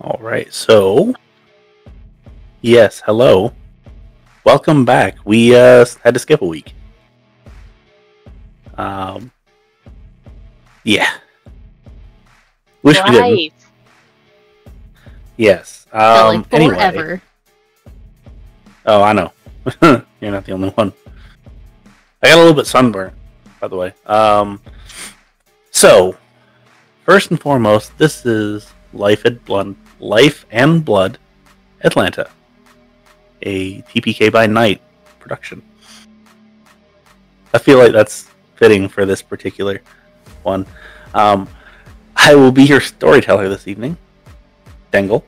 All right, so yes, hello, welcome back. We had to skip a week. Yeah, wish we didn't. Yes. Like anyway. forever. Oh, I know. You're not the only one. I got a little bit sunburnt, by the way. So first and foremost, this is Life and Blood Atlanta, a TPK by Night production. I feel like that's fitting for this particular one. I will be your storyteller this evening, Dengle.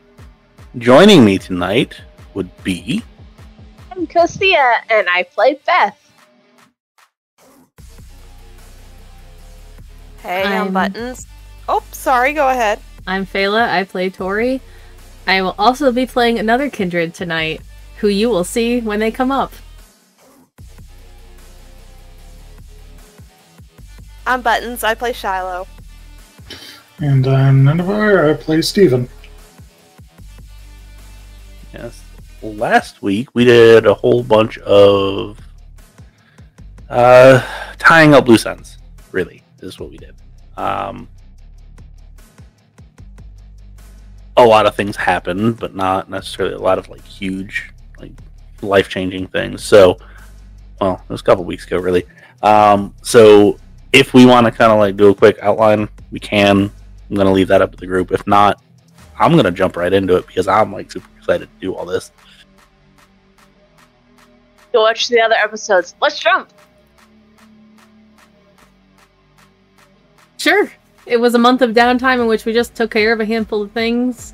Joining me tonight would be... I'm Cocia, and I play Beth. Hey, I'm Buttons. Oh, sorry, go ahead. I'm Feyla, I play Tory. I will also be playing another kindred tonight, who you will see when they come up. I'm Buttons, I play Shiloh. And I'm Nenavar, I play Steven. Yes. Last week we did a whole bunch of tying up loose ends, really, is what we did. A lot of things happened, but not necessarily a lot of like huge, like life-changing things. So, well, it was a couple weeks ago, really. So if we want to kind of like do a quick outline, we can. I'm going to leave that up to the group. If not, I'm going to jump right into it because I'm like super excited to do all this. Go watch the other episodes. Let's jump! Sure. It was a month of downtime in which we just took care of a handful of things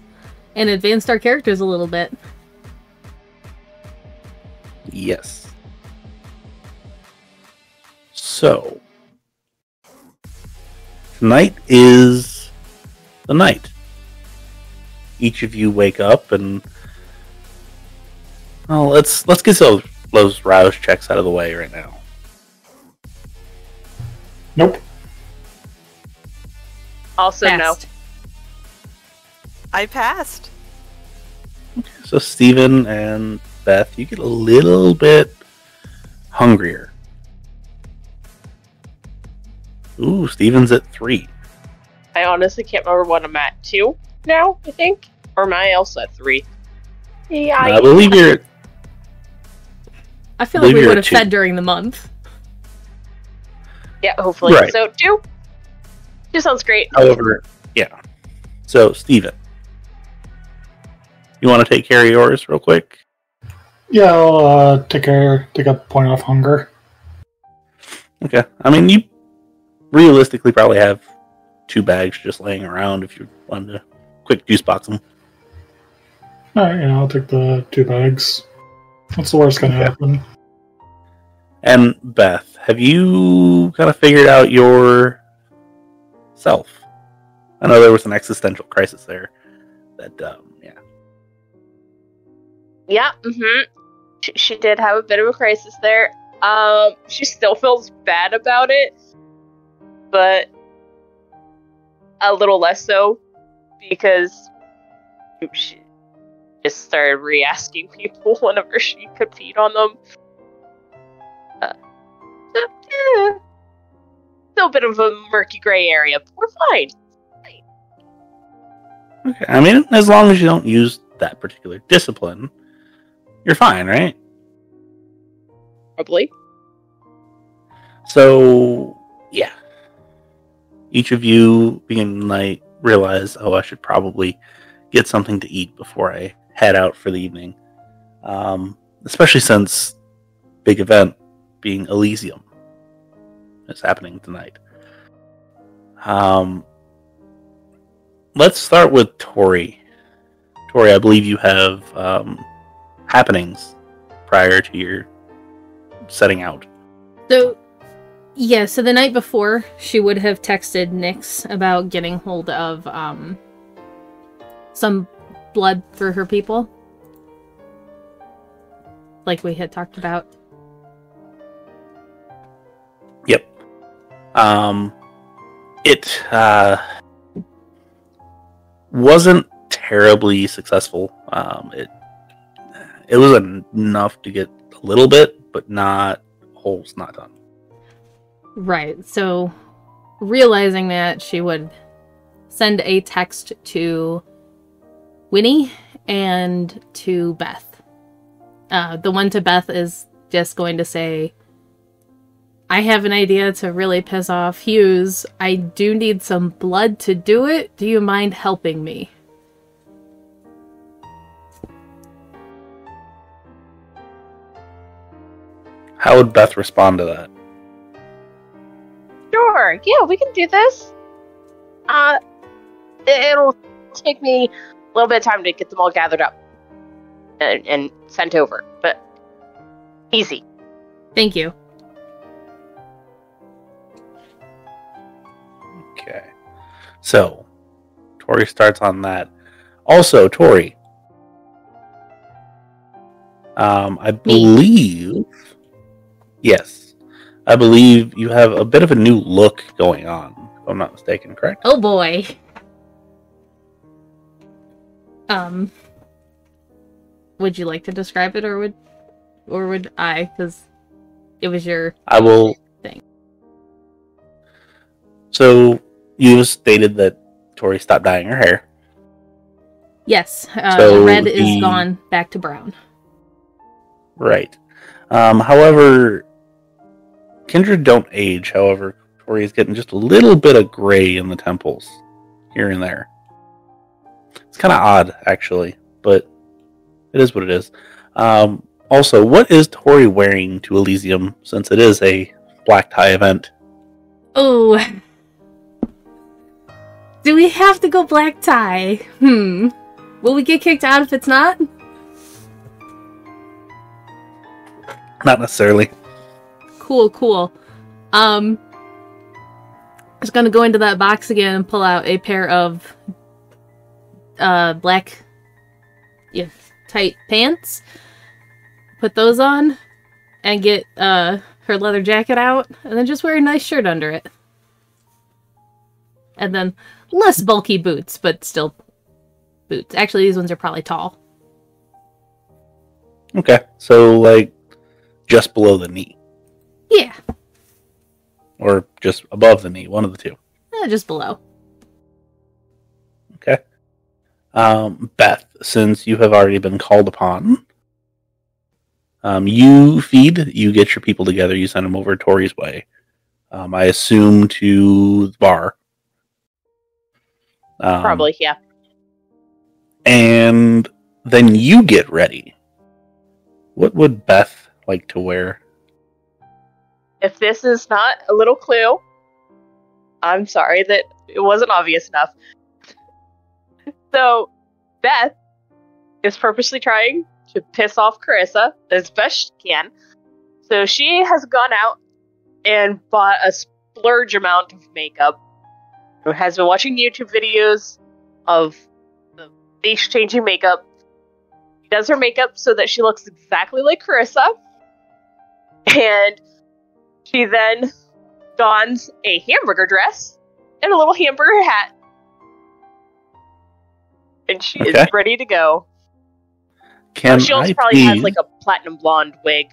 and advanced our characters a little bit. Yes. So, tonight is the night. Each of you wake up and... Well, let's get those rouse checks out of the way right now. Nope. Also, Passed. no. I passed. So Steven and Beth, you get a little bit hungrier. Ooh, Steven's at 3. I honestly can't remember what I'm at. 2 now, I think? Or am I also at 3? Yeah, I believe you're... I feel like we you're would have at 2. fed during the month. Yeah, hopefully. Right. So, 2? 2 sounds great. However, yeah. So, Steven, you want to take care of yours real quick? Yeah, I'll take a point off hunger. Okay. I mean, you realistically probably have 2 bags just laying around if you wanted to quick juice box them. Alright, yeah, I'll take the 2 bags. What's the worst gonna happen? And Beth, have you kind of figured out your self? I know there was an existential crisis there. That, yeah. Yeah, She did have a bit of a crisis there. She still feels bad about it, but a little less so because she just started re-asking people whenever she could feed on them. Still a bit of a murky gray area, but we're fine. Okay, I mean, as long as you don't use that particular discipline, you're fine, right? Probably. So, yeah. Each of you, beginning of the night, realize, oh, I should probably get something to eat before I head out for the evening. Especially since big event being Elysium is happening tonight. Let's start with Tory. Tory, I believe you have happenings prior to your setting out. So the night before, she would have texted Nyx about getting hold of some blood for her people. Like we had talked about. Yep. It wasn't terribly successful. It was enough to get a little bit, but not holes not done. Right. So, realizing that, she would send a text to Winnie and to Beth. The one to Beth is just going to say, I have an idea to really piss off Hughes. I do need some blood to do it. Do you mind helping me? How would Beth respond to that? Sure, yeah, we can do this. It'll take me a little bit of time to get them all gathered up and sent over, but easy. Thank you. Okay. So, Tory starts on that. Also, Tory. I believe... Yes. I believe you have a bit of a new look going on, if I'm not mistaken, correct? Oh boy. Would you like to describe it, or would I? Because it was your I will thing. So you stated that Tory stopped dyeing her hair. Yes. So the red is gone back to brown. Right. However, kindred don't age. However, Tory is getting just a little bit of gray in the temples here and there. It's kind of odd, actually, but it is what it is. Also, what is Tory wearing to Elysium, since it is a black tie event? Oh. Do we have to go black tie? Will we get kicked out if it's not? Not necessarily. Cool. Just gonna go into that box again and pull out a pair of black tight pants. Put those on and get her leather jacket out, and then just wear a nice shirt under it. And then less bulky boots, but still boots. Actually, these ones are probably tall. Okay, so like just below the knee. Yeah. Or just above the knee, one of the two. Just below. Okay. Beth, since you have already been called upon, you get your people together, you send them over Tory's way. I assume to the bar. Probably, yeah. And then you get ready. What would Beth like to wear? If this is not a little clue, I'm sorry that it wasn't obvious enough. So, Beth is purposely trying to piss off Carissa as best she can. So she has gone out and bought a splurge amount of makeup. Has been watching YouTube videos of the face-changing makeup. She does her makeup so that she looks exactly like Carissa. And she then dons a hamburger dress and a little hamburger hat. And she is ready to go. She also probably has like a platinum blonde wig,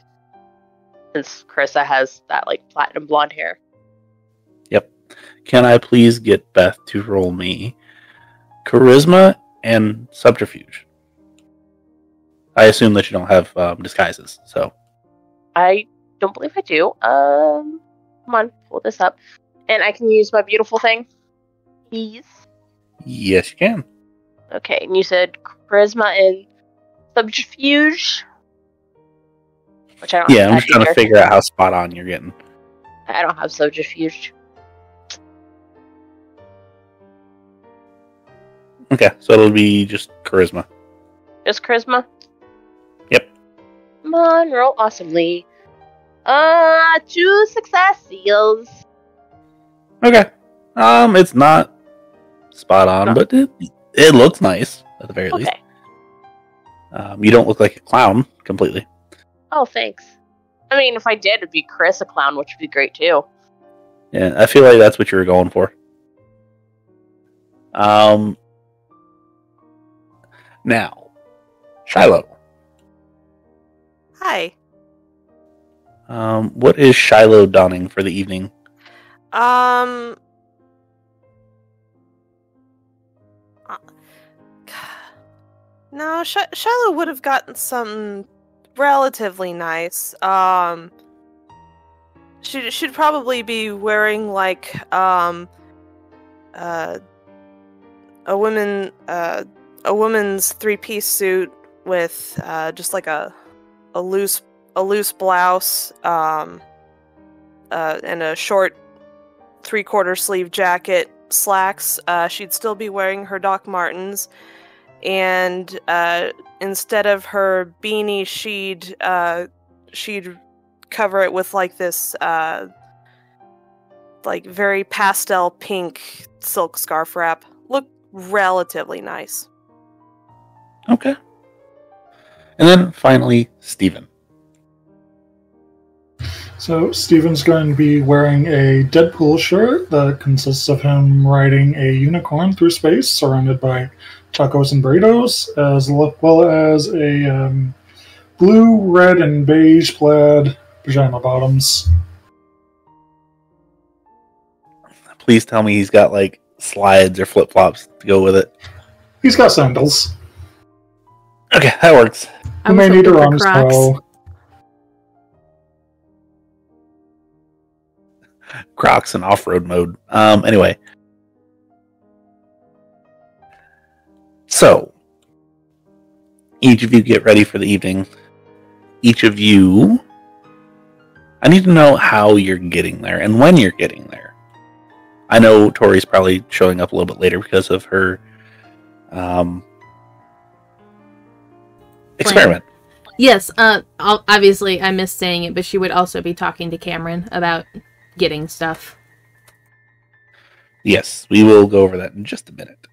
since Carissa has that like platinum blonde hair. Yep. Can I please get Beth to roll me charisma and subterfuge? I assume that you don't have disguises, so. I don't believe I do. Come on, pull this up. And I can use my beautiful thing? Please? Yes, you can. Okay, and you said charisma and subterfuge? Which I don't have. Yeah, I'm just trying to figure out how spot on you're getting. I don't have subterfuge. Okay, so it'll be just charisma. Just charisma? Yep. Come on, roll awesomely. 2 success seals. Okay. It's not spot on, but it looks nice, at the very least. You don't look like a clown, completely. Oh, thanks. I mean, if I did, it'd be Chris a clown, which would be great, too. Yeah, I feel like that's what you were going for. Now, Shiloh. Hi. What is Shiloh donning for the evening? No, Shiloh would have gotten something relatively nice. She'd probably be wearing like a woman's three-piece suit with just like a loose blouse and a short three-quarter sleeve jacket, slacks. She'd still be wearing her Doc Martens, and instead of her beanie, she'd cover it with like this like very pastel pink silk scarf wrap. Look relatively nice. Okay. And then finally, Steven. So Steven's going to be wearing a Deadpool shirt that consists of him riding a unicorn through space surrounded by tacos and burritos, as well as a blue, red, and beige plaid pajama bottoms. Please tell me he's got like slides or flip-flops to go with it. He's got sandals. Okay, that works. I You was may need to hoping run for Crocs. slow. Crocs in off-road mode. Anyway. So, each of you get ready for the evening. Each of you... I need to know how you're getting there and when you're getting there. I know Tory's probably showing up a little bit later because of her experiment. Yes, obviously I missed saying it, but she would also be talking to Cameron about getting stuff. Yes, we will go over that in just a minute.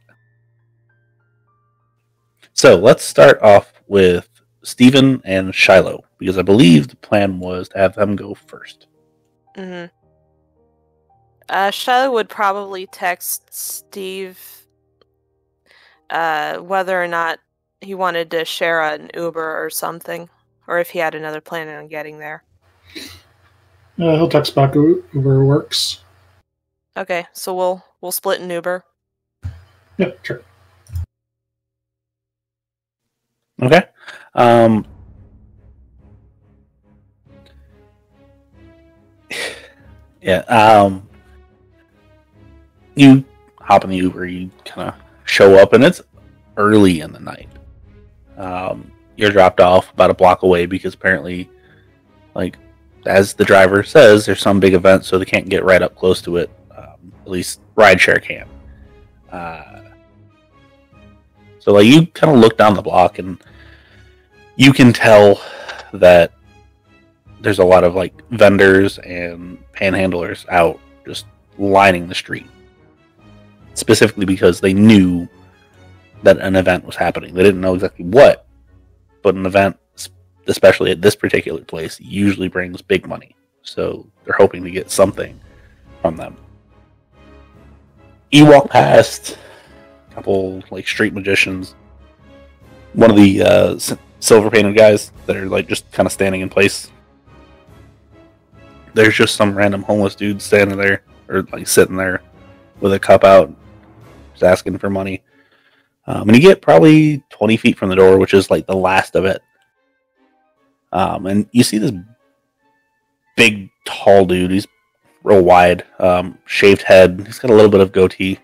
So let's start off with Steven and Shiloh, because I believe the plan was to have them go first. Mm-hmm. Shiloh would probably text Steve whether or not he wanted to share an Uber or something, or if he had another plan on getting there. He'll text back Uber works. Okay, so we'll split an Uber. Yeah, sure. Okay. Yeah. You hop in the Uber. You kind of show up, and it's early in the night. You're dropped off about a block away because apparently, like, as the driver says, there's some big event, so they can't get right up close to it. At least rideshare can. So, like, you kind of look down the block, and you can tell that there's a lot of, like, vendors and panhandlers out just lining the street. Specifically because they knew that an event was happening. They didn't know exactly what, but an event, especially at this particular place, usually brings big money. So they're hoping to get something from them. You walk past a couple like street magicians, one of the silver painted guys that are like just kind of standing in place. There's just some random homeless dude standing there or like sitting there with a cup out, just asking for money. And you get probably 20 feet from the door, which is like the last of it. And you see this big, tall dude. He's real wide, shaved head. He's got a little bit of goatee,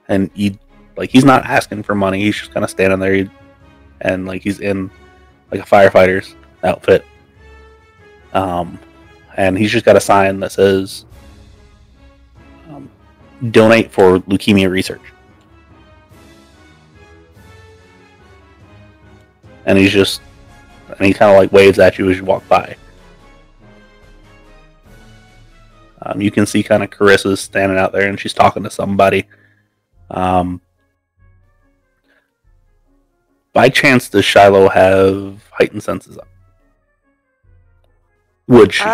and he's not asking for money. He's just kind of standing there, and like he's in like a firefighter's outfit. And he's just got a sign that says, "Donate for leukemia research." And he kind of like waves at you as you walk by. You can see kind of Carissa standing out there and she's talking to somebody. By chance, does Shiloh have heightened senses up? Would she?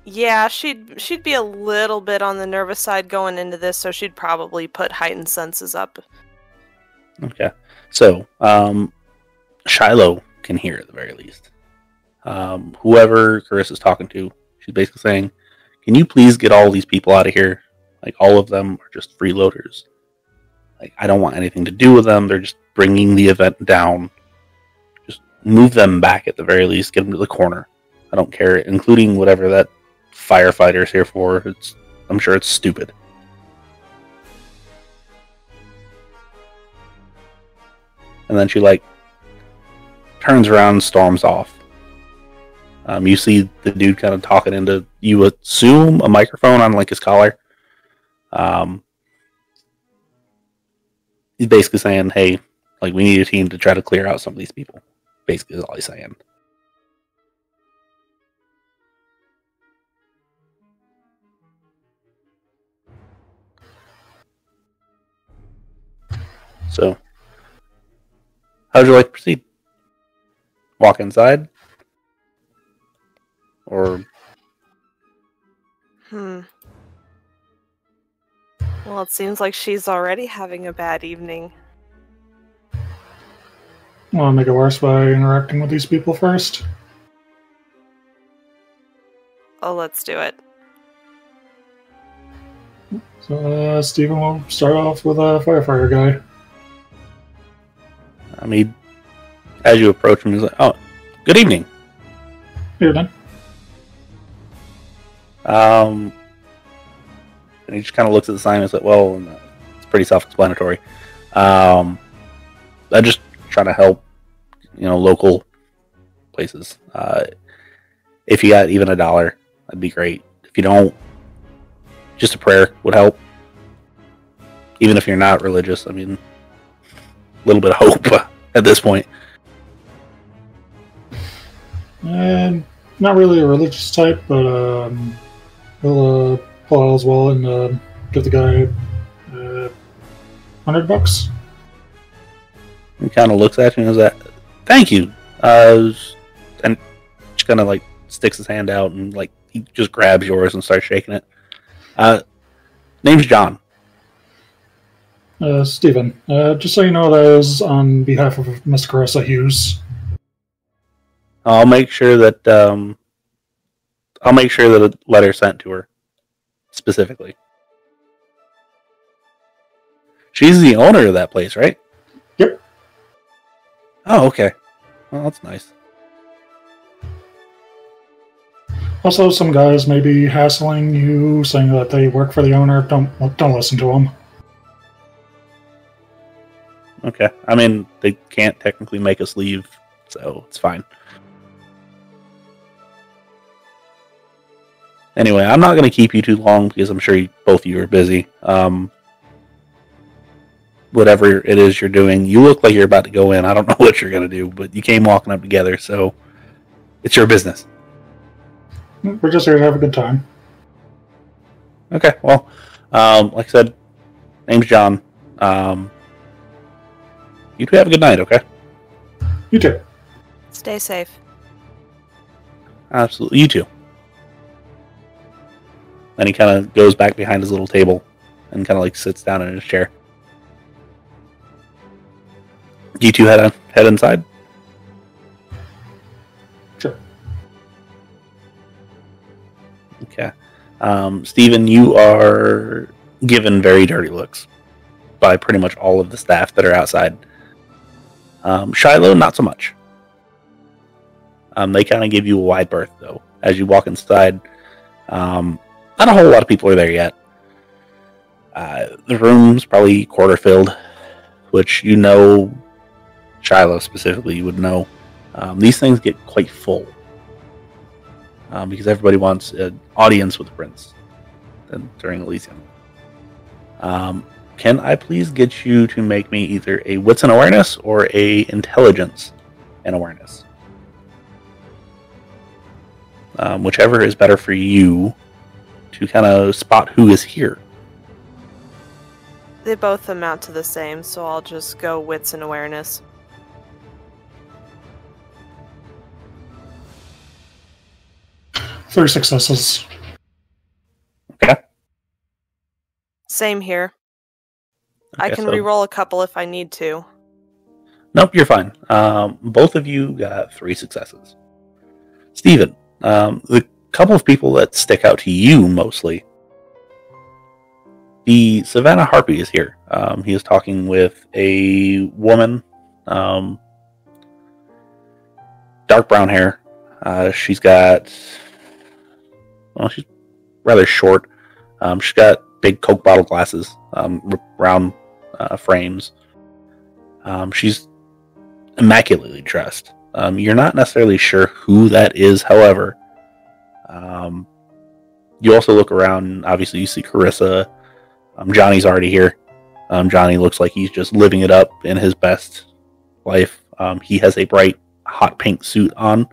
Yeah, she'd be a little bit on the nervous side going into this, so she'd probably put heightened senses up. Okay. So, Shiloh can hear at the very least. Whoever Carissa's talking to, she's basically saying, can you please get all these people out of here? Like, all of them are just freeloaders. Like, I don't want anything to do with them. They're just bringing the event down. Just move them back at the very least. Get them to the corner. I don't care, including whatever that firefighter's here for. I'm sure it's stupid. And then she, like, turns around and storms off. You see the dude kind of talking into, you assume, a microphone on, like, his collar. He's basically saying, hey, like, we need a team to try to clear out some of these people. Basically is all he's saying. So, how would you like to proceed? Walk inside? Or... Well, it seems like she's already having a bad evening. Want to make it worse by interacting with these people first? Oh, let's do it. So, Stephen will start off with a firefighter guy. I mean, as you approach him, he's like, oh, good evening. Here then. And he just kind of looks at the sign and is like, well, it's pretty self-explanatory. I just try to help, local places. If you got even $1, that'd be great. If you don't, just a prayer would help. Even if you're not religious, I mean, a little bit of hope at this point. And not really a religious type, but we'll pull out his wallet and give the guy $100. He kind of looks at you and is like, thank you. And just kind of like sticks his hand out and like he just grabs yours and starts shaking it. Name's John. Stephen, just so you know, that is on behalf of Miss Carissa Hughes. I'll make sure that a letter's sent to her specifically. She's the owner of that place, right? Yep. Oh, okay. Well, that's nice. Also, some guys may be hassling you, saying that they work for the owner. Don't listen to them. Okay. I mean, they can't technically make us leave, so it's fine. Anyway, I'm not going to keep you too long because I'm sure both of you are busy. Whatever it is you're doing, you look like you're about to go in. I don't know what you're going to do, but you came walking up together, so it's your business. We're just here to have a good time. Okay, well, like I said, name's John. You two have a good night, okay? You too. Stay safe. Absolutely, you too. Then he kind of goes back behind his little table and kind of like sits down in his chair. You two head inside? Sure. Okay. Stephen, you are given very dirty looks by pretty much all of the staff that are outside. Shiloh, not so much. They kind of give you a wide berth, though. As you walk inside, not a whole lot of people are there yet. The room's probably quarter filled, which Shiloh specifically, you would know. These things get quite full because everybody wants an audience with the prince during Elysium. Can I please get you to make me either a wits and awareness or a intelligence and awareness? Whichever is better for you to kind of spot who is here. They both amount to the same, so I'll just go wits and awareness. Three successes. Okay. Same here. I can so reroll a couple if I need to. Nope, you're fine. Both of you got 3 successes. Steven, the couple of people that stick out to you mostly, the Savannah Harpy is here. He is talking with a woman, dark brown hair. She's got, well, she's rather short. She's got big Coke bottle glasses, round frames. She's immaculately dressed. You're not necessarily sure who that is, however. You also look around, and obviously you see Carissa. Johnny's already here. Johnny looks like he's just living it up in his best life. He has a bright, hot pink suit on.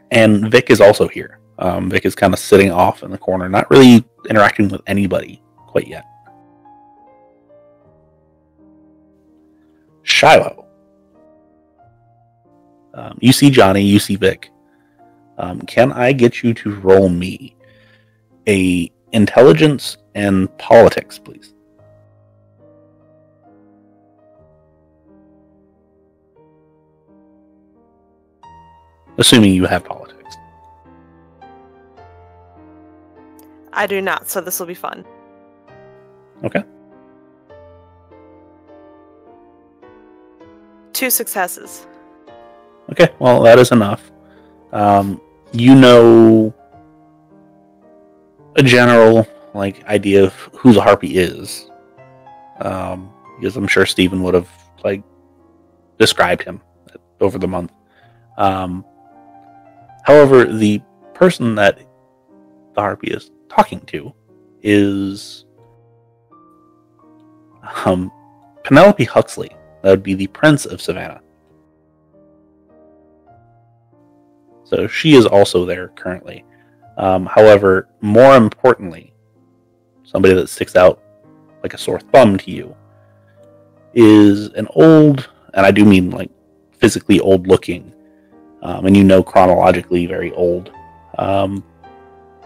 And Vic is also here. Vic is kind of sitting off in the corner, not really interacting with anybody quite yet. Shiloh. You see Johnny, you see Vic. Can I get you to roll me a intelligence and politics, please? Assuming you have politics. I do not, so this will be fun. Okay. 2 successes. Okay, well, that is enough. You know a general idea of who the Harpy is. Because I'm sure Stephen would have described him over the month. However, the person that the Harpy is talking to is Penelope Huxley. That would be the Prince of Savannah. So she is also there currently. However, more importantly, somebody that sticks out like a sore thumb to you is an old, and I do mean physically old looking, and chronologically very old,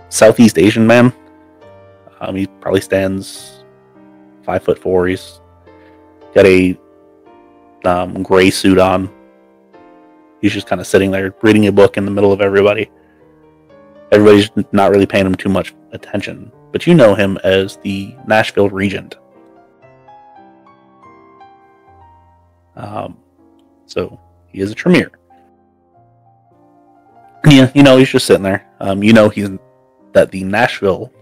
Southeast Asian man. He probably stands 5'4". He's got a gray suit on. He's just kind of sitting there reading a book in the middle of everybody. Everybody's not really paying him too much attention, but you know him as the Nashville Regent. So he is a Tremere. Yeah, he's just sitting there. That the Nashville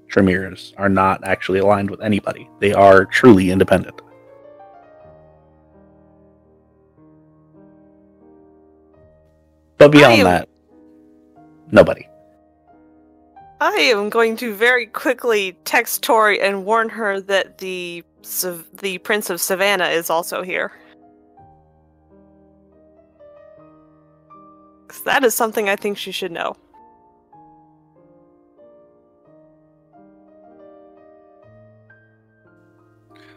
Tremers are not actually aligned with anybody. They are truly independent. But beyond that, nobody. I am going to very quickly text Tory and warn her that the Prince of Savannah is also here. 'Cause that is something I think she should know.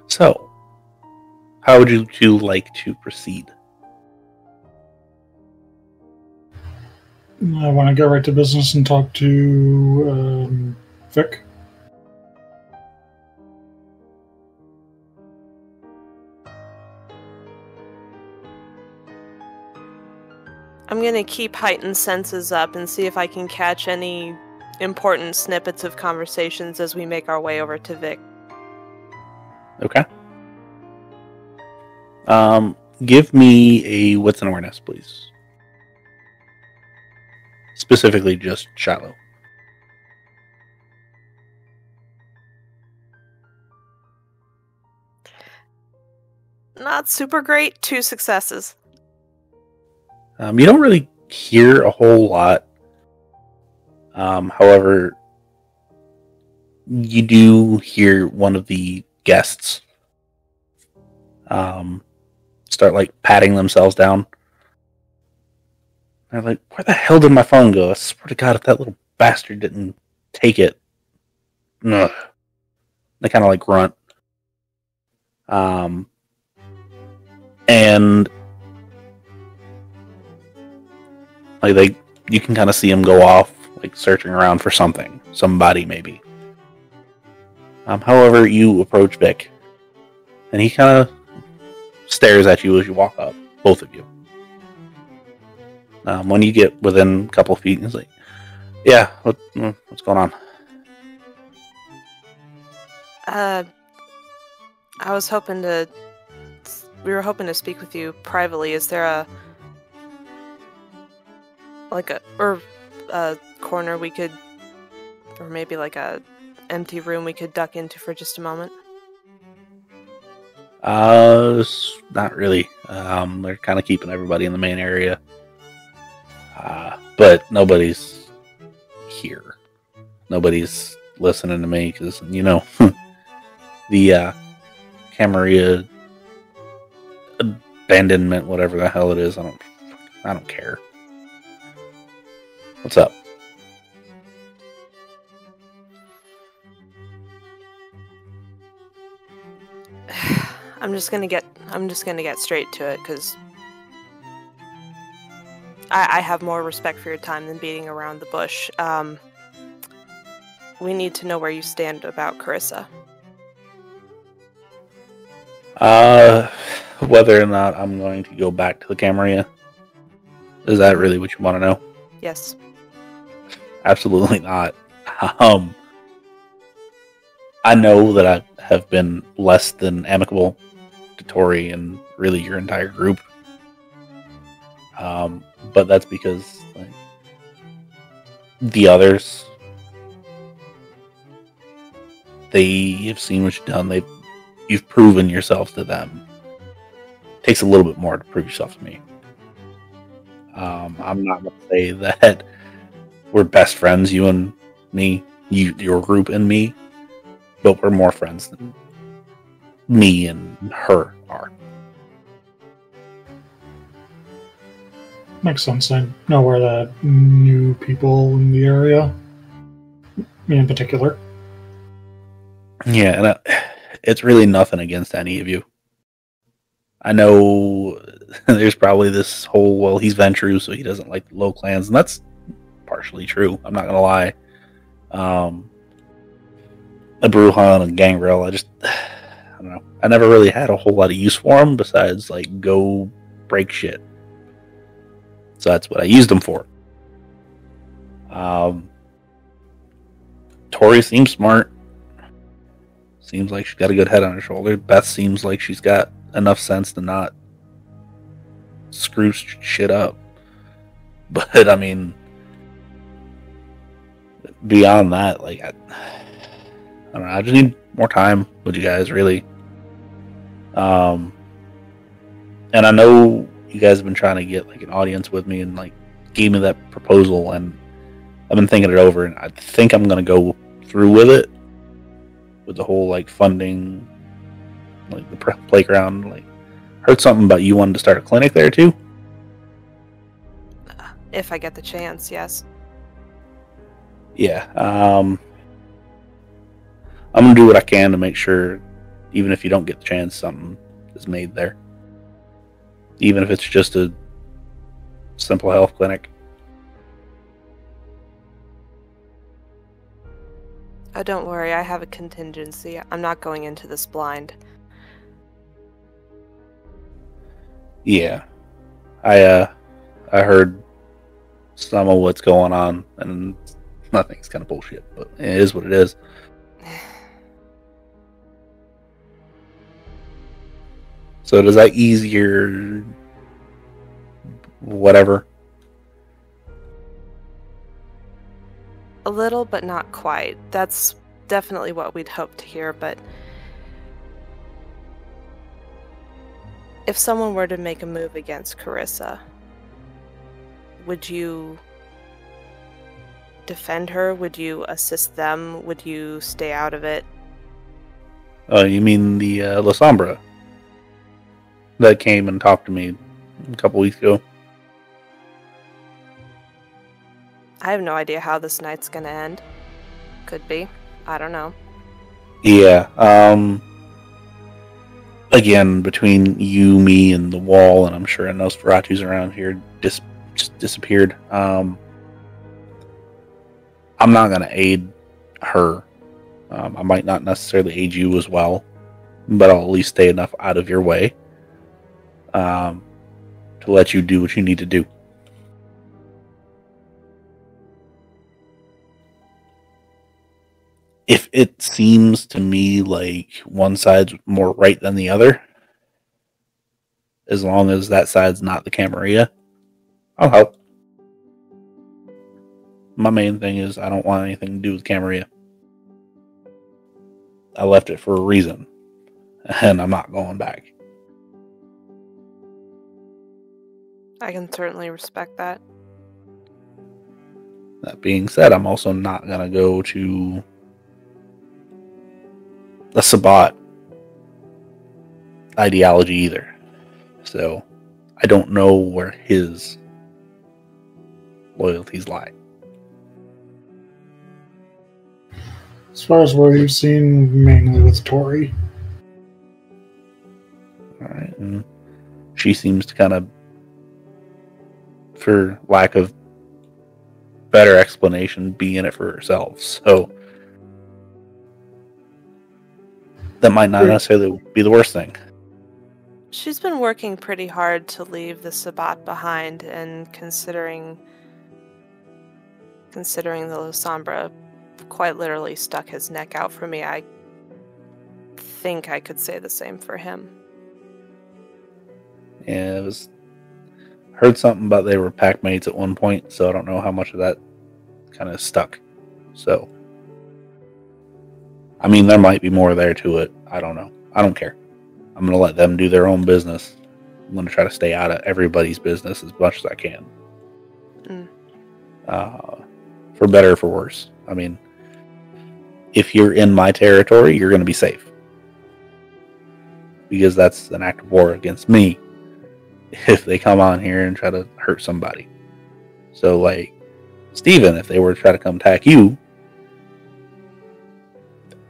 So, how would you like to proceed? I want to get right to business and talk to Vic. I'm gonna keep heightened senses up and see if I can catch any important snippets of conversations as we make our way over to Vic. Okay. Give me a wits and awareness, please. Specifically, just Shiloh. Not super great. 2 successes. You don't really hear a whole lot. However, you do hear one of the guests start patting themselves down. They're like, where the hell did my phone go? I swear to God, if that little bastard didn't take it. Ugh. They kind of grunt. And you can kind of see them go off, searching around for something. Somebody, maybe. However, you approach Vic, and he kind of stares at you as you walk up, both of you. When you get within a couple feet, he's like, "Yeah, what's going on?" I was hoping to. We were hoping to speak with you privately. Is there a corner we could, or maybe like a empty room we could duck into for just a moment? Not really. They're kind of keeping everybody in the main area, but nobody's here. Nobody's listening to me because the Camarilla abandonment, whatever the hell it is. I don't care. What's up? I'm just gonna get straight to it because I have more respect for your time than beating around the bush. We need to know where you stand about Carissa. Whether or not I'm going to go back to the Camarilla. Is that really what you want to know? Yes. Absolutely not. I know that I have been less than amicable to Tory and really your entire group. But that's because the others, they have seen what you've done. You've proven yourself to them. It takes a little bit more to prove yourself to me. I'm not going to say that we're best friends, you and me, your group and me, but we're more friends than me and her are. Makes sense. I know where the new people in the area, me in particular. Yeah, and it's really nothing against any of you. I know there's probably this whole, well, he's Ventru, so he doesn't like the low clans, and that's partially true. I'm not going to lie. A Bruhan and Gangrel, I don't know. I never really had a whole lot of use for them besides, go break shit. So that's what I used them for. Tory seems smart. Seems like she's got a good head on her shoulder. Beth seems like she's got enough sense to not screw shit up. But, I mean, beyond that, I don't know, I just need more time with you guys, really. And I know you guys have been trying to get an audience with me and gave me that proposal, and I've been thinking it over, and I think I'm gonna go through with it, with the whole funding, the playground. Heard something about you wanting to start a clinic there too. If I get the chance, yes. Yeah, I'm gonna do what I can to make sure, even if you don't get the chance, something is made there. Even if it's just a simple health clinic. Oh, don't worry, I have a contingency. I'm not going into this blind. Yeah. I heard some of what's going on, and I think it's kind of bullshit, but it is what it is. So does that ease your whatever? A little, but not quite. That's definitely what we'd hoped to hear, but if someone were to make a move against Carissa, would you defend her? Would you assist them? Would you stay out of it? You mean the La Sombra that came and talked to me a couple weeks ago? I have no idea how this night's gonna end. Could be. I don't know. Yeah. Again, between you, me, and the wall, and I'm sure Nosferatu's around here just disappeared. I'm not gonna aid her I might not necessarily aid you as well, but I'll at least stay enough out of your way to let you do what you need to do. If it seems to me like one side's more right than the other, as long as that side's not the Camarilla, I'll help. My main thing is I don't want anything to do with Camarilla. I left it for a reason, and I'm not going back. I can certainly respect that. That being said, I'm also not going to go to the Sabbat ideology either. So I don't know where his loyalties lie. As far as what you've seen, mainly with Tory. Alright, and she seems to kind of, for lack of better explanation, be in it for herself. So that might not necessarily be the worst thing. She's been working pretty hard to leave the Sabbat behind, and considering the Losombra quite literally stuck his neck out for me, I think I could say the same for him. Yeah, heard something about they were pack mates at one point, so I don't know how much of that kind of stuck. So, I mean, there might be more there to it. I don't know. I don't care. I'm going to let them do their own business. I'm going to try to stay out of everybody's business as much as I can. For better or for worse. I mean, if you're in my territory, you're going to be safe. Because that's an act of war against me if they come on here and try to hurt somebody. So, like, Steven, if they were to try to come attack you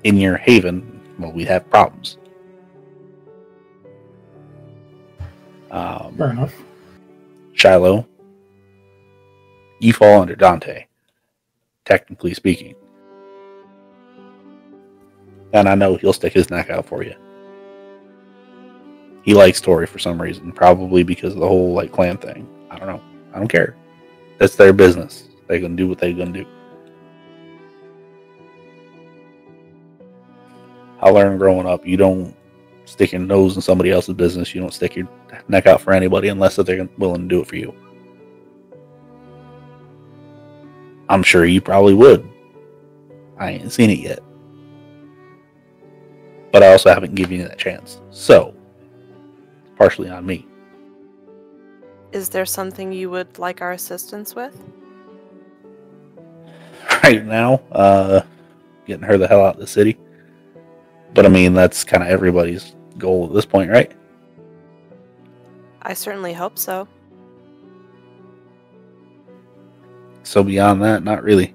in your haven, well, we'd have problems. Fair enough. Shiloh, you fall under Dante, technically speaking. And I know he'll stick his neck out for you. He likes Tory for some reason, probably because of the whole like clan thing. I don't know. I don't care. That's their business. They're gonna do what they're gonna do. I learned growing up, you don't stick your nose in somebody else's business. You don't stick your neck out for anybody unless they're willing to do it for you. I'm sure you probably would. I ain't seen it yet. But I also haven't given you that chance. So, it's partially on me. Is there something you would like our assistance with? Right now, getting her the hell out of the city. But I mean, that's kind of everybody's goal at this point, right? I certainly hope so. So beyond that, not really.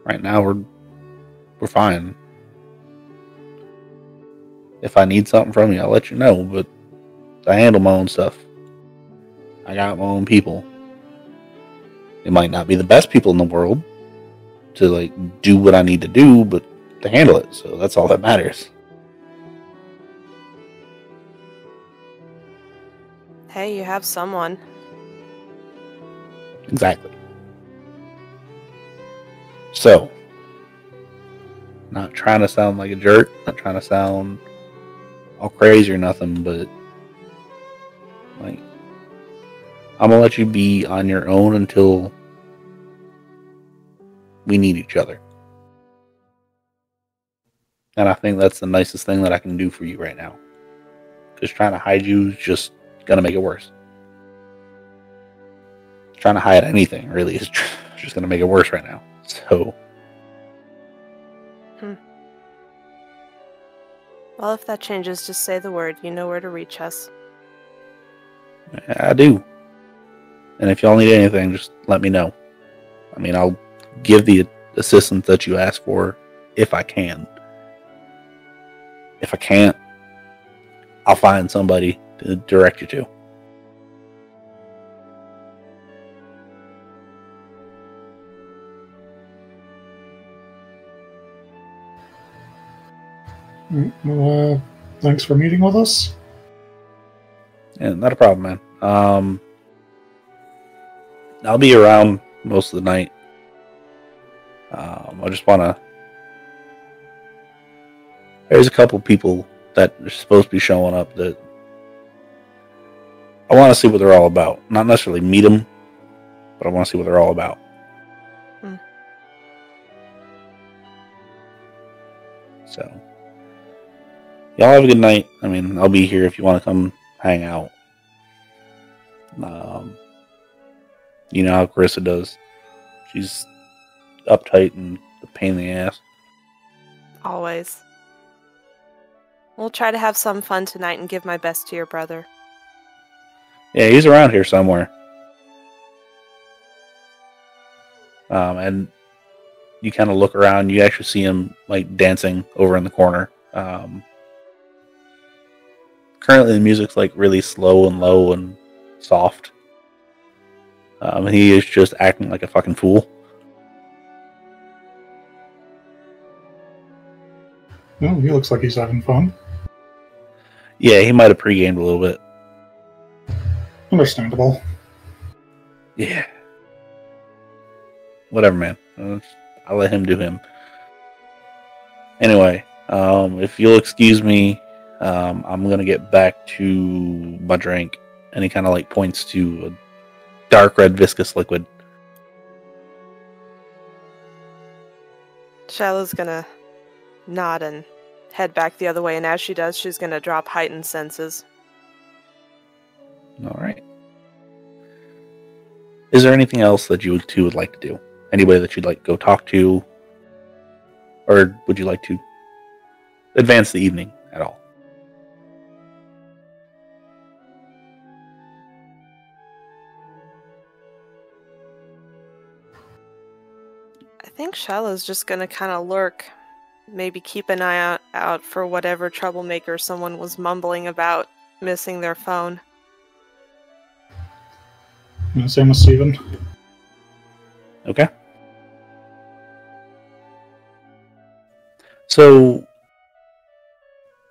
Right now, we're fine. If I need something from you, I'll let you know, but I handle my own stuff. I got my own people. It might not be the best people in the world to like do what I need to do, but to handle it, so that's all that matters. Hey, you have someone. Exactly. So, not trying to sound like a jerk, not trying to sound all crazy or nothing, but like, I'm gonna let you be on your own until we need each other. And I think that's the nicest thing that I can do for you right now. Because trying to hide you is just gonna make it worse. Trying to hide anything really is just gonna make it worse right now. So. Well, if that changes, just say the word. You know where to reach us. I do. And if y'all need anything, just let me know. I mean, I'll give the assistance that you ask for if I can. If I can't, I'll find somebody to direct you to. Thanks for meeting with us. Yeah, not a problem, man. I'll be around most of the night. I just want to... There's a couple people that are supposed to be showing up that I want to see what they're all about. Not necessarily meet them, but I want to see what they're all about. So, y'all have a good night. I mean, I'll be here if you want to come hang out. You know how Carissa does. She's uptight and a pain in the ass. Always. We'll try to have some fun tonight and give my best to your brother. Yeah, he's around here somewhere. And you kind of look around, you actually see him like dancing over in the corner. Currently the music's like really slow and low and soft. And he is just acting like a fucking fool. Oh, he looks like he's having fun. Yeah, he might have pre-gamed a little bit. Understandable. Yeah. Whatever, man. I'll let him do him. Anyway, if you'll excuse me, I'm gonna get back to my drink. And he kind of like points to a dark red viscous liquid. Shiloh's gonna nod and head back the other way, and as she does, she's gonna drop heightened senses. All right. Is there anything else that you two would like to do? Anybody that you'd like to go talk to? Or would you like to advance the evening at all? I think Shiloh's just gonna kind of lurk. Maybe keep an eye out for whatever troublemaker someone was mumbling about missing their phone. Same with Steven. Okay. So,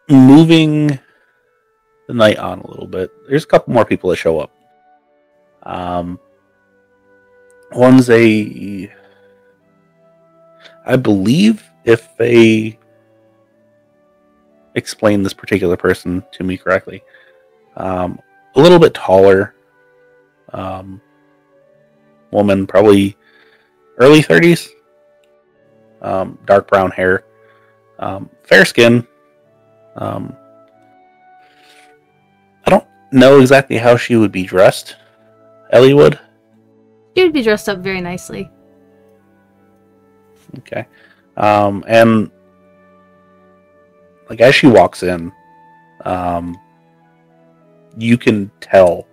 moving the night on a little bit, there's a couple more people that show up. One's I believe if they explain this particular person to me correctly, a little bit taller, woman, probably early 30s, dark brown hair, fair skin. I don't know exactly how she would be dressed. Ellie would? She would be dressed up very nicely. Okay. And like as she walks in, you can tell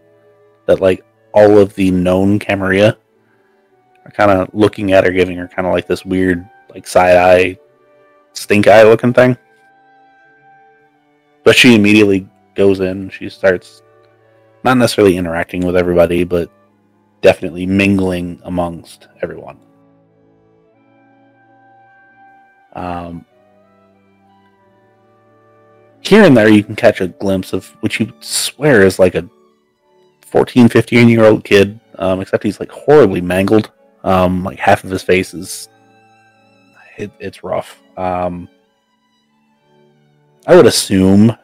that like all of the known Camarilla are kind of looking at her, giving her kind of like this weird like side eye, stink eye looking thing. But she immediately goes in. She starts not necessarily interacting with everybody, but definitely mingling amongst everyone. Here and there you can catch a glimpse of what you swear is like a 14, 15-year-old kid, except he's like horribly mangled. Like half of his face is... It's rough. I would assume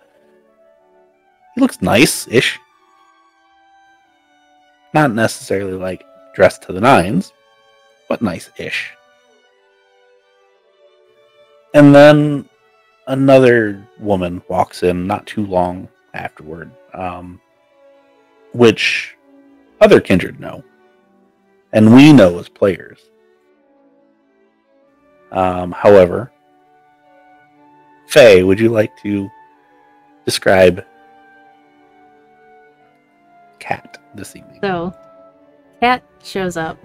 he looks nice-ish. Not necessarily like dressed to the nines, but nice-ish. And then another woman walks in not too long afterward, which other kindred know, and we know as players. However, Faye, would you like to describe Kat this evening? So, Kat shows up.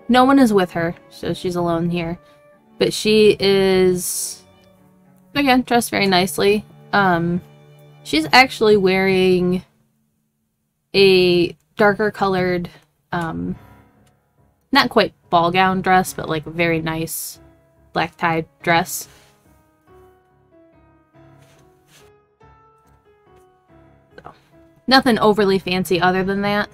No one is with her, so she's alone here. But she is, again, dressed very nicely. She's actually wearing a darker colored, not quite ball gown dress, but like a very nice black tie dress. So, nothing overly fancy other than that.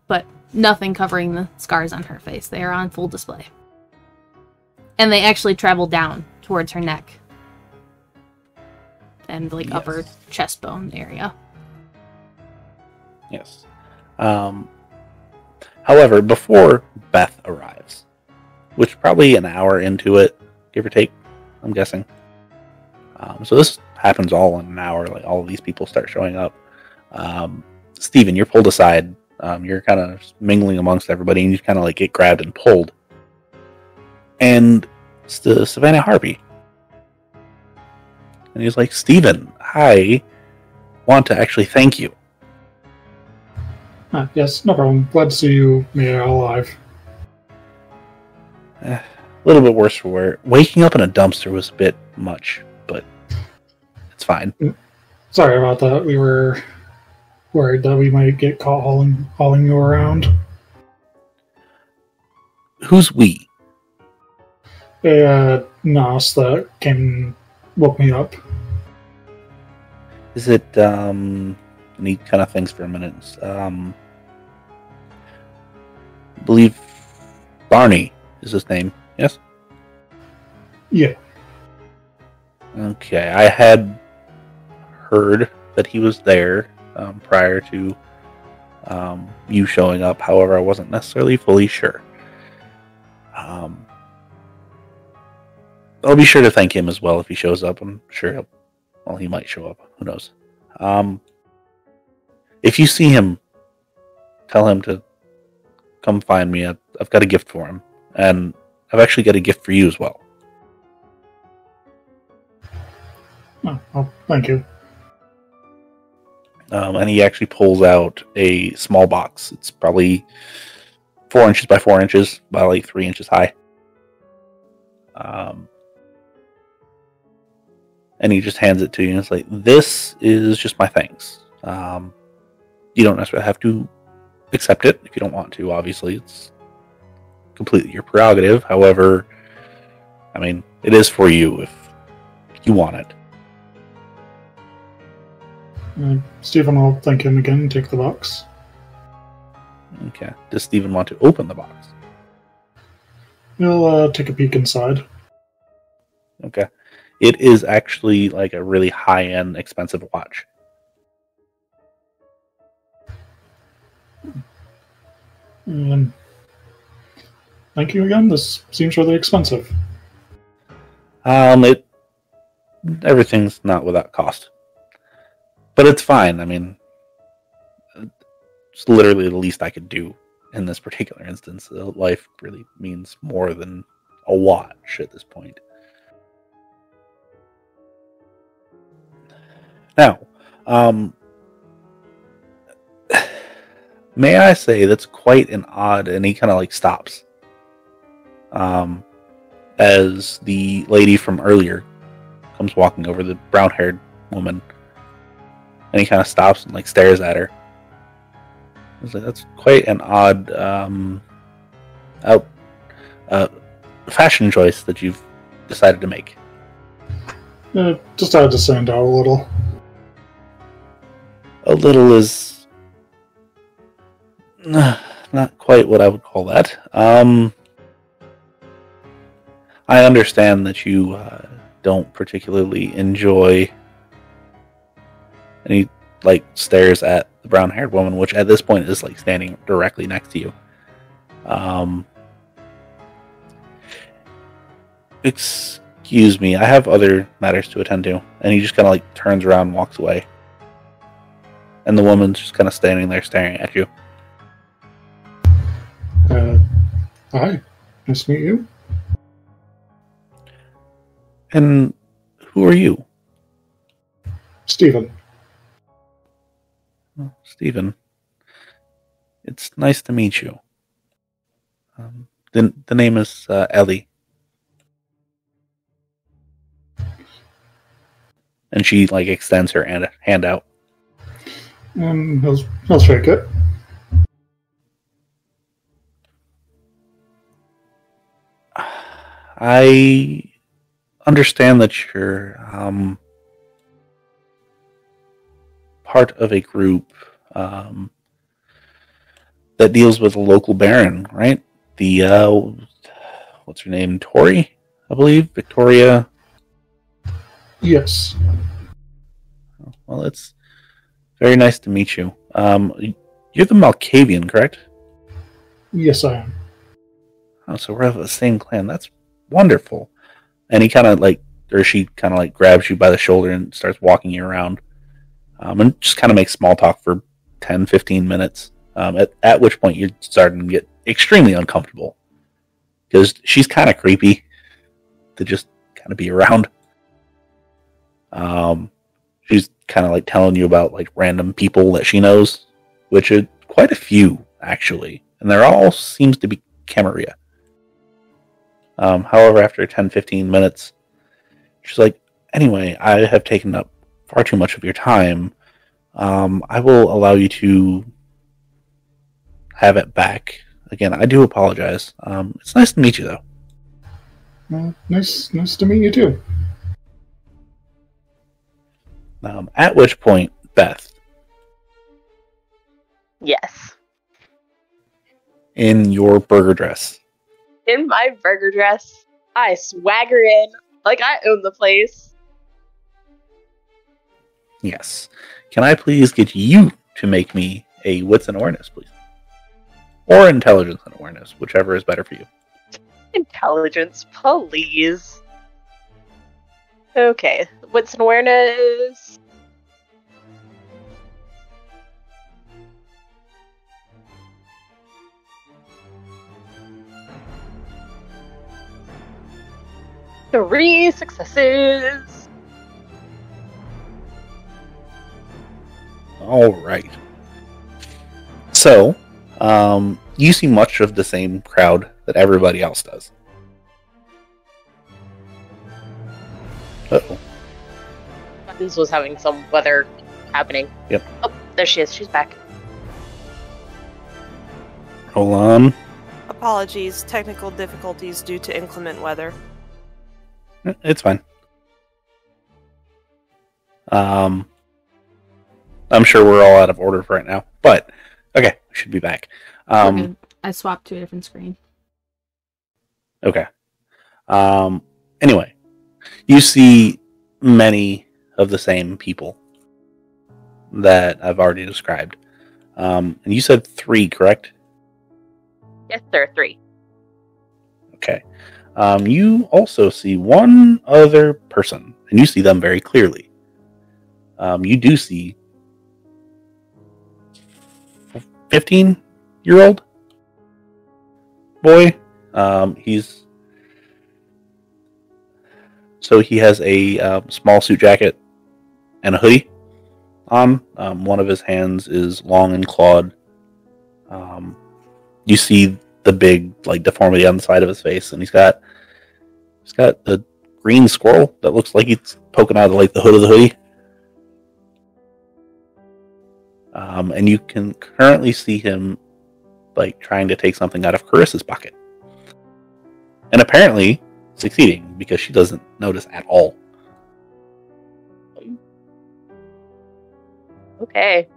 But nothing covering the scars on her face. They are on full display. And they actually travel down towards her neck. And like upper chest bone area. Yes. However, before Beth arrives, which probably an hour into it, give or take, I'm guessing. So this happens all in an hour. Like all of these people start showing up. Steven, you're pulled aside. You're kind of mingling amongst everybody, and you kind of like get grabbed and pulled. And it's the Savannah Harpy. And he's like, Steven, I want to actually thank you. Yes, no problem. Glad to see you made it alive. A little bit worse for wear. Waking up in a dumpster was a bit much, but it's fine. Sorry about that. We were worried that we might get caught hauling you around. Who's we? A Nos that came woke me up. Is it, he kind of thinks for a minute. I believe Barney is his name, yes? Yeah. Okay, I had heard that he was there prior to you showing up. However, I wasn't necessarily fully sure. I'll be sure to thank him as well if he shows up. I'm sure he might show up. Who knows? If you see him, tell him to come find me. I've got a gift for him. And I've actually got a gift for you as well. Oh, thank you. And he actually pulls out a small box. It's probably 4 inches by 4 inches, by like 3 inches high. And he just hands it to you, and it's like, this is just my thanks. You don't necessarily have to accept it if you don't want to, obviously. It's completely your prerogative. However, I mean, it is for you if you want it. Stephen will thank him again and take the box. Okay. Does Steven want to open the box? He'll take a peek inside. Okay. It is actually like a really high-end, expensive watch. And thank you again. This seems really expensive. Everything's not without cost. But it's fine. I mean, it's literally the least I could do in this particular instance. Life really means more than a watch at this point. Now, may I say that's quite an odd, and he kind of like stops. As the lady from earlier comes walking over, the brown-haired woman, and he kind of stops and like stares at her. I was like, that's quite an odd fashion choice that you've decided to make. Just had to stand out a little. A little is not quite what I would call that. I understand that you don't particularly enjoy, and he like stares at the brown-haired woman, which at this point is like standing directly next to you. Excuse me, I have other matters to attend to. And he just kind of like turns around and walks away. And the woman's just kind of standing there staring at you. Hi, nice to meet you. And who are you? Steven. Oh, Steven. It's nice to meet you. The name is Ellie. And she like extends her hand out. And he'll shake it. I understand that you're part of a group that deals with a local baron, right? The what's her name? Tory, I believe. Victoria. Yes. Well, it's very nice to meet you. You're the Malkavian, correct? Yes, I am. Oh, so we're of the same clan. That's wonderful. And he kind of she kind of grabs you by the shoulder and starts walking you around. And just kind of makes small talk for 10, 15 minutes. At which point you're starting to get extremely uncomfortable. Because she's kind of creepy to just kind of be around. She's kind of telling you about random people that she knows, which are quite a few, actually. And they're all seems to be Camarilla. However, after 10, 15 minutes, she's like, anyway, I have taken up far too much of your time. I will allow you to have it back. Again, I do apologize. It's nice to meet you, though. Well, nice to meet you, too. At which point, Beth. Yes. In your burger dress. In my burger dress, I swagger in like I own the place. Yes. Can I please get you to make me a wits and awareness, please? Or intelligence and awareness, whichever is better for you. Intelligence, please. Okay, wits and awareness. Three successes. All right. So, you see much of the same crowd that everybody else does. Uh-oh. Buttons was having some weather happening. Yep. Oh, there she is. She's back. Hold on. Apologies, technical difficulties due to inclement weather. It's fine. I'm sure we're all out of order for right now, but okay, we should be back. We're good. I swapped to a different screen. Okay. Anyway, you see many of the same people that I've already described. And you said 3, correct? Yes, sir. 3. Okay. You also see one other person, and you see them very clearly. You do see 15-year-old boy. He has a small suit jacket and a hoodie on. One of his hands is long and clawed. You see the big deformity on the side of his face, and he's got a green squirrel that looks like it's poking out of the hood of the hoodie. And you can currently see him trying to take something out of Carissa's pocket, and apparently succeeding because she doesn't notice at all. Okay.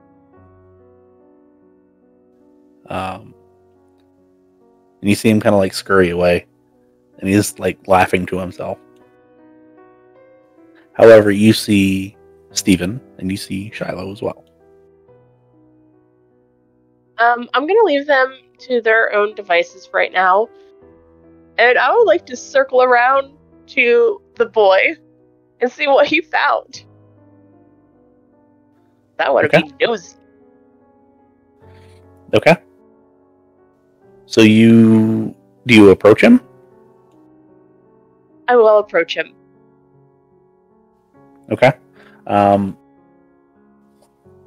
And you see him kind of scurry away, and he's laughing to himself. However, you see Stephen and you see Shiloh as well. I'm gonna leave them to their own devices right now, and I would like to circle around to the boy and see what he found. I want to be nosy. Okay. So do you approach him? I will approach him. Okay.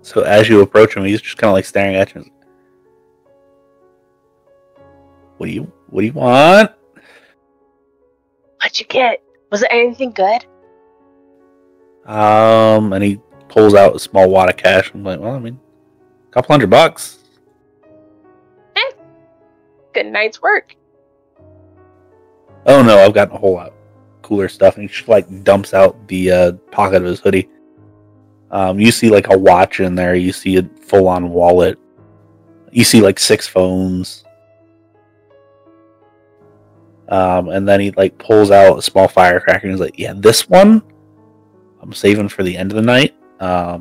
So as you approach him, he's just kind of staring at you. What do you want? What'd you get? Was it anything good? And he pulls out a small wad of cash. I'm like, well, a couple $100. Good night's work. Oh no, I've gotten a whole lot cooler stuff. And he just like dumps out the pocket of his hoodie. You see like a watch in there. You see a full-on wallet. You see like 6 phones. And then he like pulls out a small firecracker and he's like, "Yeah, this one I'm saving for the end of the night. I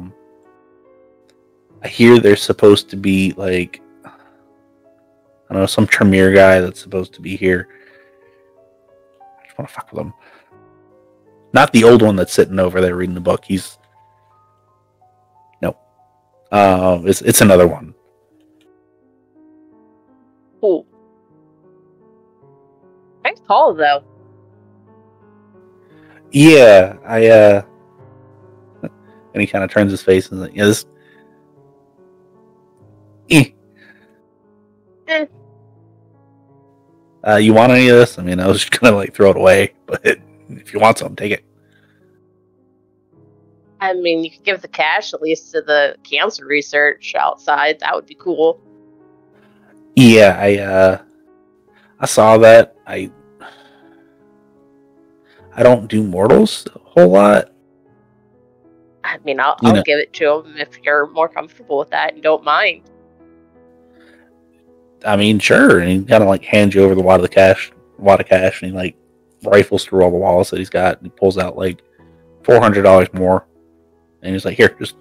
hear there's supposed to be like, I don't know, some Tremere guy that's supposed to be here. I just want to fuck with him. Not the old one that's sitting over there reading the book. He's no, it's another one." Cool. Nice call, though. Yeah, and he kind of turns his face and is like, "Yeah, this." You want any of this? I mean, I was just gonna like throw it away, but if you want some, take it. I mean, you could give the cash at least to the cancer research outside. That would be cool. Yeah, I saw that. I don't do mortals a whole lot. I mean, I'll You know. give it to him if you're more comfortable with that and don't mind. I mean, sure. And he kind of like hands you over the wad of cash, and he like rifles through all the wallets that he's got, and he pulls out like $400 more, and he's like, "Here, just."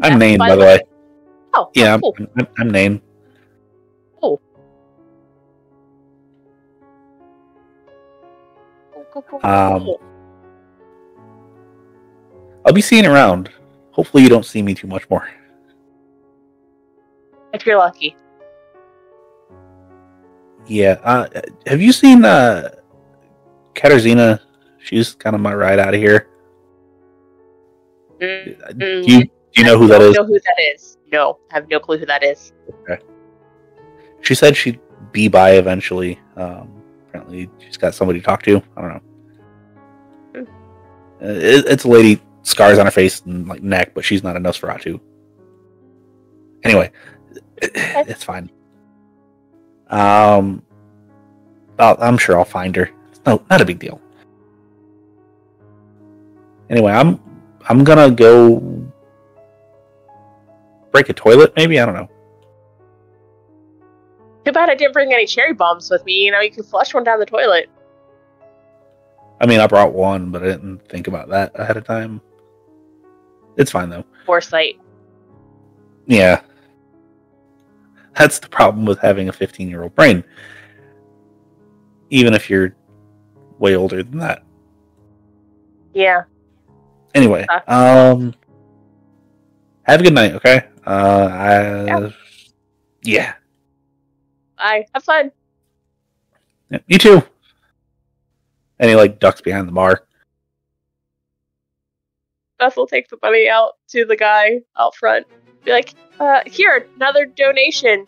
I'm Nain, by the way. Oh, Yeah, cool. I'm Nain. Cool. I'll be seeing you around. Hopefully, you don't see me too much more. If you're lucky. Yeah. Have you seen Katarzyna? She's kind of my ride out of here. Do you know who that is? I don't know who that is. No, I have no clue who that is. Okay. She said she'd be by eventually. Apparently, she's got somebody to talk to. I don't know. It's a lady, scars on her face and like neck, but she's not a Nosferatu. Anyway, it's fine. I'm sure I'll find her. No, not a big deal. Anyway, I'm gonna go break a toilet, maybe? I don't know. Too bad I didn't bring any cherry bombs with me. You know, you can flush one down the toilet. I mean, I brought one, but I didn't think about that ahead of time. It's fine, though. Foresight. Yeah. That's the problem with having a 15-year-old brain. Even if you're way older than that. Yeah. Anyway, have a good night, okay? Yeah. Bye. Have fun. Yeah, you too. And he like ducks behind the bar. Beth will take the money out to the guy out front. Be like, here, another donation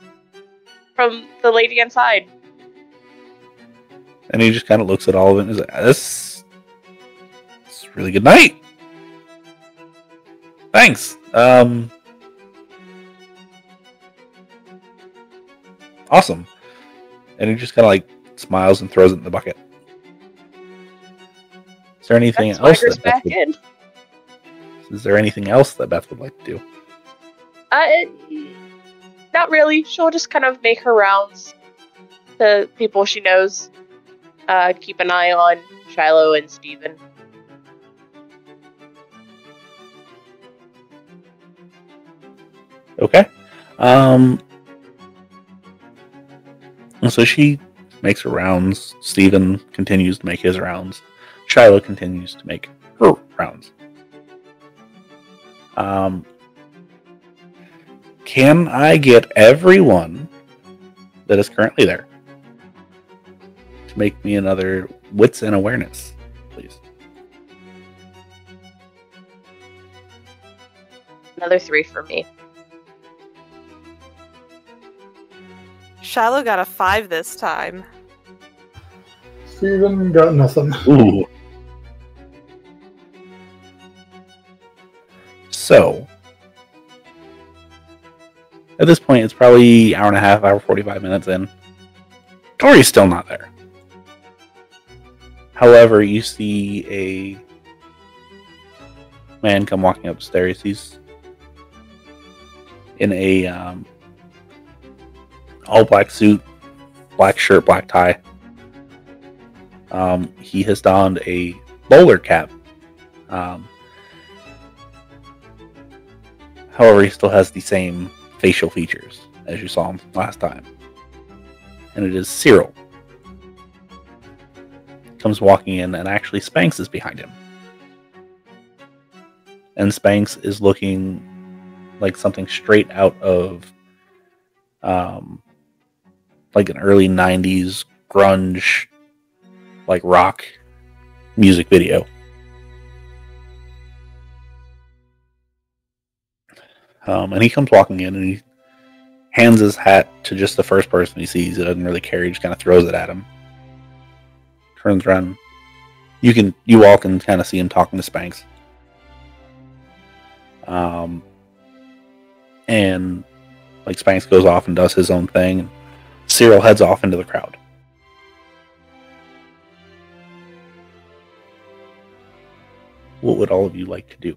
from the lady inside. And he just kind of looks at all of it and is like, this is a really good night. Thanks. Awesome. And he just kind of like smiles and throws it in the bucket. Is there anything else that Beth would, is there anything else that Beth would like to do? Not really. She'll just kind of make her rounds to people she knows. Keep an eye on Shiloh and Steven. Okay. So she makes her rounds. Steven continues to make his rounds. Shiloh continues to make her rounds. Can I get everyone that is currently there to make me another wits and awareness, please? Another 3 for me. Shiloh got a 5 this time. Steven got nothing. Ooh. So, At this point, it's probably hour and a half, hour 45 minutes in. Tory's still not there. However, you see a man come walking up the stairs. He's in a all black suit, black shirt, black tie. He has donned a bowler cap. However, he still has the same facial features as you saw him last time. And it is Cyril. Comes walking in, and actually Spanx is behind him. And Spanx is looking like something straight out of like an early 90s grunge, like rock music video. And he comes walking in, and he hands his hat to just the first person he sees. He doesn't really care. He just kind of throws it at him. Turns around. You all can kind of see him talking to Spanx. And like Spanx goes off and does his own thing. And Cyril heads off into the crowd. What would all of you like to do?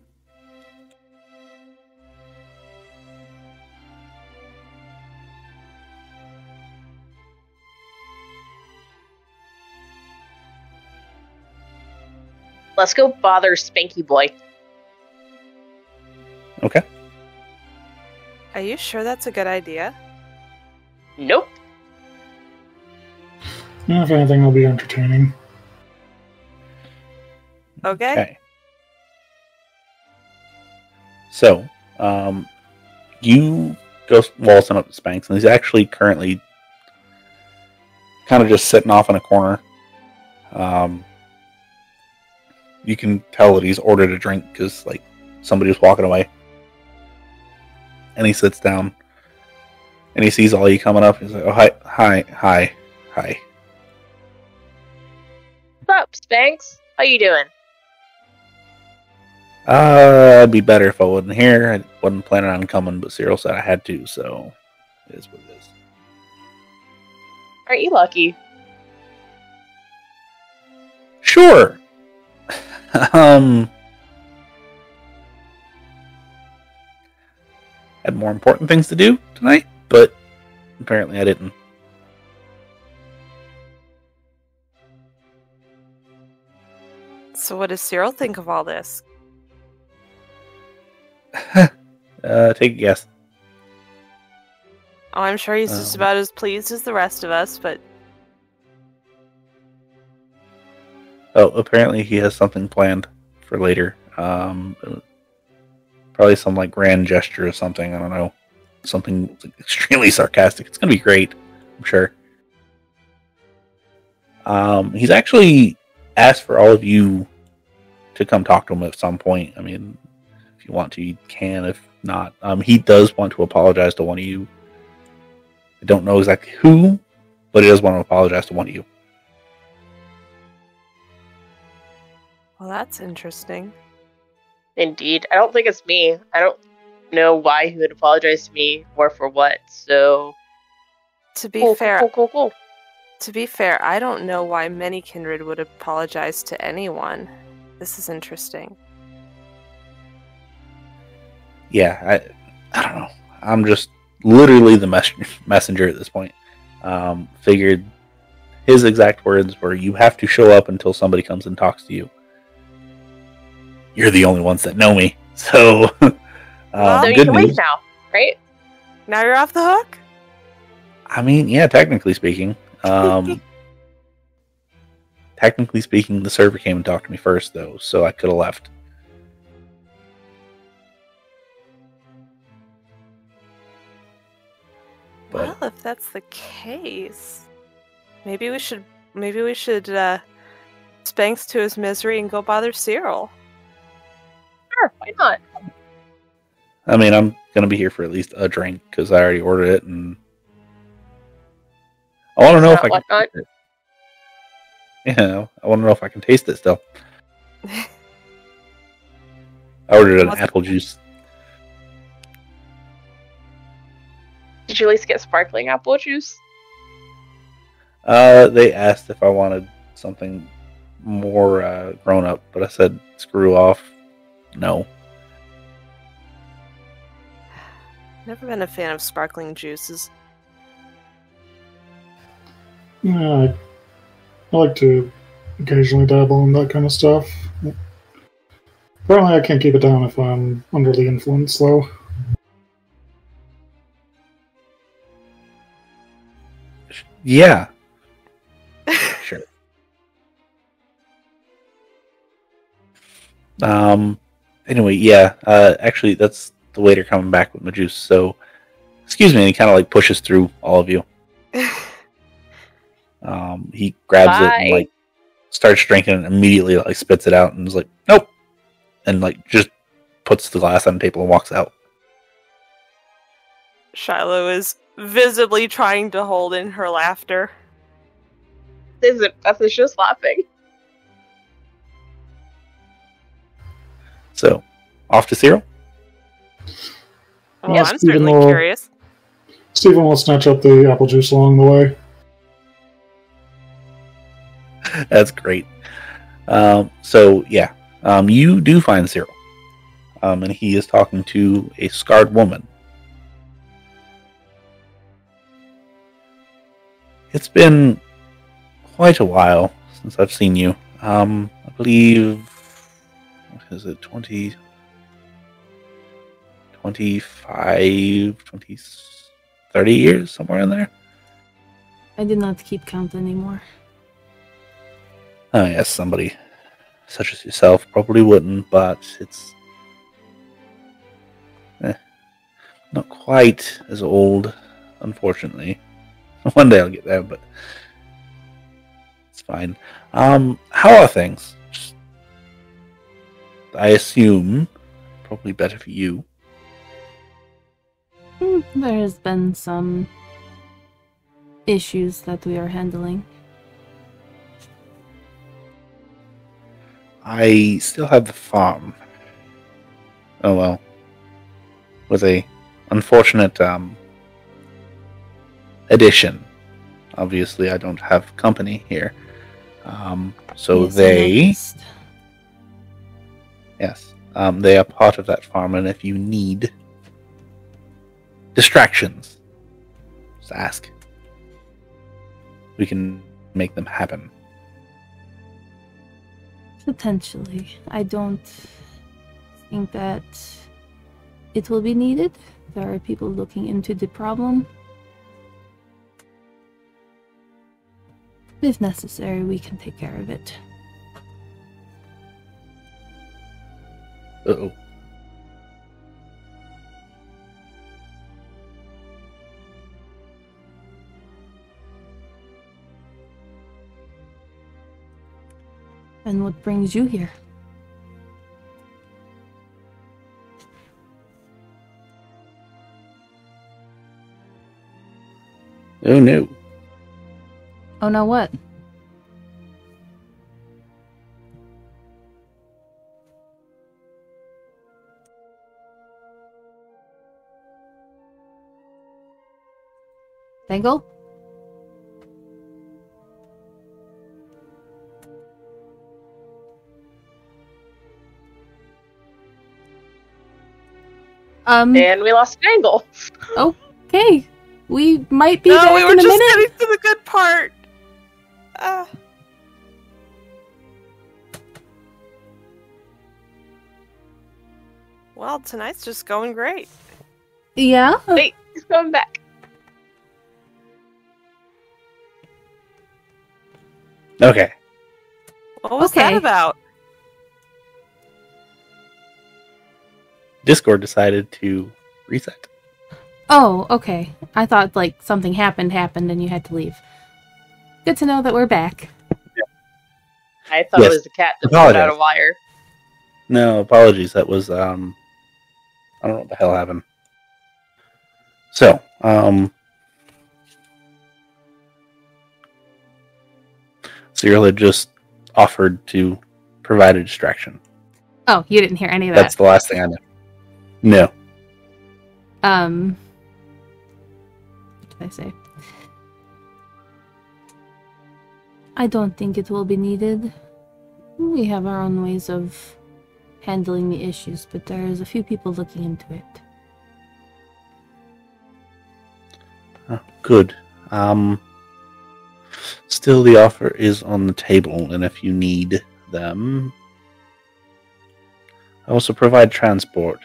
Let's go bother Spanky Boy. Okay. Are you sure that's a good idea? Nope. If anything, it'll be entertaining. Okay. So, you go waltzing up to Spanx, and he's actually currently kind of just sitting off in a corner. You can tell that he's ordered a drink because, like, somebody was walking away. And he sits down, and he sees all you coming up. He's like, "Oh, hi." What's up, Spanx? How you doing? It'd be better if I wasn't here. I wasn't planning on coming, but Cyril said I had to, so it is what it is. Aren't you lucky? Sure. Had more important things to do tonight, but apparently I didn't. So what does Cyril think of all this? Take a guess. Oh, I'm sure he's just about as pleased as the rest of us, but... Oh, apparently he has something planned for later. Probably some like grand gesture or something. I don't know. Something extremely sarcastic. It's going to be great, I'm sure. He's actually asked for all of you to come talk to him at some point. I mean, if you want to, you can. If not, he does want to apologize to one of you. I don't know exactly who, but he does want to apologize to one of you. Well, that's interesting. Indeed. I don't think it's me. I don't know why he would apologize to me or for what, so... To be fair, Cool. To be fair, I don't know why many kindred would apologize to anyone. This is interesting. Yeah, I don't know. I'm just literally the messenger at this point. Figured his exact words were, "You have to show up until somebody comes and talks to you. You're the only ones that know me." So, So you good can news. leave now, right? Now you're off the hook? I mean, yeah, technically speaking. Technically speaking, the server came and talked to me first, though, so I could have left. But Well, if that's the case, maybe we should Spanx to his misery and go bother Cyril. Sure, why not? I mean, I'm gonna be here for at least a drink because I already ordered it, and I want to know if I can. Whatnot. Taste it. Yeah, I want to know if I can taste it still. I ordered an apple juice. Did you at least get sparkling apple juice? They asked if I wanted something more grown up, but I said screw off. No. Never been a fan of sparkling juices. Yeah, I like to occasionally dabble in that kind of stuff. Apparently I can't keep it down if I'm under the influence, though. Yeah. Sure. Anyway, yeah. Actually, that's the waiter coming back with my juice. So, excuse me. And he kind of like pushes through all of you. He grabs it and like starts drinking and immediately like spits it out and is like, nope. And like just puts the glass on the table and walks out. Shiloh is visibly trying to hold in her laughter. Beth is just laughing. So, off to Cyril? Well, Yes, I'm certainly Stephen will- curious. Stephen will snatch up the apple juice along the way. That's great. So, yeah. You do find Cyril. And he is talking to a scarred woman. It's been quite a while since I've seen you. I believe, what is it, 20, 25, 20, 30 years, somewhere in there? I did not keep count anymore. Oh, yes, somebody such as yourself probably wouldn't, but it's not quite as old, unfortunately. One day I'll get there, but it's fine. How are things? I assume probably better for you. There has been some issues that we are handling. I still have the farm. Oh well. With a unfortunate addition. Obviously I don't have company here. So Yes, I they noticed. Yes. They are part of that farm, and if you need distractions, just ask. We can make them happen. Potentially. I don't think that it will be needed. There are people looking into the problem. If necessary, we can take care of it. Uh-oh. And what brings you here? Oh no. Oh, no, what? Dengle? And we lost Dengle. Okay. We might be No, back we were in a just minute. getting to the good part. Well, tonight's just going great. Yeah? Wait, he's coming back. Okay. What was that Okay. about? Discord decided to reset. Oh, okay. I thought, like, something happened and you had to leave. Good to know that we're back. I thought Yes. it was the cat that Apologize. put out a wire. No, apologies. That was I don't know what the hell happened. So, Cyril had just offered to provide a distraction. Oh, you didn't hear any of That's that. the last thing I know. No. I say. I don't think it will be needed. We have our own ways of handling the issues, but there's a few people looking into it. Good. Still, the offer is on the table, and if you need them, I also provide transport.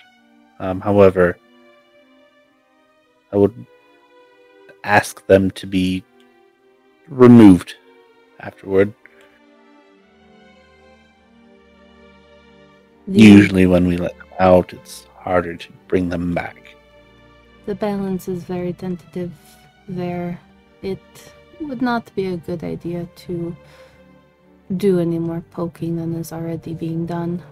However, I would ask them to be removed afterward. Usually when we let them out, it's harder to bring them back. The balance is very tentative there. It would not be a good idea to do any more poking than is already being done.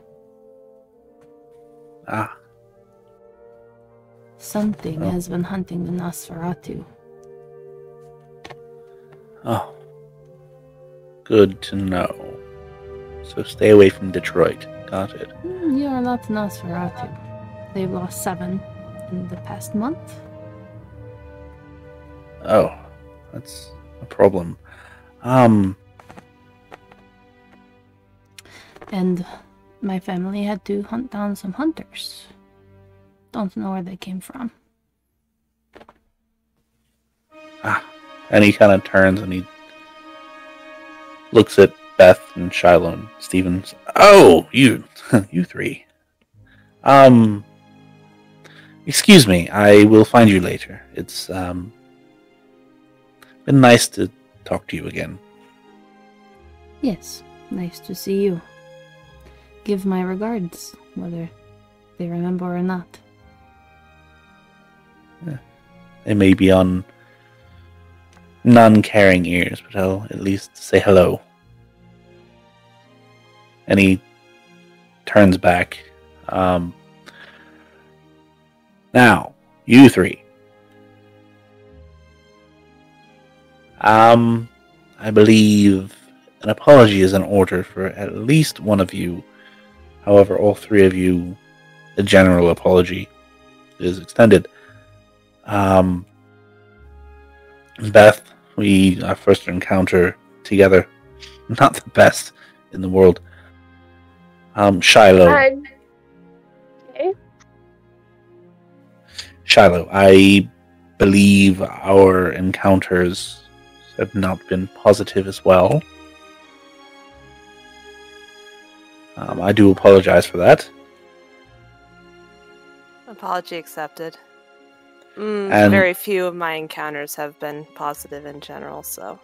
Something has been hunting the Nosferatu. Oh. Good to know. So stay away from Detroit. Got it. You are not Nosferatu. They've lost 7 in the past month. Oh, that's a problem. And my family had to hunt down some hunters. Don't know where they came from. And he kind of turns and he looks at Beth and Shiloh and Stevens. Oh, you three. Excuse me, I will find you later. It's been nice to talk to you again. Yes, nice to see you. Give my regards, whether they remember or not. They may be on non-caring ears, but I'll at least say hello. And he turns back. Now, you three. I believe an apology is in order for at least one of you. However, all 3 of you, a general apology is extended. Beth, our first encounter together, not the best in the world. Shiloh. Okay. Shiloh, I believe our encounters have not been positive as well. I do apologize for that. Apology accepted. And very few of my encounters have been positive in general, so.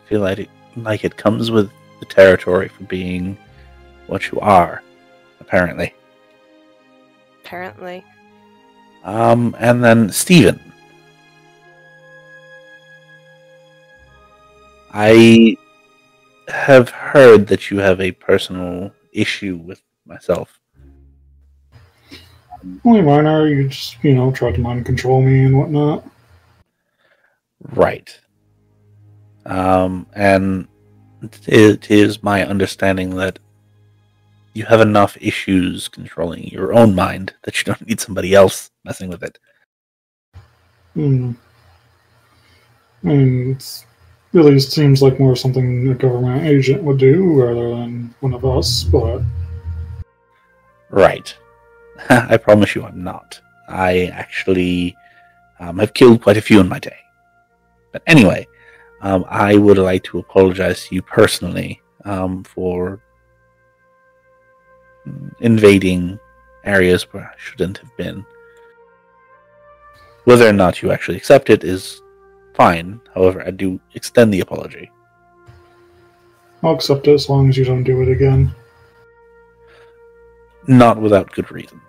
feel like it comes with the territory for being what you are, apparently. Apparently. And then Steven. I have heard that you have a personal issue with myself. Only minor, you just, tried to mind control me and whatnot. Right. And it is my understanding that you have enough issues controlling your own mind that you don't need somebody else messing with it. I mean, it really seems like more something a government agent would do rather than one of us, but... Right. I promise you I'm not. I actually have killed quite a few in my day. But anyway, I would like to apologize to you personally for invading areas where I shouldn't have been. Whether or not you actually accept it is fine. However, I do extend the apology. I'll accept it as long as you don't do it again. Not without good reason.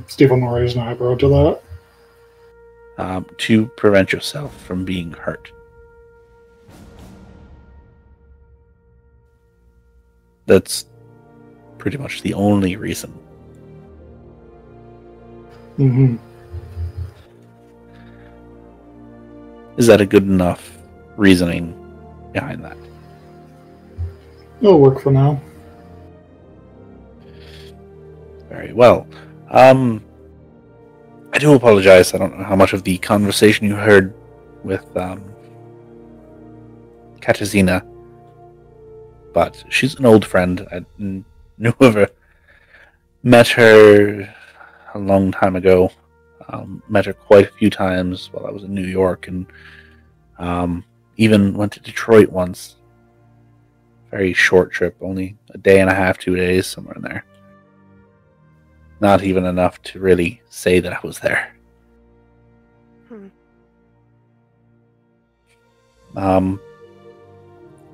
Stephen will raise an eyebrow to that. To prevent yourself from being hurt. That's pretty much the only reason. Mm-hmm. Is that a good enough reasoning behind that? It'll work for now. Very well. I do apologize. I don't know how much of the conversation you heard with Katarzyna, but she's an old friend. I knew of her. Met her a long time ago. Met her quite a few times while I was in New York, and even went to Detroit once. Very short trip, only a day and a half, 2 days, somewhere in there. Not even enough to really say that I was there.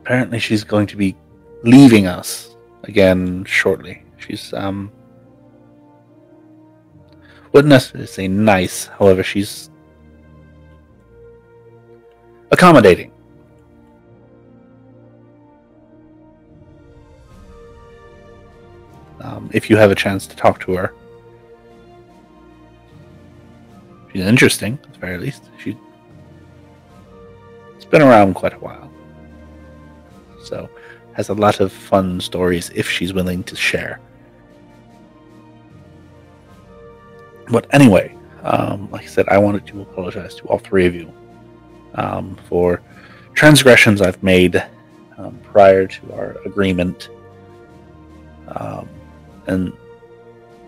Apparently she's going to be leaving us again shortly. She's wouldn't necessarily say nice, however, she's accommodating. If you have a chance to talk to her, she's interesting, at the very least. She's been around quite a while, so has a lot of fun stories if she's willing to share. But anyway, like I said, I wanted to apologize to all three of you for transgressions I've made prior to our agreement. And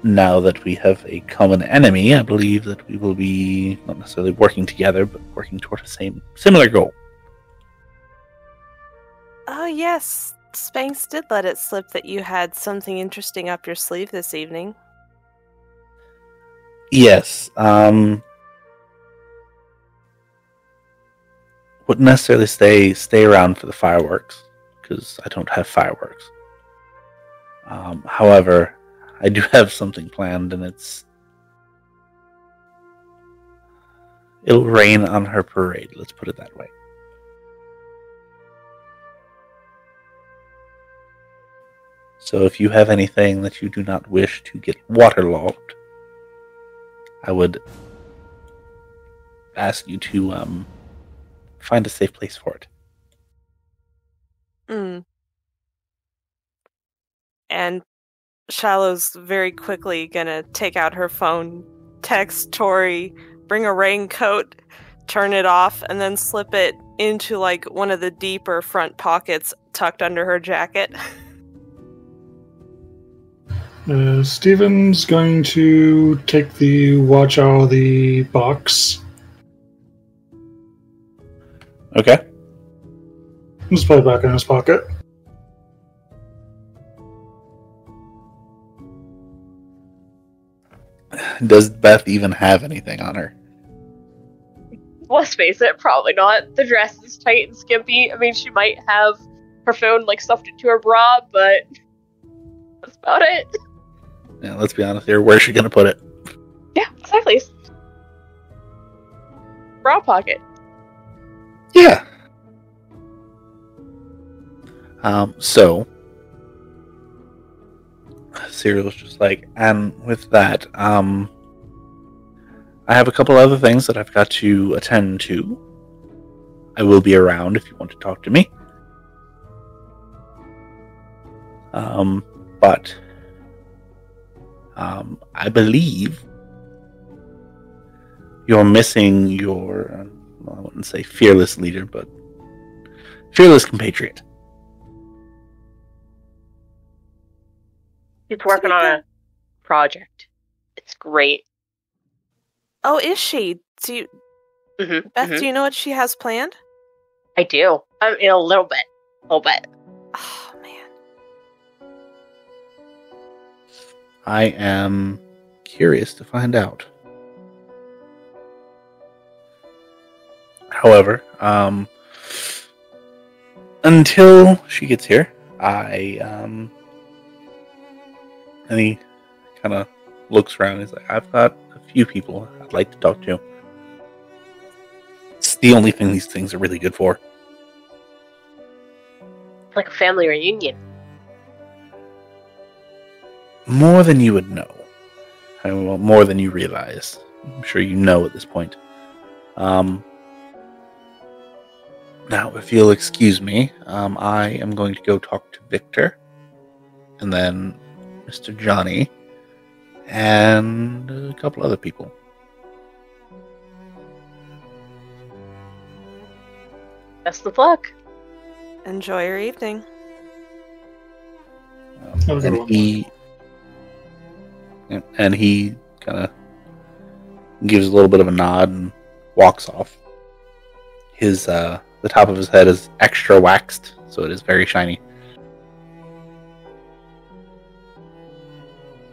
now that we have a common enemy, I believe that we will be not necessarily working together, but working toward a similar goal. Oh, yes. Spanx did let it slip that you had something interesting up your sleeve this evening. Yes. Wouldn't necessarily stay around for the fireworks, because I don't have fireworks. However, I do have something planned, and it'll rain on her parade, let's put it that way. So if you have anything that you do not wish to get waterlogged, I would ask you to find a safe place for it. And Shiloh's very quickly gonna take out her phone, text Tory, bring a raincoat, turn it off, and then slip it into like one of the deeper front pockets tucked under her jacket. Steven's going to take the watch out of the box. Okay. Just put it back in his pocket. Does Beth even have anything on her? Let's face it, probably not. The dress is tight and skimpy. I mean, she might have her phone like stuffed into her bra, but that's about it. Yeah, let's be honest here. Where's she gonna put it? Yeah, exactly. Bra pocket. Yeah. So Cyril's just like, and with that, I have a couple other things that I've got to attend to. I will be around if you want to talk to me. But I believe you're missing your, well, I wouldn't say fearless leader, but fearless compatriot. She's working on a project. It's great. Oh, is she? Beth, do you know what she has planned? I do. In a little bit. Oh, man. I am curious to find out. However, until she gets here, and he kind of looks around and he's like, I've got a few people I'd like to talk to. It's the only thing these things are really good for. It's like a family reunion. More than you would know. I mean, well, more than you realize. I'm sure you know at this point. Now, if you'll excuse me, I am going to go talk to Victor, and then Mr. Johnny, and a couple other people. Best of luck. Enjoy your evening. And he kind of gives a little bit of a nod and walks off. The top of his head is extra waxed, so it is very shiny.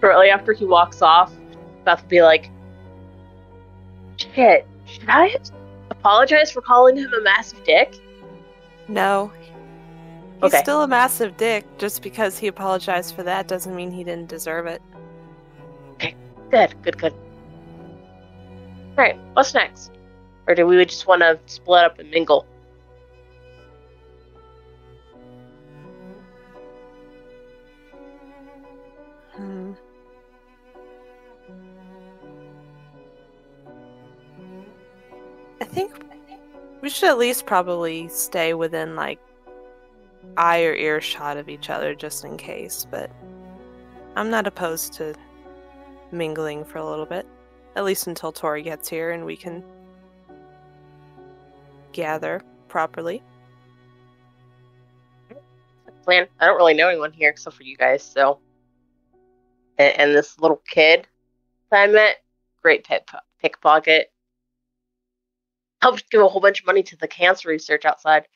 Shortly after he walks off, Beth will be like, shit, should I apologize for calling him a massive dick? No. He's still a massive dick. Just because he apologized for that doesn't mean he didn't deserve it. Okay, good. Alright, what's next? Or do we just want to split up and mingle? I think we should at least probably stay within, like, eye or earshot of each other just in case, but I'm not opposed to mingling for a little bit. At least until Tory gets here and we can gather properly. Plan. I don't really know anyone here except for you guys, so. And this little kid that I met, great pickpocket. Helped give a whole bunch of money to the cancer research outside.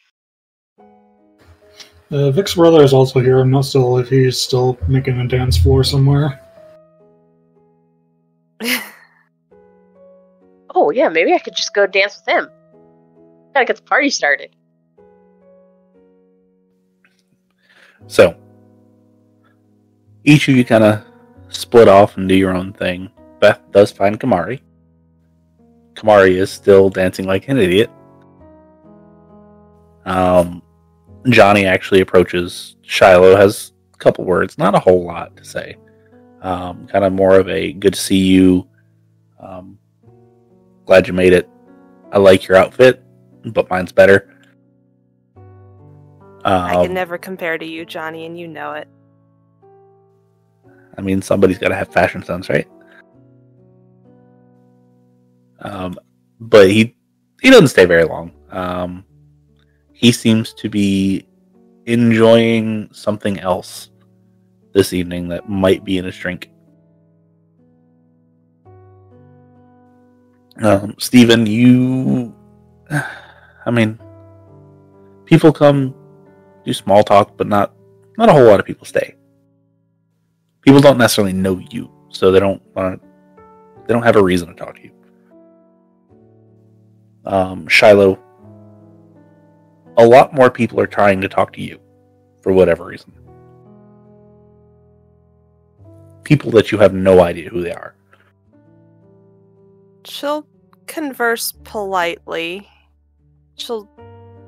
Vic's brother is also here. I'm not sure if he's still making a dance floor somewhere. Oh, yeah, maybe I could just go dance with him. Gotta get the party started. So, each of you kind of split off and do your own thing. Beth does find Kamari. Kamari is still dancing like an idiot. Johnny actually approaches Shiloh, has a couple words, not a whole lot to say. Kind of more of a good to see you. Glad you made it. I like your outfit, but mine's better. I can never compare to you, Johnny, and you know it. I mean, somebody's got to have fashion sense, right? But he doesn't stay very long. He seems to be enjoying something else this evening that might be in his drink. Steven, I mean, people come do small talk, but not a whole lot of people stay. People don't necessarily know you, so they don't have a reason to talk to you. Shiloh, a lot more people are trying to talk to you for whatever reason. People that you have no idea who they are. She'll converse politely. She'll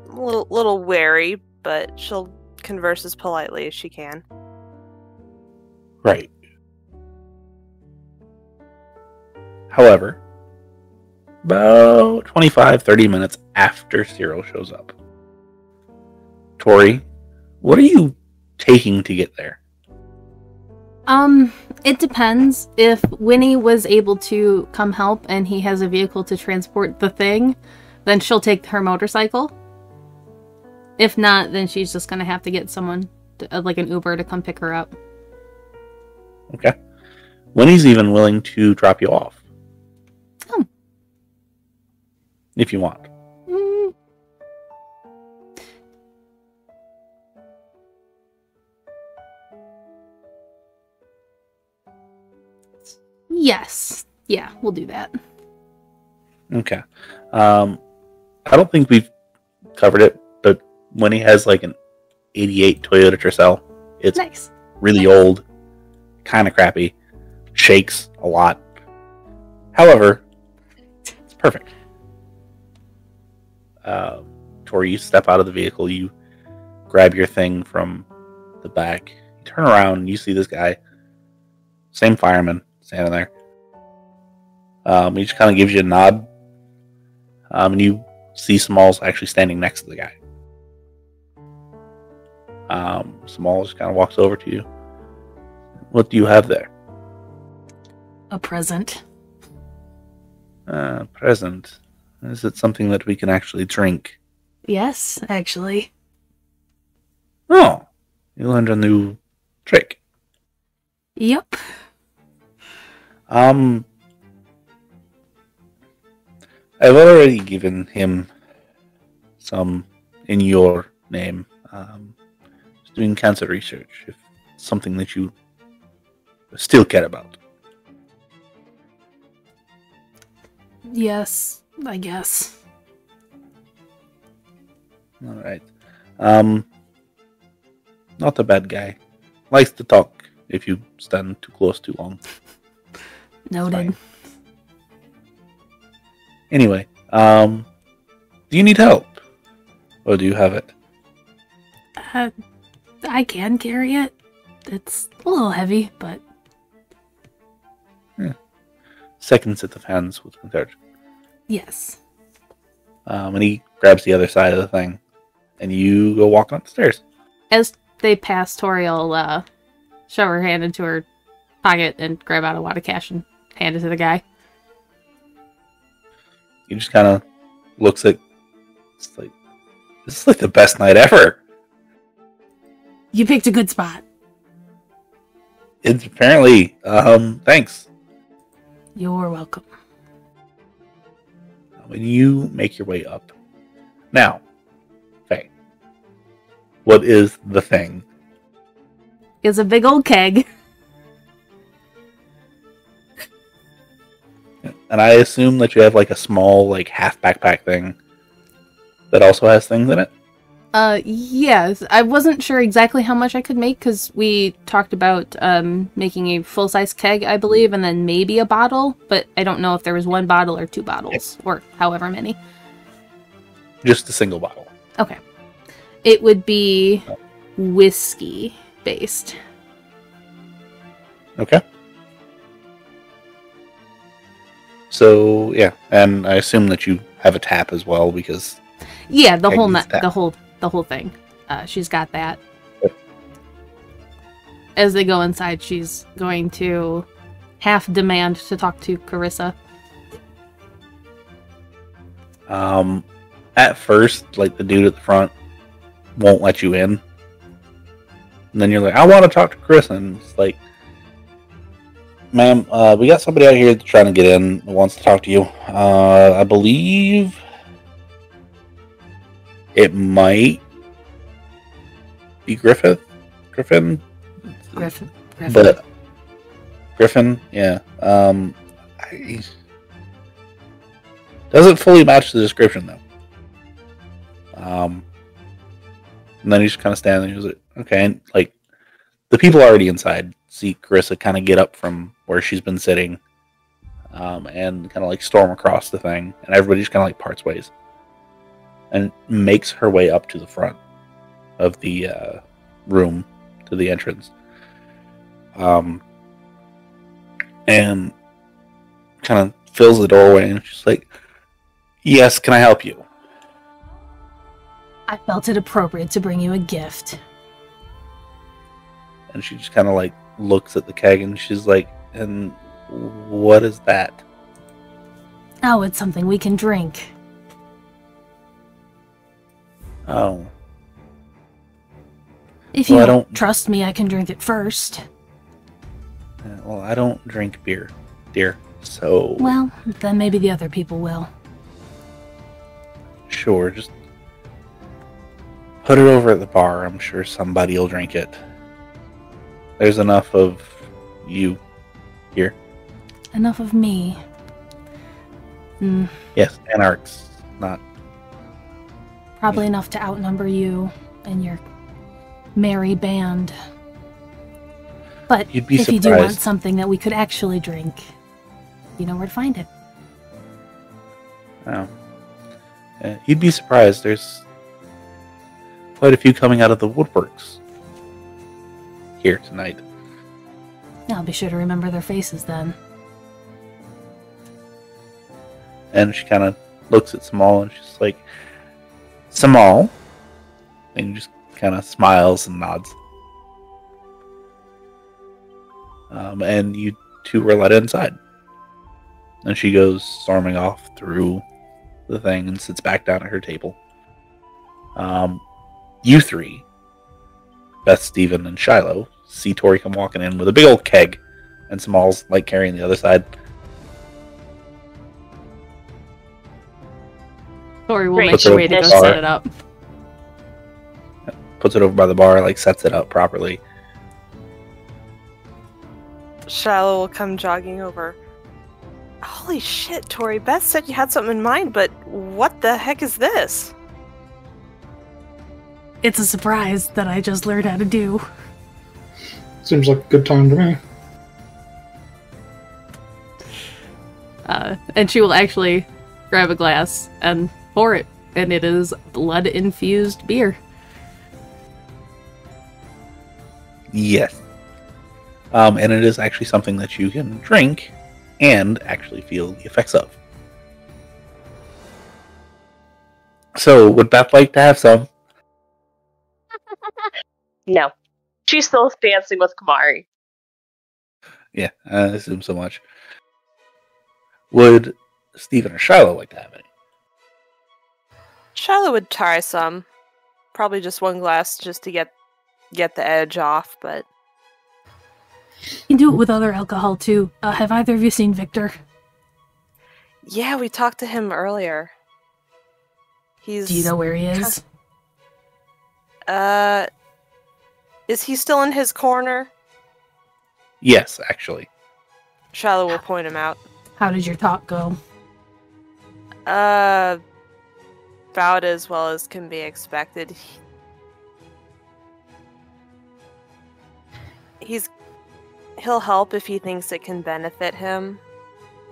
a little wary, but she'll converse as politely as she can. Right. However, about 25-30 minutes after Cyril shows up, Tory, what are you taking to get there? It depends. If Winnie was able to come help and he has a vehicle to transport the thing, then she'll take her motorcycle. If not, then she's just gonna have to get someone, like an Uber, to come pick her up. Okay. Winnie's even willing to drop you off. Oh. If you want. Yes. Yeah, we'll do that. Okay. I don't think we've covered it, but Winnie has like an 88 Toyota Tercel. It's nice. Really old, kind of crappy, shakes a lot. However, it's perfect. Tory, you step out of the vehicle, you grab your thing from the back, you turn around, and you see this guy, same fireman, standing there. He just kind of gives you a nod, and you see Smalls actually standing next to the guy. Smalls just kind of walks over to you. What do you have there? A present. Present. Is it something that we can actually drink? Yes, actually. Oh, you learned a new trick. Yep. I've already given him some in your name. He's doing cancer research. If it's something that you still care about. Yes, I guess. All right. Not a bad guy. Likes to talk if you stand too close too long. Noted. Anyway, do you need help? Or do you have it? I can carry it. It's a little heavy, but... Second set of hands with the third. Yes. And he grabs the other side of the thing. And you go walking up the stairs. As they pass, Tory will shove her hand into her pocket and grab out a wad of cash and hand it to the guy. He just kind of looks at... It's like, this is like the best night ever. You picked a good spot. It's apparently... thanks. You're welcome. When you make your way up. Now, Faye, what is the thing? It's a big old keg. And I assume that you have like a small, like half backpack thing that also has things in it. Yes. I wasn't sure exactly how much I could make because we talked about making a full-size keg, I believe, and then maybe a bottle, but I don't know if there was one bottle or two bottles, or however many. Just a single bottle. Okay. It would be whiskey-based. Okay. So, yeah, and I assume that you have a tap as well, because... Yeah, the keg whole needs tap. the whole thing. She's got that. Yep. As they go inside, she's going to half demand to talk to Carissa. At first, like, the dude at the front won't let you in. And then you're like, I want to talk to Carissa. And it's like, ma'am, we got somebody out here that's trying to get in who wants to talk to you. I believe it might be Griffin. Griffin. But Griffin, yeah. Doesn't fully match the description though. And then he's just kind of standing there. He's like, okay, and like the people already inside see Carissa kind of get up from where she's been sitting, and kind of like storm across the thing, and everybody just kind of like parts ways, and makes her way up to the front of the room to the entrance, and kind of fills the doorway, and she's like, "Yes, can I help you?" I felt it appropriate to bring you a gift. And she just kind of like looks at the keg, and she's like, "And what is that?" Oh, it's something we can drink. Oh. If you Well, I don't don't- trust me, I can drink it first. Well, I don't drink beer, dear. So Well, then maybe the other people will. sure, just put it over at the bar. I'm sure somebody will drink it. There's enough of you here. Enough of me. Yes, anarchs, not. Probably enough to outnumber you and your merry band. But You'd be if you do want surprised. something that we could actually drink, you know where to find it. Oh. You'd be surprised. There's quite a few coming out of the woodworks here tonight. I'll be sure to remember their faces then. And she kind of looks at Samal, and she's like, "Samal," and just kind of smiles and nods. And you two were let inside. And she goes storming off through the thing and sits back down at her table. You three, Beth, Steven, and Shiloh, see Tory come walking in with a big old keg and Smalls like carrying the other side. Tory will Great. make a way to go Puts it set it up. Puts it over by the bar, like sets it up properly. Shiloh will come jogging over. Holy shit, Tory. Beth said you had something in mind, but what the heck is this? It's a surprise that I just learned how to do. Seems like a good time to me. And she will actually grab a glass and pour it, and it is blood-infused beer. Yes. And it is actually something that you can drink and actually feel the effects of. So, would Beth like to have some? No. She's still dancing with Kamari. Yeah, I assume so much. Would Steven or Shiloh like to have any? Shiloh would try some. Probably just one glass just to get the edge off, but... You can do it with other alcohol, too. Have either of you seen Victor? Yeah, we talked to him earlier. He's... Do you know where he is? Is he still in his corner? Yes, actually. Shiloh will point him out. How did your talk go? About as well as can be expected. He'll help if he thinks it can benefit him.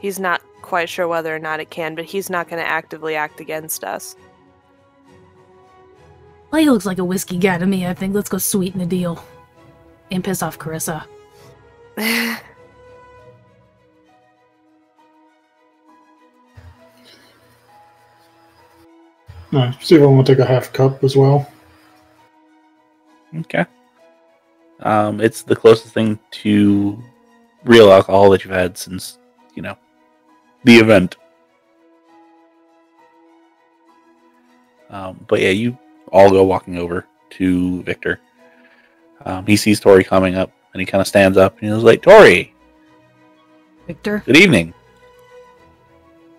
He's not quite sure whether or not it can, but he's not going to actively act against us. Well, he looks like a whiskey guy to me, I think. Let's go sweeten the deal. And piss off Carissa. Steven will take a half cup as well. Okay. It's the closest thing to real alcohol that you've had since, the event. But yeah, you all go walking over to Victor. He sees Tory coming up, and he kind of stands up, and he's like, Tory! Victor? Good evening.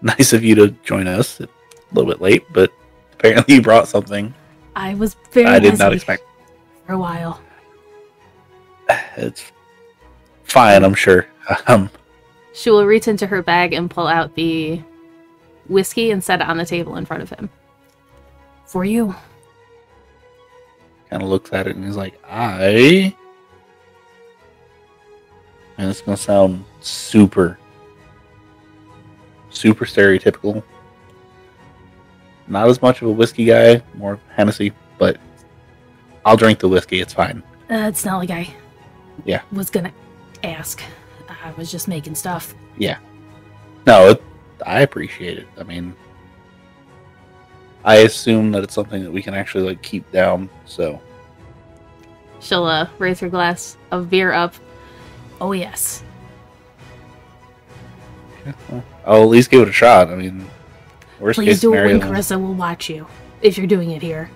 Nice of you to join us. A little bit late, but apparently you brought something I was very I did not busy expect. for a while. It's fine, I'm sure. She will reach into her bag and pull out the whiskey and set it on the table in front of him. For you. Kind of looks at it and he's like, and it's going to sound super stereotypical. Not as much of a whiskey guy, more Hennessy, but I'll drink the whiskey, it's fine. It's not like I Yeah. was gonna ask. I was just making stuff. Yeah. No, I appreciate it. I mean, I assume that it's something that we can actually keep down, so. She'll raise her glass of beer up. Oh, yes. Yeah, well, I'll at least give it a shot. I mean, worst Please case do it scenario. when Carissa will watch you, if you're doing it here.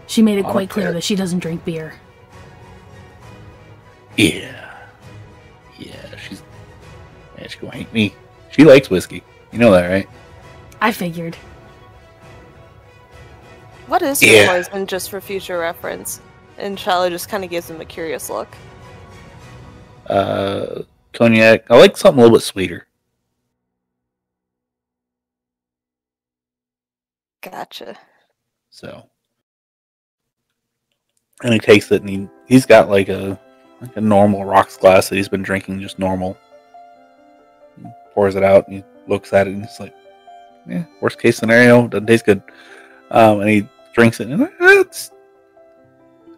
She made it quite clear that she doesn't drink beer. Yeah, she's gonna hate me. She likes whiskey. You know that, right? I figured. What is your poison, just for future reference? And Shiloh just kind of gives him a curious look. Cognac. I like something a little bit sweeter. Gotcha. So, and he takes it, and he's got like a normal rocks glass that he's been drinking, just normal. He pours it out, and he looks at it, and he's like, "Yeah, worst case scenario, doesn't taste good." And he drinks it, and it's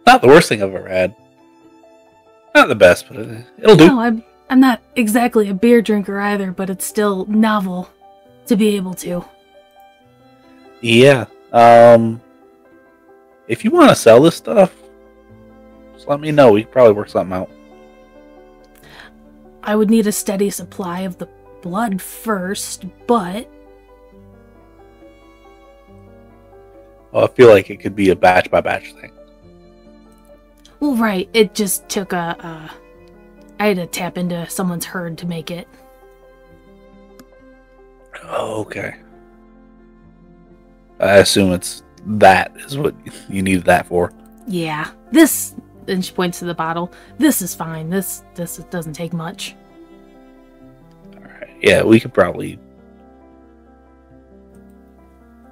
not the worst thing I've ever had. Not the best, but it'll do. No, I'm not exactly a beer drinker either, but it's still novel to be able to. Yeah. If you want to sell this stuff, just let me know. We can probably work something out. I would need a steady supply of the blood first, but... Well, I feel like it could be a batch by batch thing. Well, right. It just took I had to tap into someone's herd to make it. Oh, okay. I assume that is what you need that for. Yeah. This, and she points to the bottle. This is fine. This doesn't take much. Alright. Yeah, we could probably...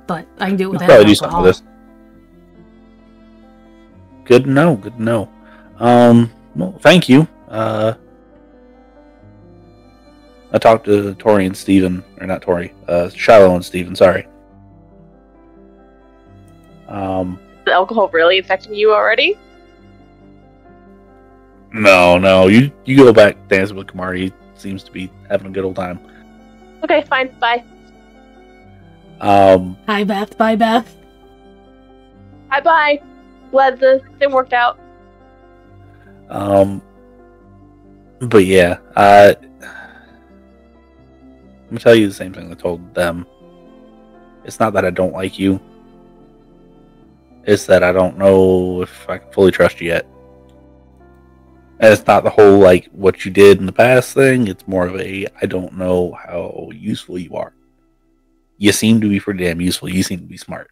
But I can do it We with could probably do something alcohol. with this. Good to know, good to know. Well, thank you. I talked to Tory and Steven, or not Tory, Shiloh and Steven, sorry. Is the alcohol really affecting you already? No, you go back dancing with Kamari. He seems to be having a good old time. Okay, fine, bye. Hi, Beth. Bye, Beth. Bye. Glad the thing worked out. But yeah, I'm gonna tell you the same thing I told them. It's not that I don't like you. It's that I don't know if I can fully trust you yet. And it's not the whole, like, what you did in the past thing. It's more of a, I don't know how useful you are. You seem to be pretty damn useful. You seem to be smart.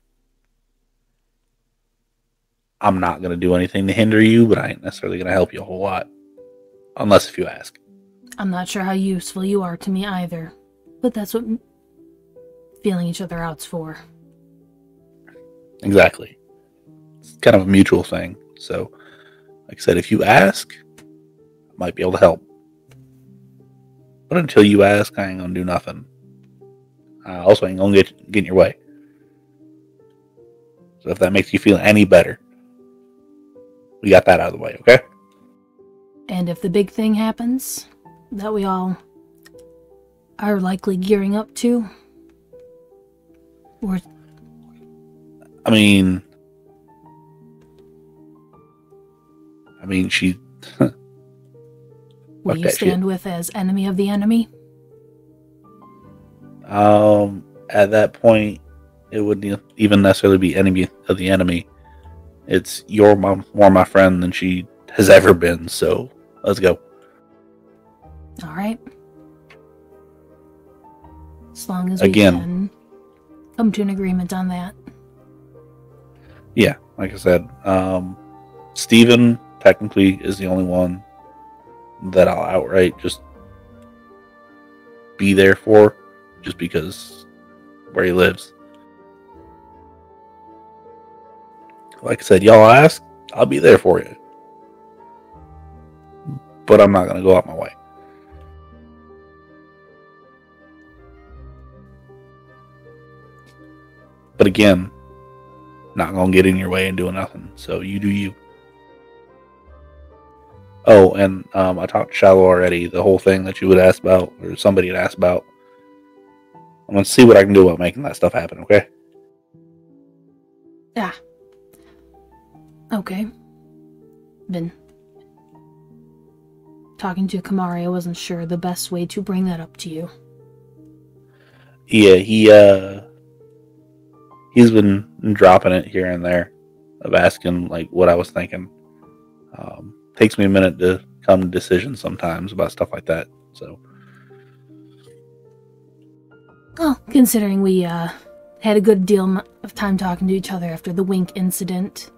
I'm not going to do anything to hinder you, but I ain't necessarily going to help you a whole lot. Unless if you ask. I'm not sure how useful you are to me either. But that's what feeling each other out's for. Exactly. It's kind of a mutual thing. So, like I said, if you ask, I might be able to help. But until you ask, I ain't going to do nothing. I also ain't going to get in your way. So if that makes you feel any better, we got that out of the way, okay? And if the big thing happens, that we all are likely gearing up to, or... I mean, she... will you stand with as enemy of the enemy? At that point, it wouldn't even necessarily be enemy of the enemy. It's you're more my friend than she has ever been, so let's go. Alright. As long as we Again. can come to an agreement on that. Yeah, like I said, Steven technically is the only one that I'll outright just be there for, just because where he lives. Like I said, y'all ask, I'll be there for you. But I'm not going to go out my way. But again, not going to get in your way and do nothing. So you do you. Oh, and I talked to Shiloh already. The whole thing that you would ask about, or somebody had asked about. I'm going to see what I can do about making that stuff happen, okay? Ah. Okay. Been talking to Kamari, I wasn't sure the best way to bring that up to you. Yeah, he's been dropping it here and there of asking like what I was thinking. Takes me a minute to come to decisions sometimes about stuff like that. So, Well, considering we had a good deal of time talking to each other after the Wink incident.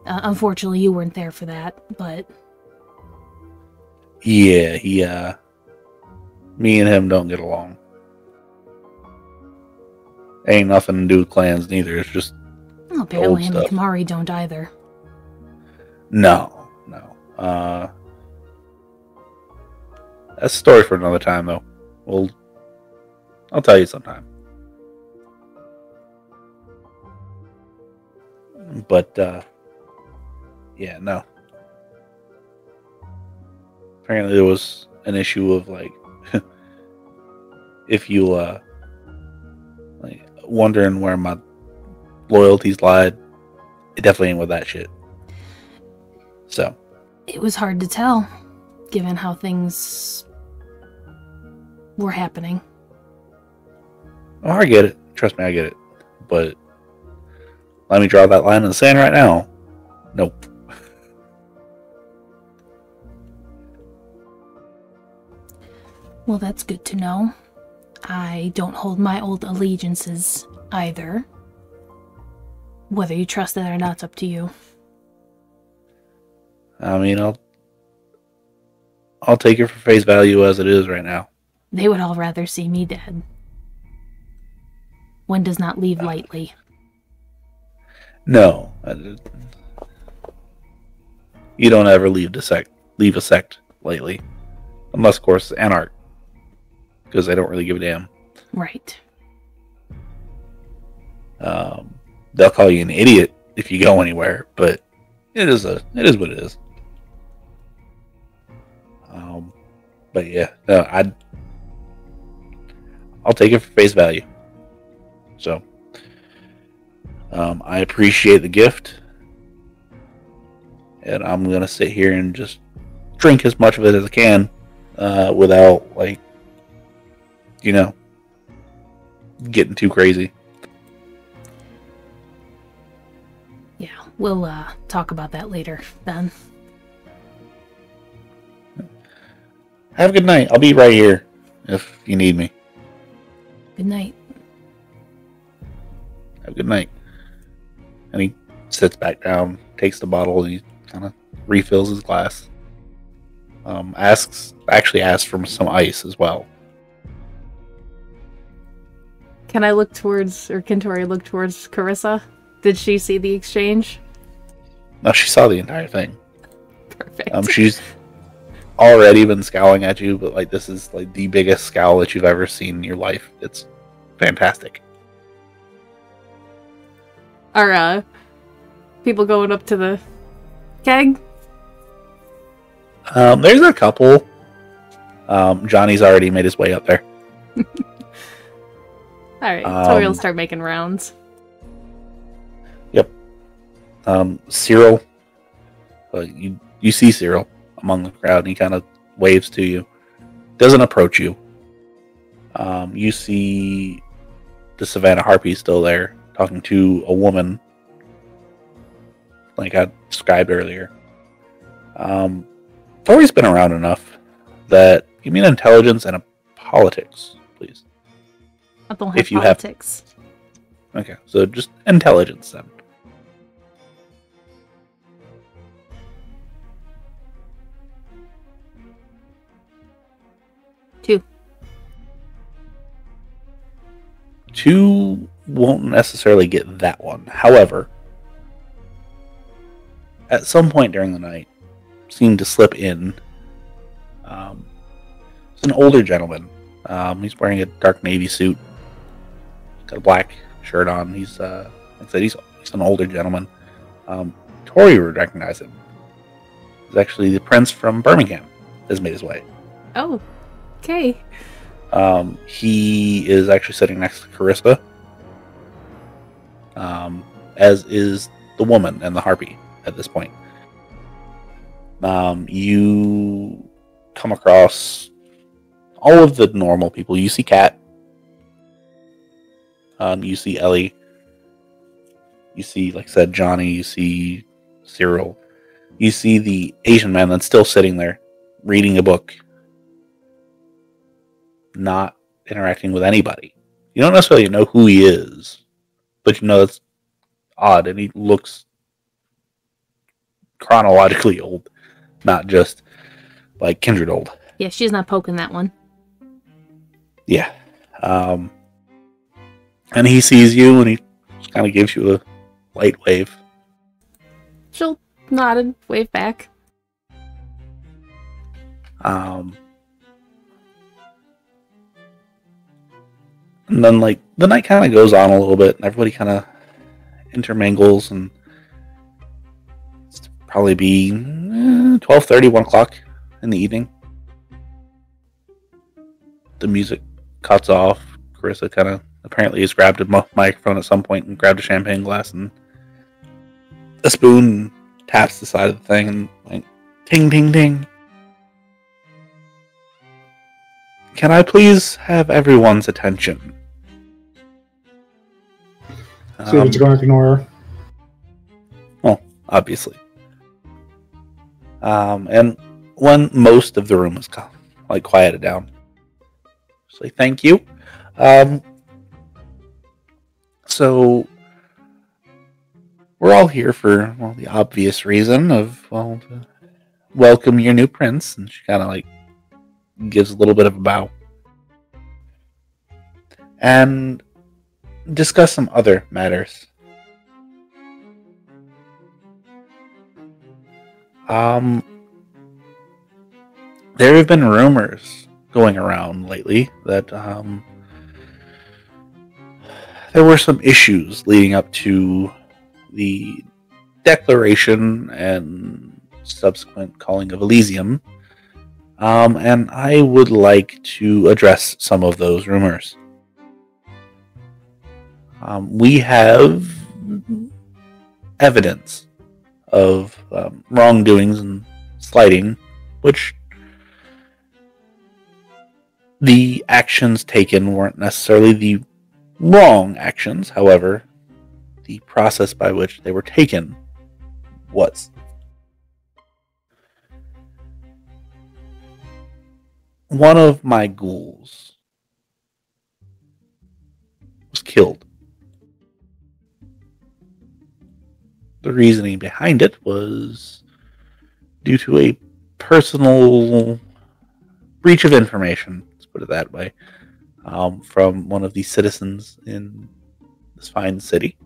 Unfortunately, you weren't there for that, but... yeah, me and him don't get along. Ain't nothing to do with clans neither. It's just Well, apparently him and stuff. Kamari don't either. no. That's a story for another time, though. I'll tell you sometime. But yeah, no. Apparently, there was an issue of like, if you like wondering where my loyalties lied, it definitely ain't with that shit. So It was hard to tell, given how things were happening. oh, I get it. Trust me, I get it. But let me draw that line in the sand right now. Nope. Well, that's good to know. I don't hold my old allegiances either. Whether you trust that or not's up to you. I mean, I'll take it for face value as it is right now. They would all rather see me dead. One does not leave lightly. No. You don't ever leave a sect lightly. Unless, of course, Anarch. Because they don't really give a damn. Right. They'll call you an idiot if you go anywhere, but it is what it is. But yeah, no, I'll take it for face value. So, I appreciate the gift, and I'm gonna sit here and just drink as much of it as I can, without getting too crazy. Yeah, we'll talk about that later then. Have a good night. I'll be right here if you need me. Good night. Have a good night. And he sits back down, takes the bottle, and he kind of refills his glass. Asks for some ice as well. Can I look towards, or can Tory look towards Carissa? Did she see the exchange? No, she saw the entire thing. Perfect. She's already been scowling at you, but this is the biggest scowl that you've ever seen in your life. It's fantastic. Are people going up to the keg? There's a couple. Johnny's already made his way up there. Alright, Tory will start making rounds. Yep. Cyril. You see Cyril among the crowd, and he kind of waves to you. Doesn't approach you. You see the Savannah Harpy still there, talking to a woman, like I described earlier. Tory's been around enough that give me an intelligence and a politics, please. I don't have If you politics. Okay, so just intelligence then. Two won't necessarily get that one. However, at some point during the night, seemed to slip in. It's an older gentleman. He's wearing a dark navy suit. Got a black shirt on. He's, like I said, he's an older gentleman. Tory would recognize him. He's actually the prince from Birmingham. Has made his way. Oh, okay. He is actually sitting next to Carissa, as is the woman and the harpy at this point. You come across all of the normal people. You see Kat. You see Ellie. You see, like I said, Johnny. You see Cyril. You see the Asian man that's still sitting there, reading a book, not interacting with anybody. You don't necessarily know who he is, but you know it's odd, and he looks chronologically old, not just like kindred old. Yeah, she's not poking that one. Yeah. And he sees you, and he just kind of gives you a light wave. She'll nod and wave back. And then, the night kind of goes on a little bit, and everybody kind of intermingles, and it's probably be 12:30, 1 o'clock in the evening. The music cuts off. Carissa kind of apparently has grabbed a microphone at some point and grabbed a champagne glass and a spoon and taps the side of the thing and ting, ting, ting. Can I please have everyone's attention? So it's going to ignore her. obviously. And when most of the room is quieted down, say thank you. So we're all here for the obvious reason of to welcome your new prince, and she kind of gives a little bit of a bow and discuss some other matters. There have been rumors going around lately that there were some issues leading up to the declaration and subsequent calling of Elysium, and I would like to address some of those rumors. We have evidence of wrongdoings and slighting, which the actions taken weren't necessarily the wrong actions. However, the process by which they were taken was. One of my ghouls was killed. The reasoning behind it was due to a personal breach of information, let's put it that way, from one of the citizens in this fine city.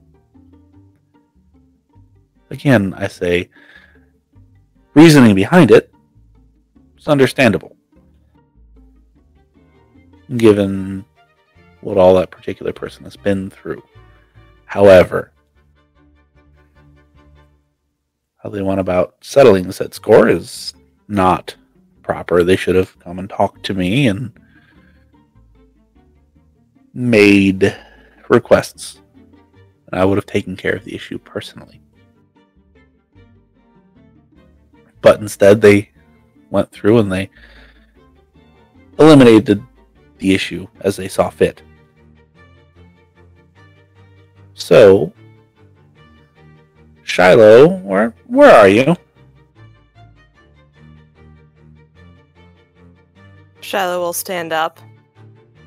Again, I say, reasoning behind it is understandable, given what all that particular person has been through. However, how they went about settling said score is not proper. They should have come and talked to me and made requests, and I would have taken care of the issue personally. But instead, they went through and they eliminated the issue as they saw fit. So, Shiloh, where are you? Shiloh will stand up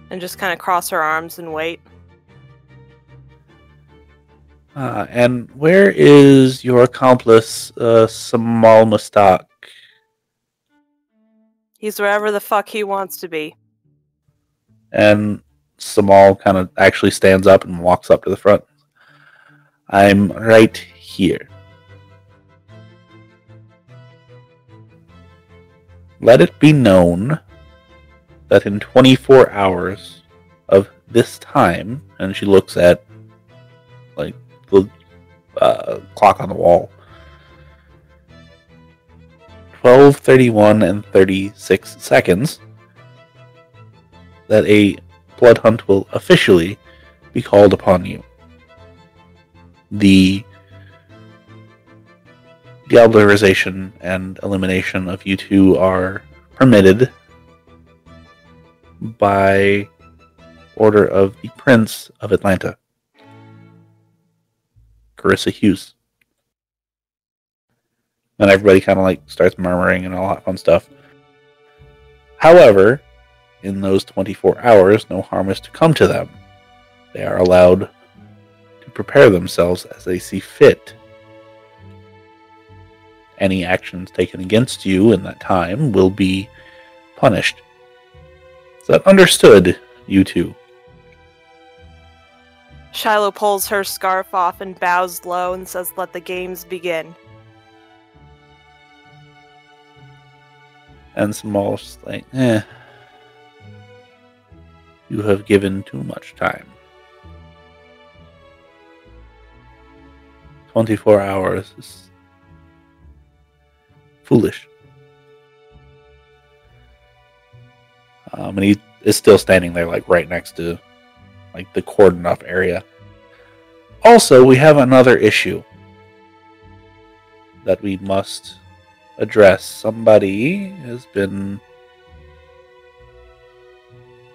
and just kind of cross her arms and wait. And where is your accomplice, Samal Mustak? He's wherever the fuck he wants to be. And Samal kind of actually stands up and walks up to the front. I'm right here. Let it be known that in 24 hours of this time, and she looks at the clock on the wall, 12:31 and 36 seconds, that a blood hunt will officially be called upon you. The diablerization and elimination of you two are permitted by order of the Prince of Atlanta, Carissa Hughes. And everybody kind of starts murmuring and all that fun stuff. However, in those 24 hours, no harm is to come to them. They are allowed to prepare themselves as they see fit. Any actions taken against you in that time will be punished. Is that understood, you two? Shiloh pulls her scarf off and bows low and says, "Let the games begin." And Samal's just like, you have given too much time. 24 hours is foolish. And he is still standing there, right next to, the cordoned off area. Also, we have another issue that we must address. Somebody has been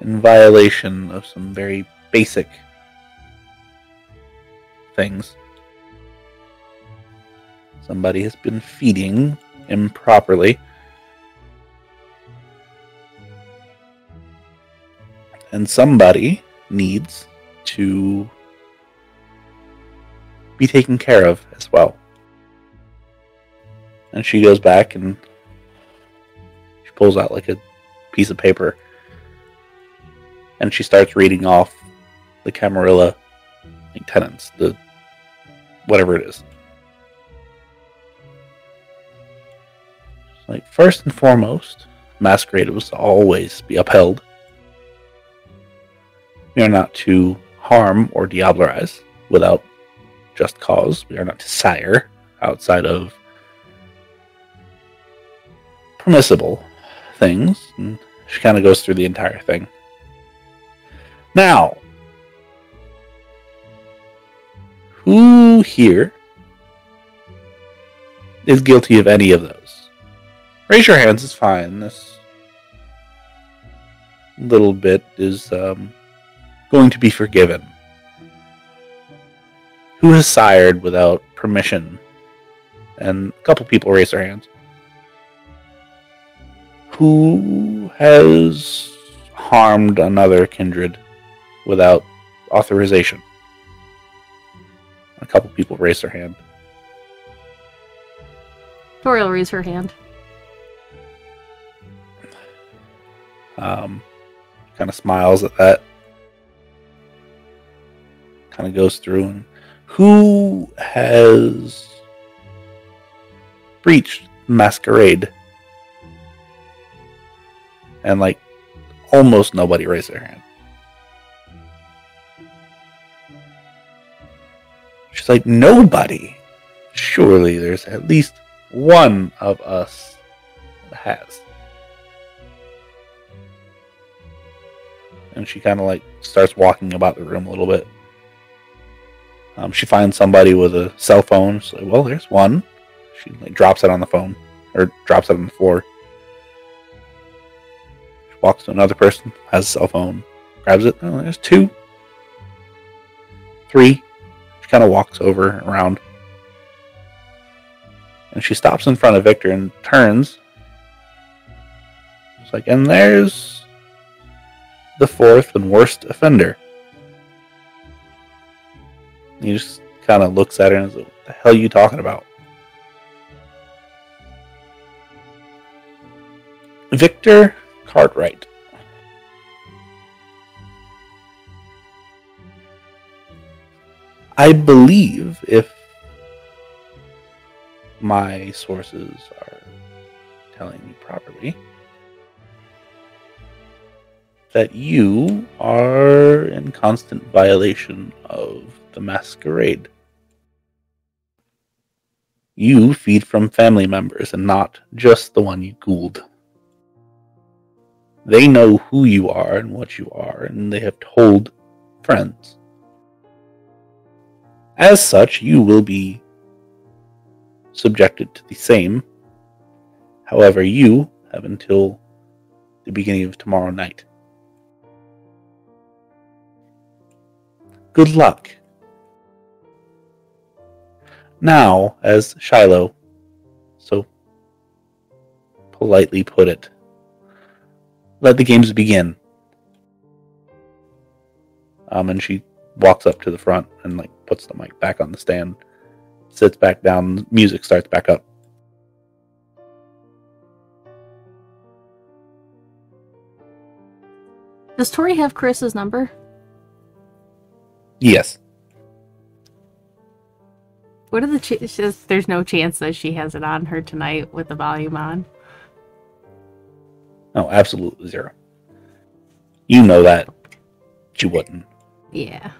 in violation of some very basic things. Somebody has been feeding improperly. And somebody needs to be taken care of as well. And she goes back and she pulls out like a piece of paper and she starts reading off the Camarilla like tenants, the whatever it is. Like, first and foremost, masquerade was to always be upheld. We are not to harm or diablerize without just cause. We are not to sire outside of permissible things. And she kind of goes through the entire thing. Now, who here is guilty of any of those? Raise your hands, it's fine. This little bit is going to be forgiven. Who has sired without permission? And a couple people raise their hands. Who has harmed another kindred without authorization? A couple people raise their hand. Tory will raise her hand. Kind of smiles at that. Kind of goes through and who has breached masquerade? And like almost nobody raised their hand. She's like, nobody. Surely there's at least one of us that has. And she kind of like starts walking about the room a little bit. She finds somebody with a cell phone. She's like, well, there's one. She like drops it on the phone, or drops it on the floor. She walks to another person, has a cell phone, grabs it. Oh, there's 2. 3. She kind of walks over around. And she stops in front of Victor and turns. It's like, and there's the 4th and worst offender. He just kind of looks at her and is like, what the hell are you talking about? Victor Cartwright. I believe, if my sources are telling me properly, that you are in constant violation of the masquerade. You feed from family members and not just the one you ghouled. They know who you are and what you are, and they have told friends. As such, you will be subjected to the same. However, you have until the beginning of tomorrow night. Good luck. Now, as Shiloh so politely put it, let the games begin. And she walks up to the front and like puts the mic back on the stand, sits back down, music starts back up. Does Tory have Carissa's number? Yes. What are the chances? There's no chance that she has it on her tonight with the volume on. No, absolutely 0. You know that she wouldn't. Yeah.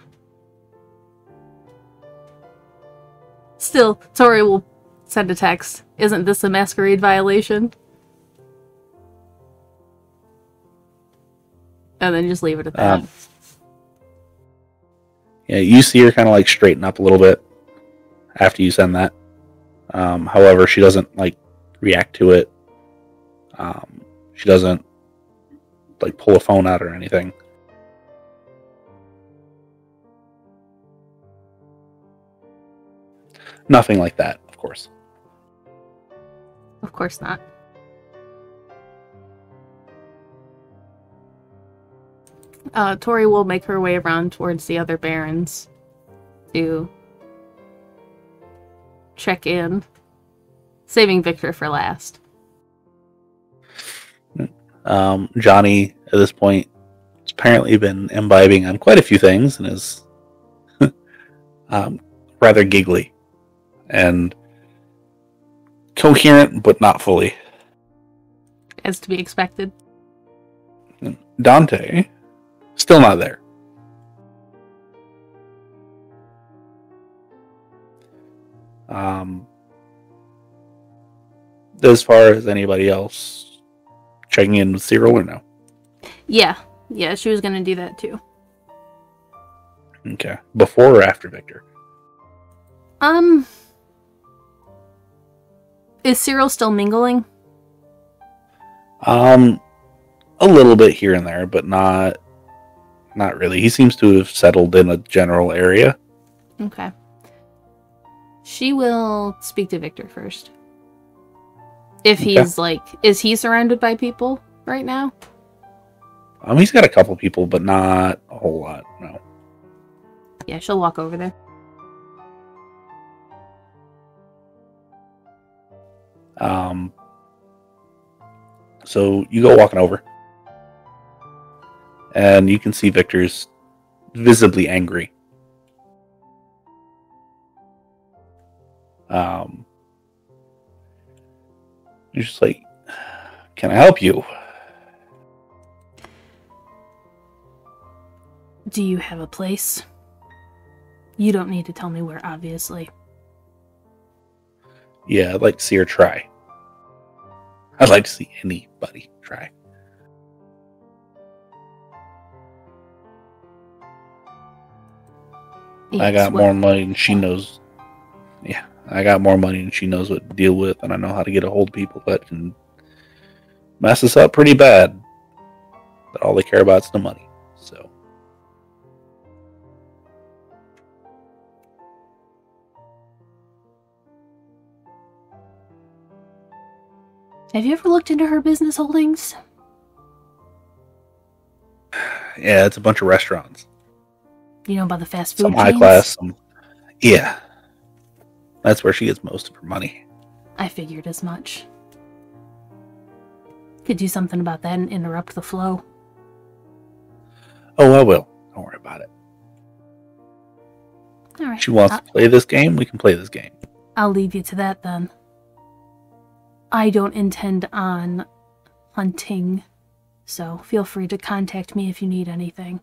Still, Tory will send a text. Isn't this a masquerade violation? And then just leave it at that. Yeah, you see her kind of like straighten up a little bit after you send that. However, she doesn't like react to it. She doesn't like pull a phone out or anything. Nothing like that, of course. Of course not. Tory will make her way around towards the other barons to check in, saving Victor for last. Johnny, at this point, has apparently been imbibing on quite a few things and is rather giggly and coherent, but not fully. As to be expected. Dante, still not there. As far as anybody else checking in with Cyril or no? Yeah, she was gonna do that too. Okay. Before or after Victor? Is Cyril still mingling? A little bit here and there, but not really. He seems to have settled in a general area. Okay. She will speak to Victor first. If he's is he surrounded by people right now? He's got a couple people, but not a whole lot, no. Yeah, she'll walk over there. So you go walking over, and you can see Victor's visibly angry. You're just like, can I help you? Do you have a place? You don't need to tell me where, obviously. Yeah, I'd like to see her try. I'd like to see anybody try. Yes, I got more money than she knows. Yeah, I got more money than she knows what to deal with, and I know how to get a hold of people that can mess us up pretty bad. But all they care about is the money. So. Have you ever looked into her business holdings? Yeah, it's a bunch of restaurants. You know about the fast food Some high chains? class, some... Yeah. That's where she gets most of her money. I figured as much. Could do something about that and interrupt the flow. Oh, I will. Don't worry about it. Alright. She wants to play this game, we can play this game. I'll leave you to that then. I don't intend on hunting, so feel free to contact me if you need anything.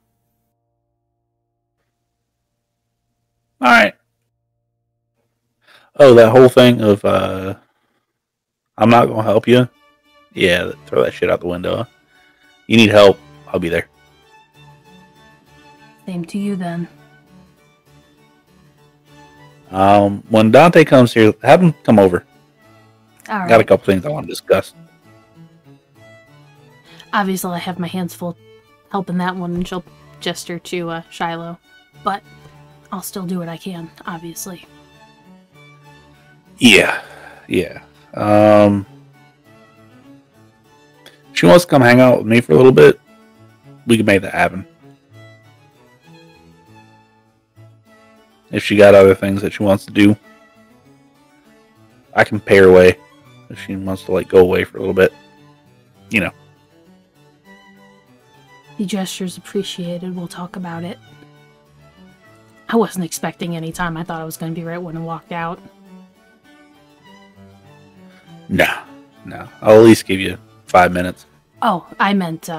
Alright. Oh, that whole thing of, I'm not gonna help you? Yeah, throw that shit out the window. You need help, I'll be there. Same to you then. When Dante comes here, have him come over. Alright. Got a couple things I want to discuss. Obviously, I have my hands full helping that one, and she'll gesture to Shiloh. But I'll still do what I can, obviously. Yeah. She wants to come hang out with me for a little bit. We can make that happen. If she got other things that she wants to do, I can pay her away. If she wants to go away for a little bit, you know. The gesture's appreciated. We'll talk about it. I wasn't expecting any time. I thought it was going to be right when I walked out. No. I'll at least give you 5 minutes. Oh, I meant,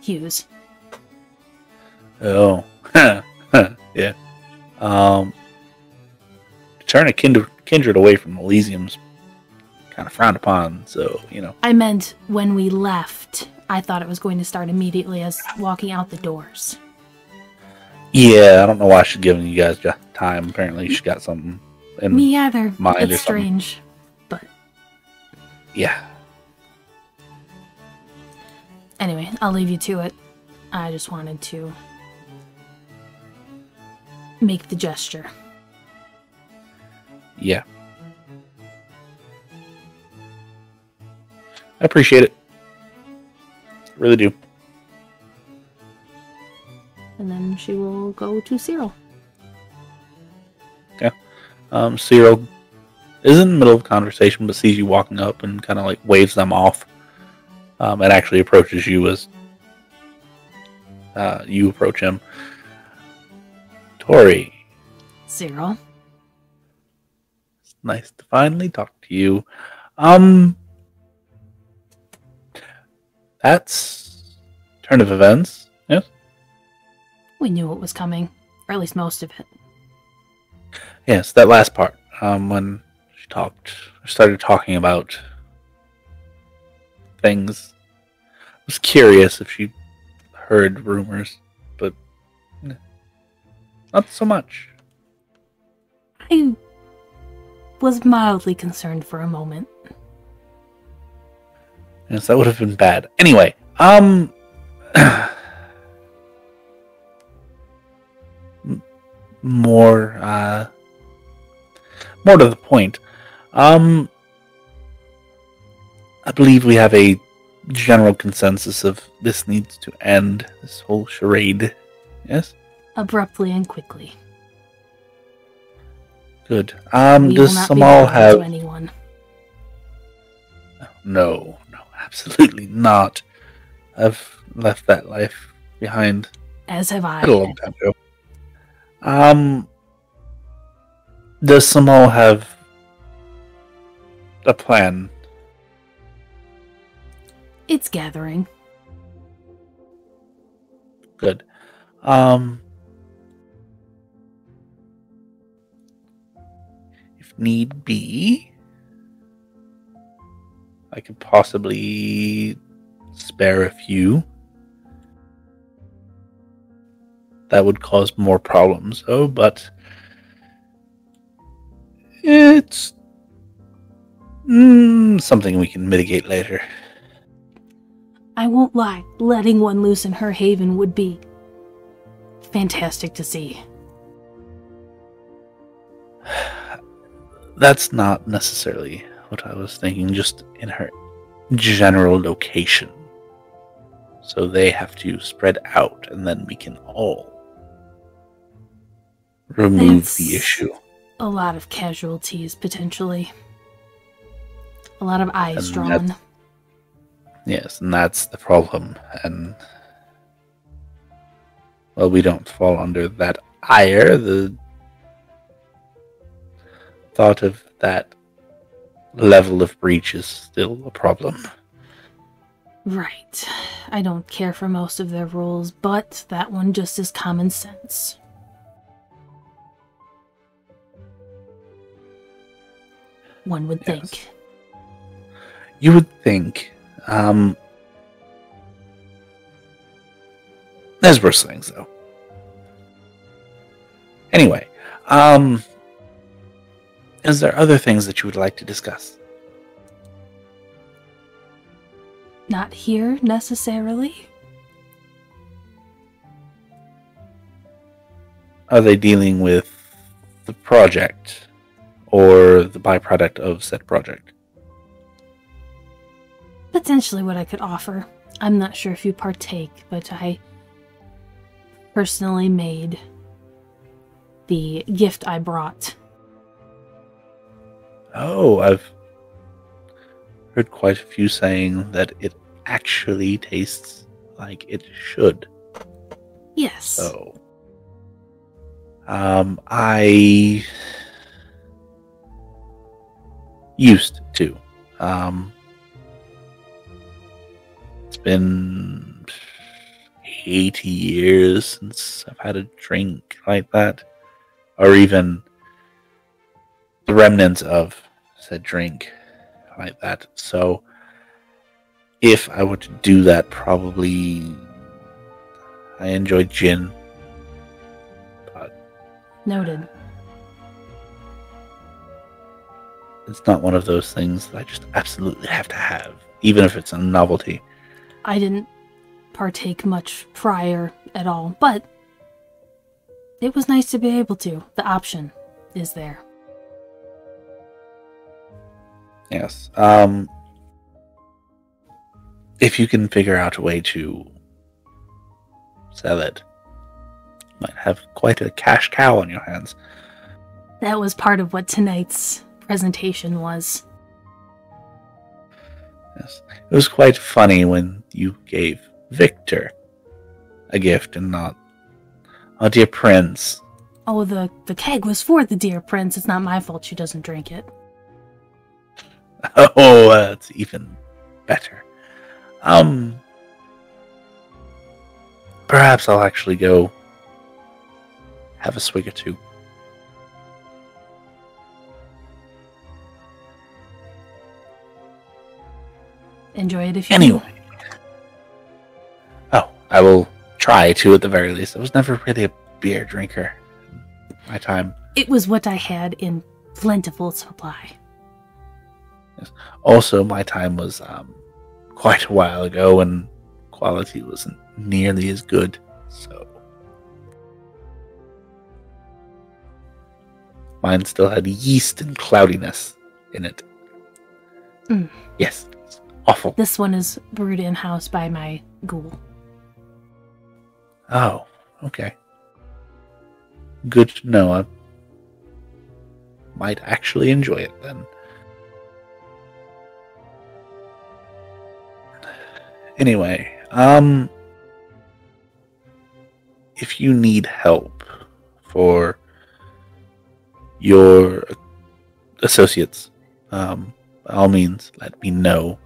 Hughes. Oh. Yeah. Turn a kindred away from Elysium's kind of frowned upon, so, you know. I meant when we left, I thought it was going to start immediately as walking out the doors. Yeah, I don't know why she's giving you guys time. Apparently she's got something in Me either. mind or It's strange, but... Yeah. Anyway, I'll leave you to it. I just wanted to make the gesture. Yeah. I appreciate it. Really do. And then she will go to Cyril. Okay. Cyril is in the middle of a conversation, but sees you walking up and kind of like waves them off. And actually approaches you as you approach him. Tory. Cyril. It's nice to finally talk to you. That's turn of events, yes? We knew it was coming, or at least most of it. Yes, that last part. When she started talking about things. I was curious if she heard rumors, but not so much. I was mildly concerned for a moment. Yes, that would have been bad. Anyway, more to the point. I believe we have a general consensus of this needs to end, this whole charade. Yes? Abruptly and quickly. Good. We will Does not be Samal lying have... to anyone. No, absolutely not. I've left that life behind As have I. a long time ago. Does Samal have a plan? It's gathering. Good. If need be, I could possibly spare a few. That would cause more problems, though, but it's something we can mitigate later. I won't lie, letting one loose in her haven would be fantastic to see. That's not necessarily what I was thinking, just in her general location. So they have to spread out, and then we can all remove the issue. A lot of casualties, potentially. A lot of eyes And drawn. Yes, and that's the problem. And, well, we don't fall under that ire. The thought of that level of breach is still a problem. Right. I don't care for most of their rules, but that one just is common sense. One would Yes. think. You would think. There's worse things, though. Anyway, is there other things that you would like to discuss? Not here, necessarily. Are they dealing with the project or the byproduct of said project? Potentially what I could offer. I'm not sure if you partake, but I personally made the gift I brought. Oh, I've heard quite a few saying that it actually tastes like it should. Yes. So, I used to. It's been 80 years since I've had a drink like that, or even the remnants of said drink like that. So, if I were to do that, probably I enjoy gin. But Noted. it's not one of those things that I just absolutely have to have, even if it's a novelty. I didn't partake much prior at all, but it was nice to be able to. The option is there. Yes. if you can figure out a way to sell it, you might have quite a cash cow on your hands. That was part of what tonight's presentation was. Yes. It was quite funny when you gave Victor a gift and not a dear prince. Oh, the keg was for the dear prince. It's not my fault she doesn't drink it. Oh, that's even better. Perhaps I'll actually go have a swig or two. Enjoy it if you Anyway. Oh, I will try to at the very least. I was never really a beer drinker in my time. It was what I had in plentiful supply. Yes. Also, my time was quite a while ago and quality wasn't nearly as good, so mine still had yeast and cloudiness in it. Mm. Yes, it's awful. This one is brewed in-house by my ghoul. Oh, okay. Good to know. I might actually enjoy it then. Anyway, if you need help for your associates, by all means, let me know.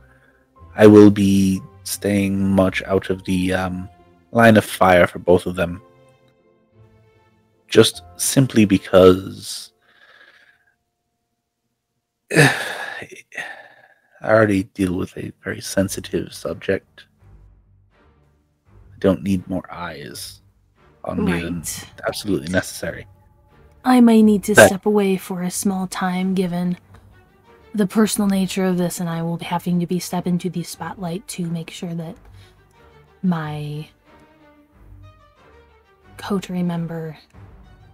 I will be staying much out of the line of fire for both of them. Just simply because I already deal with a very sensitive subject. I don't need more eyes on me than absolutely necessary. I may need to step away for a small time given the personal nature of this, and I will be having to step into the spotlight to make sure that my Coterie member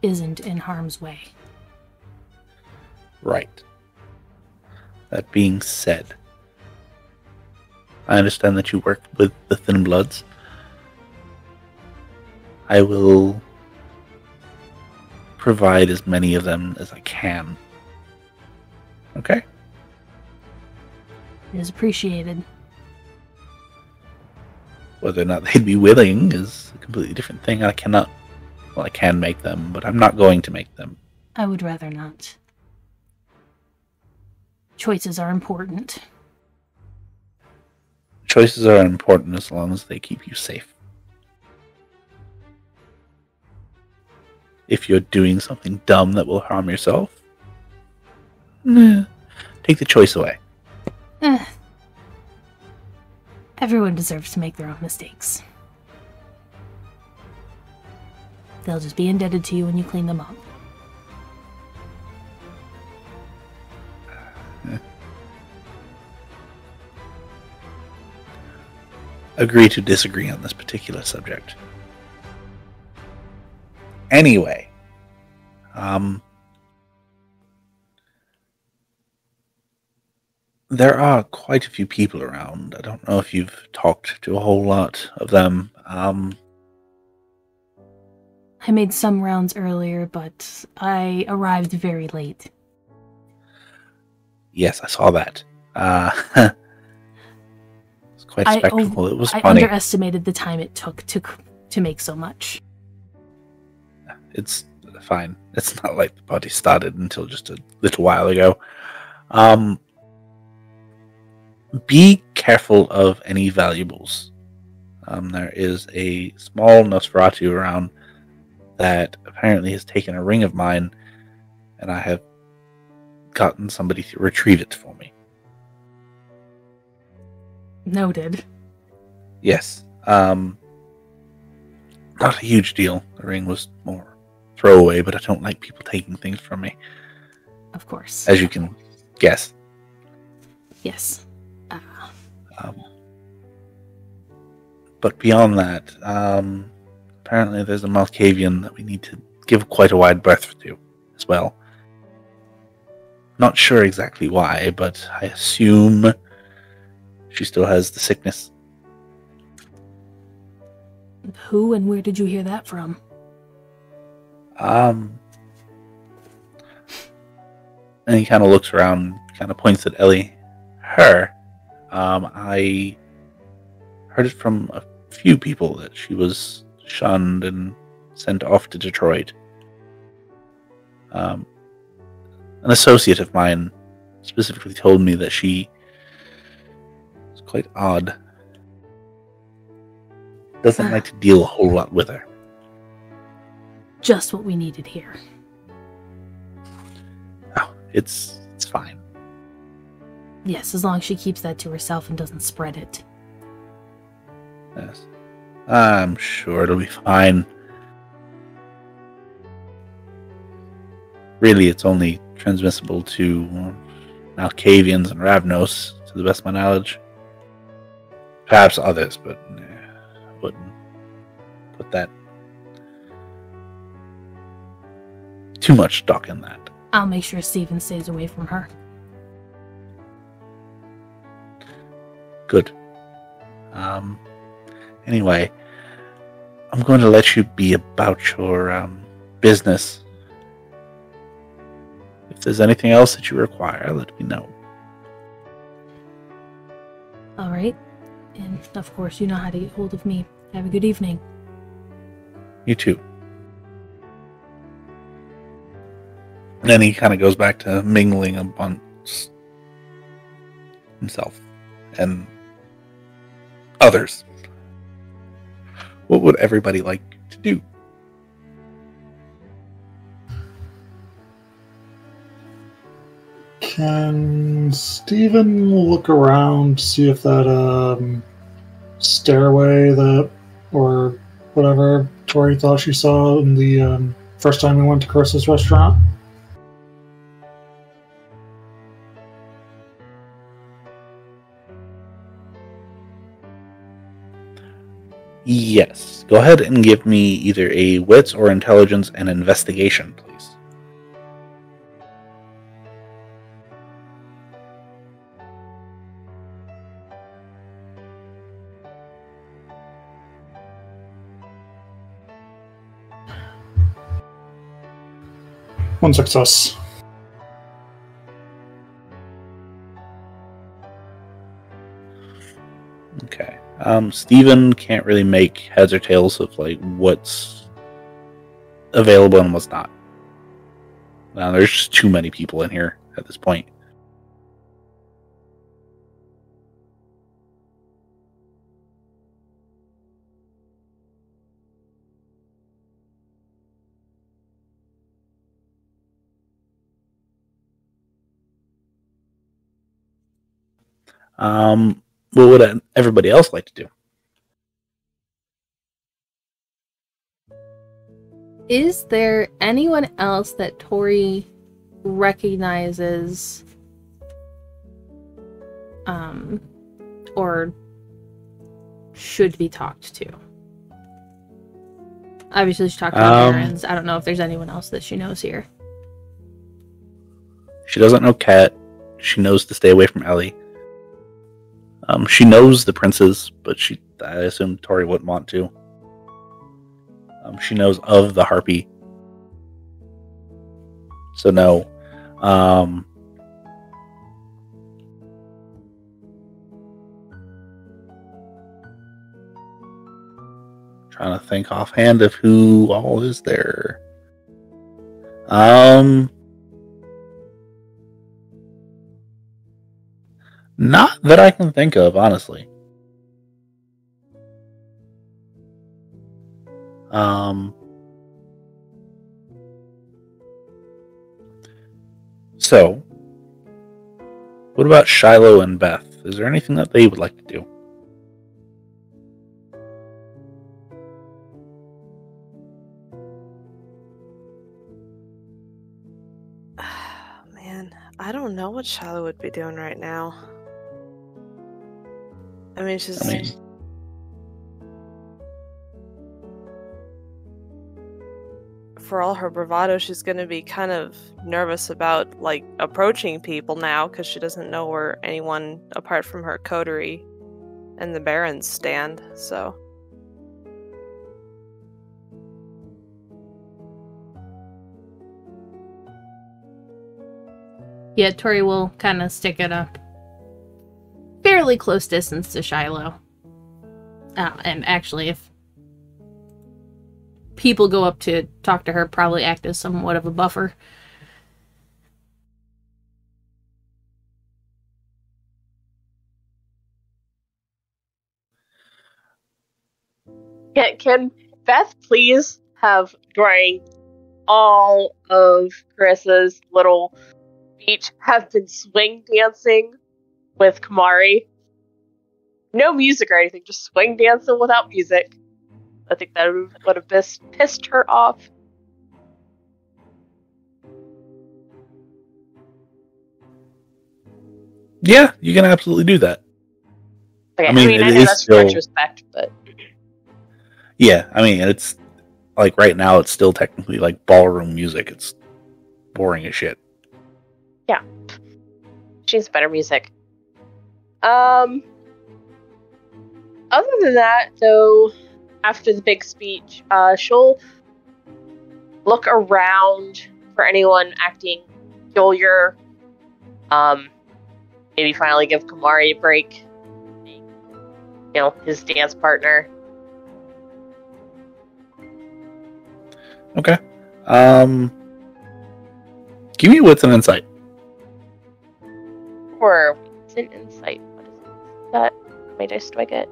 isn't in harm's way. Right. That being said, I understand that you work with the Thin Bloods. I will provide as many of them as I can. Okay? It is appreciated. Whether or not they'd be willing is a completely different thing. I can make them, but I'm not going to make them. I would rather not. Choices are important. Choices are important as long as they keep you safe. If you're doing something dumb that will harm yourself, take the choice away. Everyone deserves to make their own mistakes. They'll just be indebted to you when you clean them up. Agree to disagree on this particular subject. Anyway, there are quite a few people around. I don't know if you've talked to a whole lot of them. I made some rounds earlier, but I arrived very late. Yes, I saw that. It was quite a spectacle. It was funny. I underestimated the time it took to make so much. It's fine. It's not like the party started until just a little while ago. Be careful of any valuables. There is a small Nosferatu around that apparently has taken a ring of mine, and I have gotten somebody to retrieve it for me. Noted. Yes. Not a huge deal. The ring was more throwaway, but I don't like people taking things from me. Of course. As you can guess. Yes. But beyond that, apparently there's a Malkavian that we need to give quite a wide berth to as well. Not sure exactly why, but I assume she still has the sickness Who and where did you hear that from? And he kind of looks around, kind of points at Ellie. Her. I heard it from a few people that she was shunned and sent off to Detroit. An associate of mine specifically told me that she was quite odd. Doesn't like to deal a whole lot with her. Just what we needed here. Oh, it's fine. Yes, as long as she keeps that to herself and doesn't spread it. Yes. I'm sure it'll be fine. Really, it's only transmissible to Malkavians and Ravnos, to the best of my knowledge. Perhaps others, but wouldn't put that too much stock in that. I'll make sure Steven stays away from her. Good. Anyway, I'm going to let you be about your business. If there's anything else that you require, let me know. Alright. And of course, you know how to get hold of me. Have a good evening. You too. And then he kind of goes back to mingling amongst himself and others. What would everybody like to do? Can Steven look around, see if that stairway that, or whatever Tory thought she saw in the first time we went to Carissa's restaurant? Yes. Go ahead and give me either a wits or intelligence and investigation, please. One success. Okay. Steven can't really make heads or tails of like what's available and what's not. Now, there's just too many people in here at this point. What would everybody else like to do? Is there anyone else that Tory recognizes or should be talked to? Obviously she talked about errands. I don't know if there's anyone else that she knows here. She doesn't know Kat. She knows to stay away from Ellie. She knows the princes, but I assume Tory wouldn't want to. She knows of the harpy. So no. Trying to think offhand of who all is there. Not that I can think of, honestly. So, what about Shiloh and Beth? Is there anything that they would like to do? Man, I don't know what Shiloh would be doing right now. I mean, for all her bravado, she's going to be kind of nervous about, like, approaching people now because she doesn't know where anyone apart from her coterie and the Barons stand, so. Yeah, Tory will kind of stick at a fairly close distance to Shiloh. And actually, if people go up to talk to her, probably act as somewhat of a buffer. Can Beth please have during all of Carissa's little speech have been swing dancing with Kamari? No music or anything, just swing dancing without music. I think that would have pissed her off. Yeah, you can absolutely do that. Okay, I mean, I it know is that's still- retrospect, but Yeah, I mean, it's like right now it's still technically like ballroom music. It's boring as shit. she has better music. Other than that, though, after the big speech, she'll look around for anyone acting peculiar. Maybe finally give Kamari a break. You know, his dance partner. Okay. Give me wits and insight. Or it's an insight. What is that? How many dice do I get?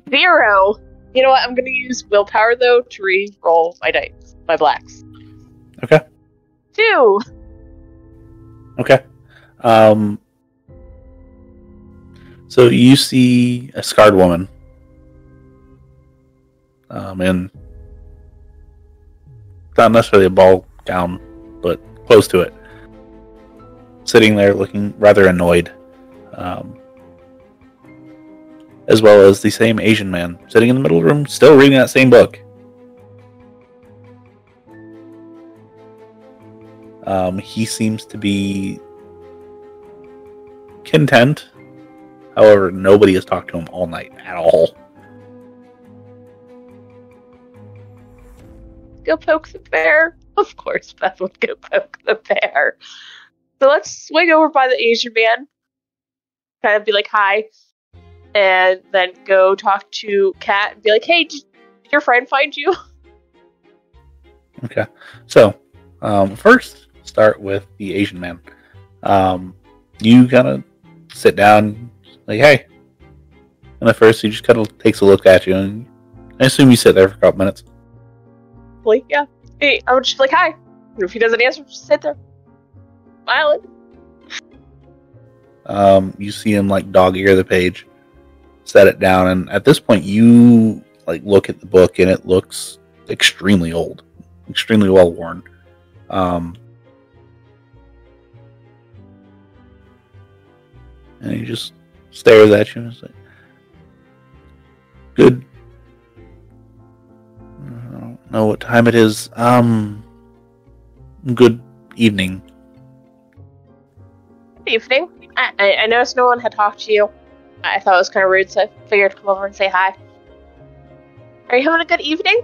Zero. You know what? I'm going to use willpower though to re-roll my dice, my blacks. Okay. 2. Okay. So you see a scarred woman. In not necessarily a ball gown, but close to it. Sitting there looking rather annoyed. As well as the same Asian man sitting in the middle of the room, still reading that same book. He seems to be content. However, nobody has talked to him all night at all. Go poke the bear. Of course, Beth would go poke the bear. So let's swing over by the Asian man. Kind of be like, hi. And then go talk to Kat and be like, hey, did your friend find you? Okay. So, first, start with the Asian man. You kind of sit down, like, hey. And at first, he just kind of takes a look at you, and I assume you sit there for a couple minutes. Like, yeah. Hey, I would just be like, hi. And if he doesn't answer, just sit there. Smiling. You see him, like, dog ear the page, set it down, and at this point, you, like, look at the book, and it looks extremely old. Extremely well worn. And he just stares at you and is like, good. I don't know what time it is. Good evening. Good evening. I noticed no one had talked to you. I thought it was kind of rude, so I figured to come over and say hi. Are you having a good evening?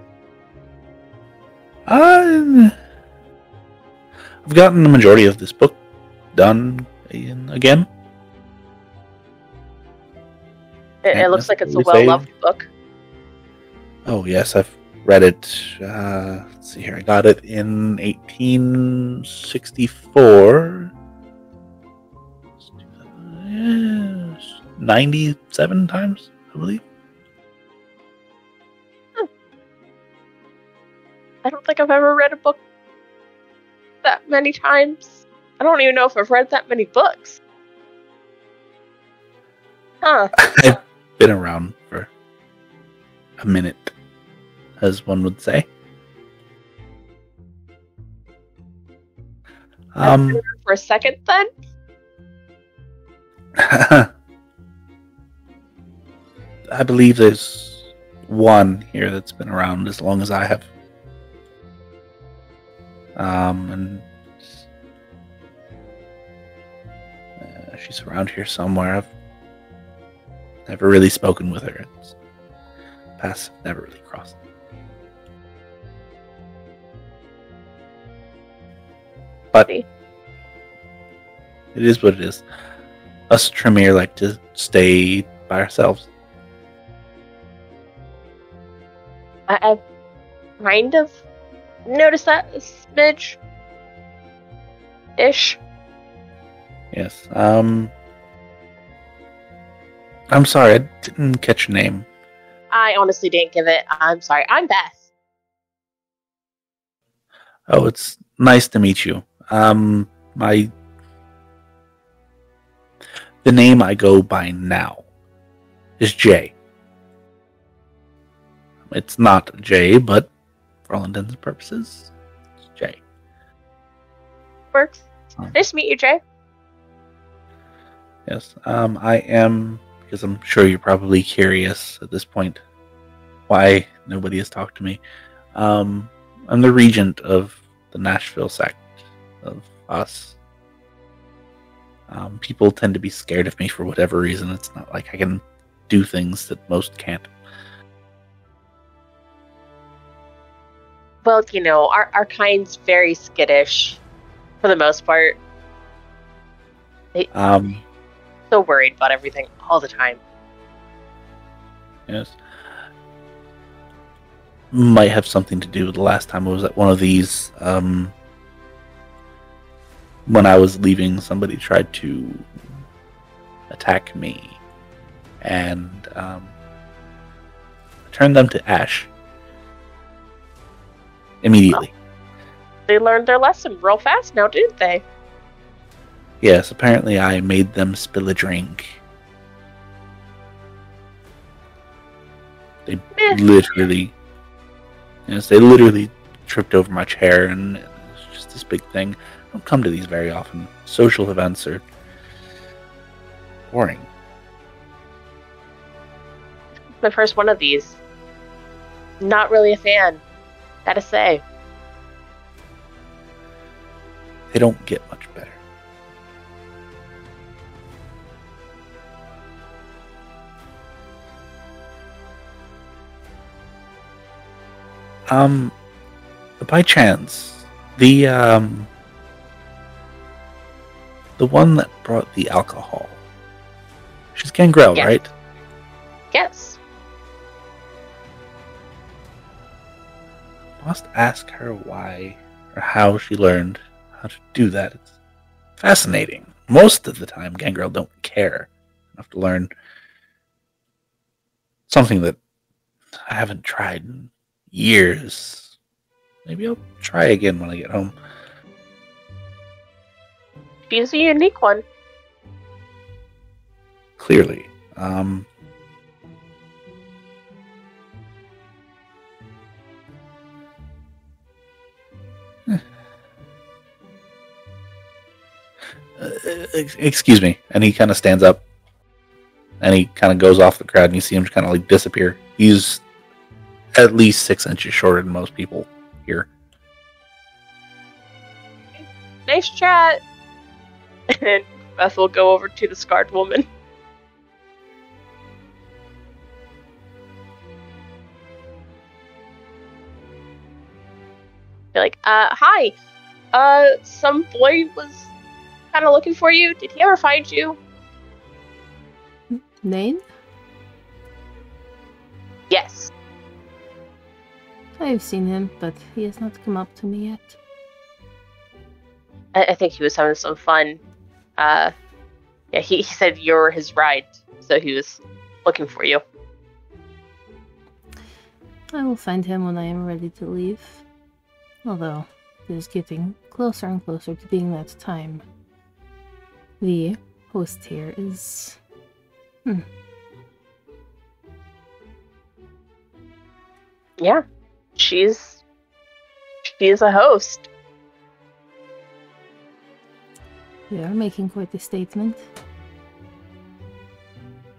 I've gotten the majority of this book done again. It looks like it's a Really well-loved book. Oh, yes, I've read it. Let's see here. I got it in 1864. 97 times, I believe. I don't think I've ever read a book that many times. I don't even know if I've read that many books. Huh. I've been around for a minute, as one would say. I've been around for a second then? I believe there's one here that's been around as long as I have. And She's around here somewhere. I've never really spoken with her. Paths never really crossed. But it is what it is. Us Tremere like to stay by ourselves. I kind of noticed that a smidge. Ish. Yes. I'm sorry, I didn't catch your name. I honestly didn't give it. I'm sorry. I'm Beth. Oh, it's nice to meet you. The name I go by now is Jay. It's not Jay, but for all intents and purposes, it's Jay. Works. Nice to meet you, Jay. Yes, I am, because I'm sure you're probably curious at this point why nobody has talked to me. I'm the regent of the Nashville sect of us. People tend to be scared of me for whatever reason. It's not like I can do things that most can't. Well, you know, our kind's very skittish, for the most part. They so worried about everything all the time. Yes. Might have something to do with the last time I was at one of these. When I was leaving, somebody tried to attack me, and I turned them to ash immediately. They learned their lesson real fast now, didn't they? Yes, apparently I made them spill a drink. They literally tripped over my chair, and it was just this big thing. I don't come to these very often. Social events are boring. My first one of these. Not really a fan, gotta say. They don't get much better. By chance, the one that brought the alcohol, she's Gangrel, Yes. right? Yes. Must ask her why or how she learned how to do that. It's fascinating. Most of the time, Gangrel don't care enough to learn something that I haven't tried in years. Maybe I'll try again when I get home. She's a unique one. Clearly. Excuse me. And he kind of stands up. And he kind of goes off the crowd, and you see him kind of like disappear. He's at least 6 inches shorter than most people here. Nice chat. And Beth will go over to the scarred woman. Be like, hi. Some boy was kind of looking for you. Did he ever find you? Name? Yes. I've seen him, but he has not come up to me yet. I think he was having some fun. Yeah, he said you're his ride, so he was looking for you. I will find him when I am ready to leave. Although, it is getting closer and closer to being that time. The host here is... Yeah, she's a host. You are making quite a statement.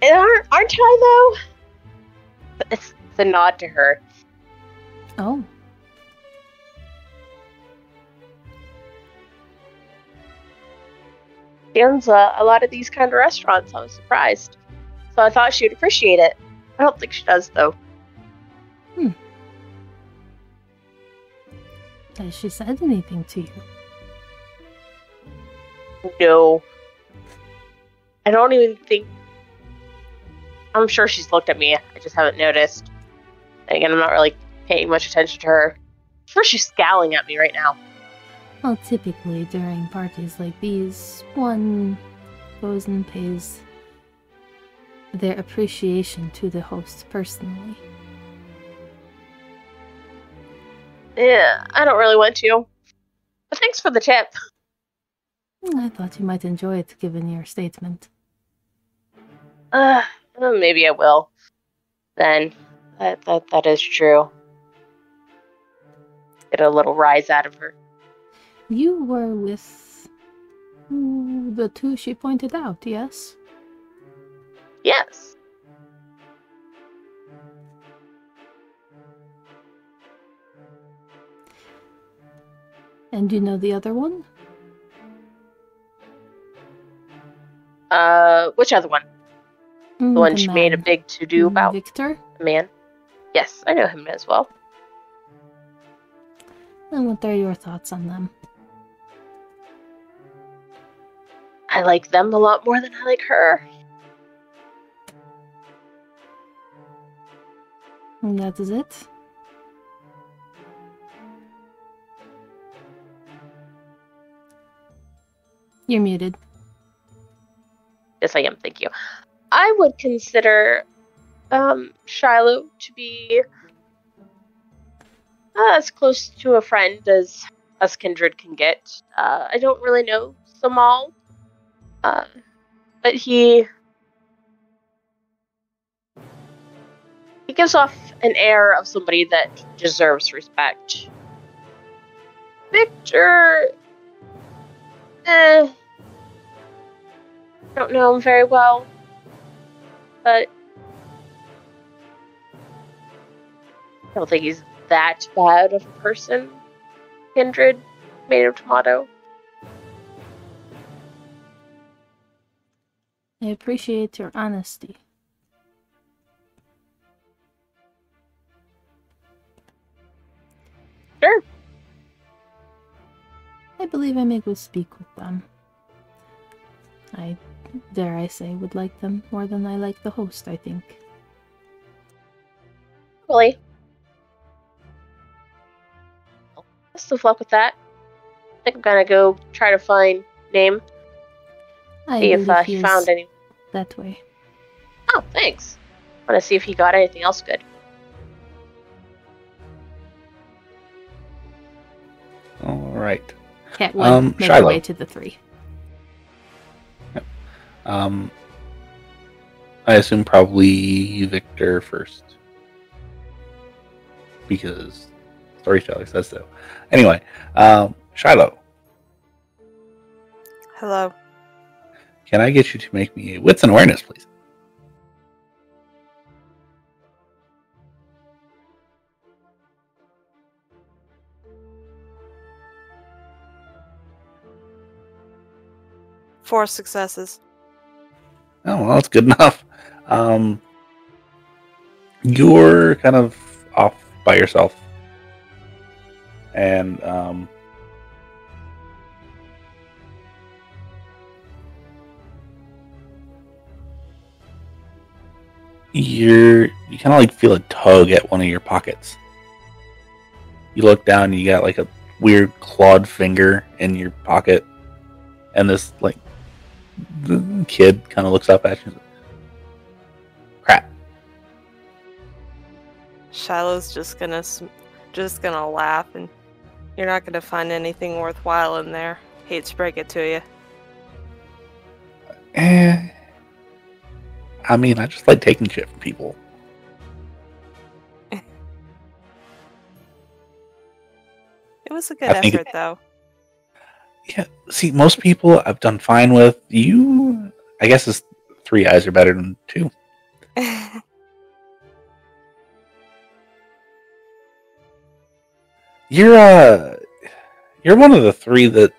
And aren't I, though? It's a nod to her. Oh. She owns a lot of these kind of restaurants. I was surprised. So I thought she would appreciate it. I don't think she does, though. Has she said anything to you? No. I don't even think... I'm sure she's looked at me. I just haven't noticed. And again, I'm not really paying much attention to her. I'm sure she's scowling at me right now. Well, typically during parties like these, one goes and pays their appreciation to the host personally. Yeah, I don't really want to. But thanks for the tip. I thought you might enjoy it, given your statement. Maybe I will. Then, that is true. Get a little rise out of her. You were with the two she pointed out, yes? Yes. And you know the other one? Which other one? The one she made a big to-do about? Victor? The man? Yes, I know him as well. And what are your thoughts on them? I like them a lot more than I like her. And that is it? You're muted. Yes, I am, thank you. I would consider Shiloh to be as close to a friend as us kindred can get. I don't really know Samal, but he gives off an air of somebody that deserves respect. Victor, don't know him very well, but I don't think he's that bad of a person. Kindred, made of tomato. I appreciate your honesty. Sure. I believe I may go speak with them. I, dare I say, would like them more than I like the host, I think. Really? Best of luck with that. I think I'm gonna go try to find name. See if he found any. That way. Oh, thanks. I want to see if he got anything else good. All right. Cat one, make her Shiloh. way to the 3. I assume probably Victor first. Because Storyteller says so. Anyway, Shiloh, Hello. can I get you to make me a wits and awareness, please? Four successes. Oh, well, that's good enough. You're kind of off by yourself. And, you kind of like feel a tug at one of your pockets. You look down and you got like a weird clawed finger in your pocket. And this like the kid kind of looks up at you. Crap. Shiloh's just gonna laugh, and you're not gonna find anything worthwhile in there. Hate to break it to you. I mean, I just like taking shit from people. It was a good effort, though. Yeah, see, most people I've done fine with. You, I guess, it's 3 eyes are better than 2. You're one of the 3 that,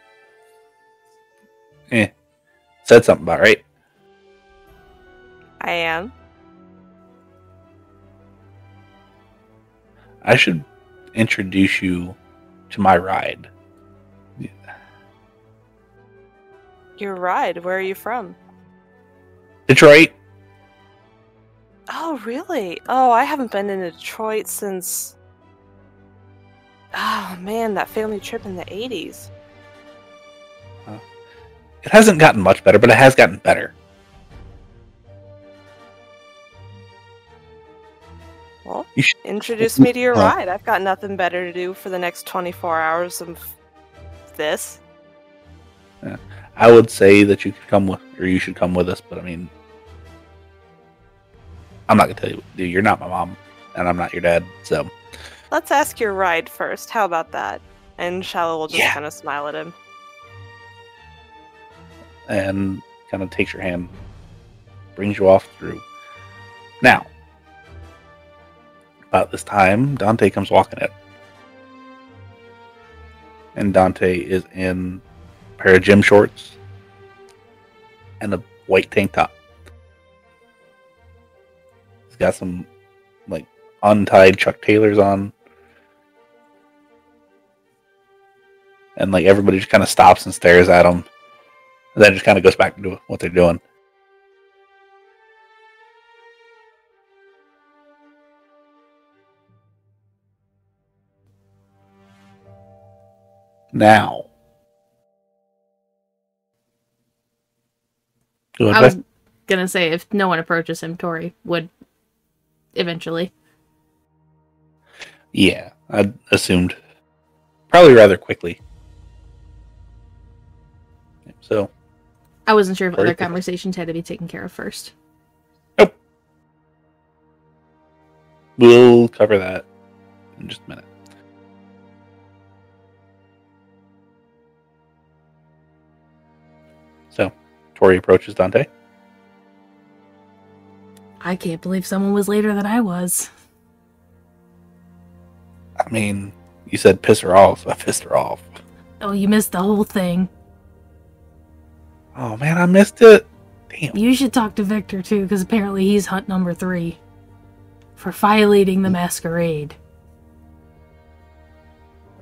said something about, right? I am. I should introduce you to my ride. Your ride? Where are you from? Detroit. Oh, really? Oh, I haven't been in Detroit since... Oh, man, that family trip in the 80s. It hasn't gotten much better, but it has gotten better. Well, You should introduce me to your ride. I've got nothing better to do for the next 24 hours of this. I would say that you could come with, or you should come with us, but I mean, I'm not gonna tell you. Dude, you're not my mom, and I'm not your dad, so. Let's ask your ride first. How about that? And Shiloh will just Yeah. kind of smile at him. And kind of takes your hand, brings you off through. Now, about this time, Dante comes walking in. And Dante is in a pair of gym shorts and a white tank top. He's got some, like, untied Chuck Taylors on. And, like, everybody just kind of stops and stares at him. And then just kind of goes back to what they're doing. Now. Go ahead, I was Beth. gonna say, if no one approaches him, Tory would eventually. Yeah, I assumed. Probably rather quickly. So. I wasn't sure if Tory other thinks- conversations had to be taken care of first. Nope. We'll cover that in just a minute. So, Tory approaches Dante. I can't believe someone was later than I was. I mean, you said piss her off, so I pissed her off. Oh, you missed the whole thing. Oh man, I missed it. Damn. You should talk to Victor too, because apparently he's hunt number 3 for violating the masquerade.